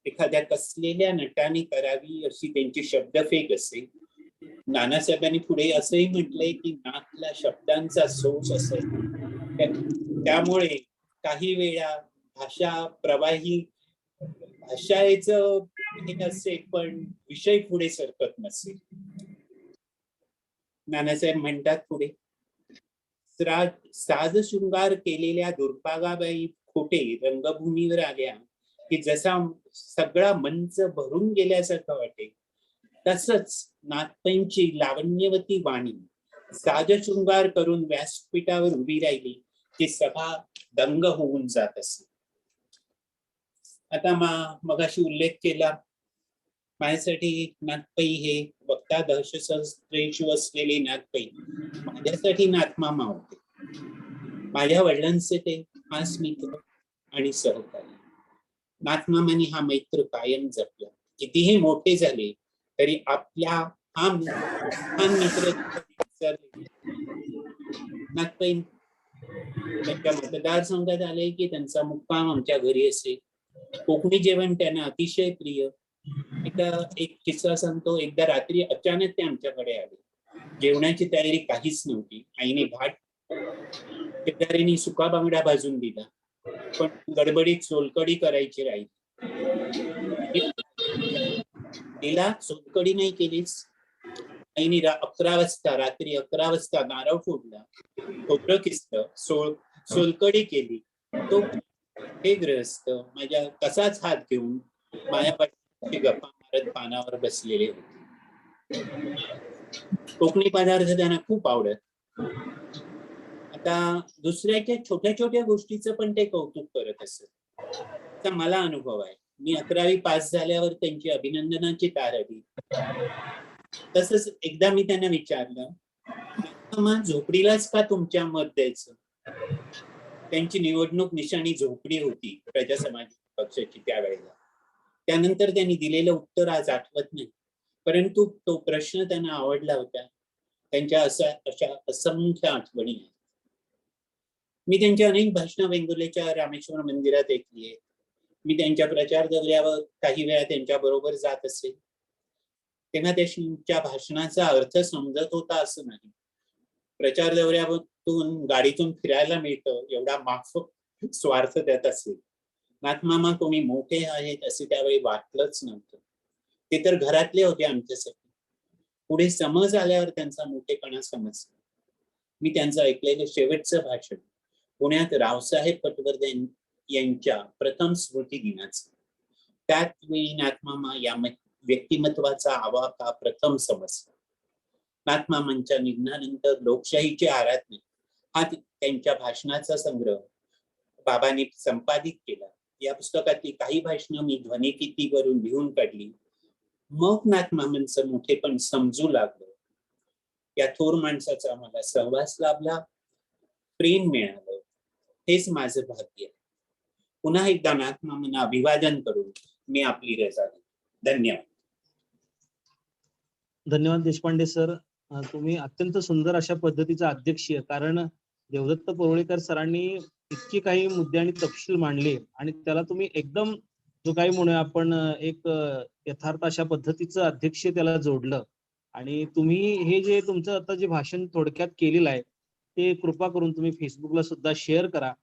एखाद्या कसलेल्या नटाने करावी अशी त्यांची शब्दफेक असेल. नानासाहेबांनी पुढे असंही म्हटलंय की नाथला शब्दांचा सोस असेल. त्यामुळे काही वेळा भाषा प्रवाही भाषाचं हे नसेल पण विषय पुढे सरकत नसेल. नानासाहेब म्हणतात पुढे, साज शृंगार केलेल्या दुर्भागाबाई खोटे रंगभूमीवर आल्या की जसा सगळा मंच भरून गेल्यासारखं वाटे, तसंच नाथपैंची लावण्यवती वाणी साज शृंगार करून व्यासपीठावर उभी राहिली की सभा दंग होऊन जात असे. आता मगाशी उल्लेख केला, माझ्यासाठी नाथपै हे वक्ता दहशतश्रेष्ठ असलेले नाथपै माझ्यासाठी नाथमामा होते. माझ्या वडिलांचे ते खास मित्र आणि सहकारी. नाथमामांनी हा मैत्र कायम जपला. कितीही मोठे झाले तरी आपल्या हा मित्र नाथपै त्यांच्या मतदारसंघात आले की त्यांचा मुक्काम आमच्या घरी असे. कोकणी जेवण त्यांना अतिशय प्रिय. एक किस्सा सांगतो. एकदा रात्री अचानक ते आमच्याकडे आले. जेवणाची तयारी काहीच नव्हती. आईने भात शेजारीने सुका बांगडा भाजून दिला, पण गडबडीत सोलकढी करायची राहिली. तिला सोलकढी नाही केलीच. आईने रात्री 11 वाजता नारळ फोडला, खोबरं किसलं, सोलकढी केली. तो हे गृहस्थ माझ्या तसाच हात घेऊन मायापाशी गप्पा मारत पानावर बसलेले होते. कोकणी पदार्थ त्यांना खूप आवडत. आता दुसऱ्याच्या छोट्या छोट्या गोष्टीचं पण ते कौतुक करत असत. आता मला अनुभव आहे, मी 11वी पास झाल्यावर त्यांची अभिनंदनाची तार आली. तसंच एकदा मी त्यांना विचारलं, मग झोपडीलाच का तुमच्या मत द्यायचं? त्यांची निवडणूक निशाणी झोपडी होती प्रजा समाज पक्षाची त्यावेळेला. त्यानंतर त्यांनी दिलेलं उत्तर आज आठवत नाही, परंतु तो प्रश्न त्यांना आवडला होता. त्यांच्या अशा असंख्य आठवणी आहेत. मी त्यांची अनेक भाषणं वेंगुर्ल्याच्या रामेश्वर मंदिरात ऐकली आहेत. मी त्यांच्या प्रचार दौऱ्यावर काही वेळा त्यांच्या बरोबर जात असे, तेव्हा त्यांच्या भाषणाचा अर्थ समजत होता असं नाही. प्रचार दौऱ्यातून गाडीतून फिरायला मिळतं एवढा माफक स्वार्थ त्यात असेल. नाथमामा तुम्ही मोठे आहेत असे त्यावेळी वाटलंच नव्हतं. ते तर घरातले होते आमच्यासाठी. पुढे समज आल्यावर त्यांचा मोठेपणा समजला. मी त्यांचं ऐकलेलं शेवटचं भाषण पुण्यात रावसाहेब पटवर्धन यांच्या प्रथम स्मृती दिनाचं. त्याचवेळी नाथमामा या व्यक्तिमत्वाचा आवाका प्रथम समजला. नाथमामांच्या निधनानंतर लोकशाहीची आराधना हा त्यांच्या भाषणाचा संग्रह बाबांनी संपादित केला. या पुस्तकातली काही भाषणं मी ध्वनिफीतीवरून लिहून काढली. मग नाथमामांचं मोठेपण समजू लागलं. या थोर माणसाचा मला सहवास लाभला, प्रेम मिळालं. हेच माझं भाग्य आहे. पुन्हा एकदा नाथमामांना अभिवादन करून मी आपली रजा देतो. धन्यवाद. धन्यवाद देशपांडे सर. तुम्ही अत्यंत सुंदर अशा पद्धतीचा अध्यक्षीय, कारण देवदत्त परुळेकर सरांनी इतकी काही मुद्दे आणि तपशील मांडले आणि त्याला तुम्ही एकदम जो काही म्हणूया आपण एक यथार्थ अशा पद्धतीचं अध्यक्षीय त्याला जोडलं. आणि तुम्ही हे जे तुमचं आता जे भाषण थोडक्यात केलेलं आहे ते कृपा करून तुम्ही फेसबुकला सुद्धा शेअर करा.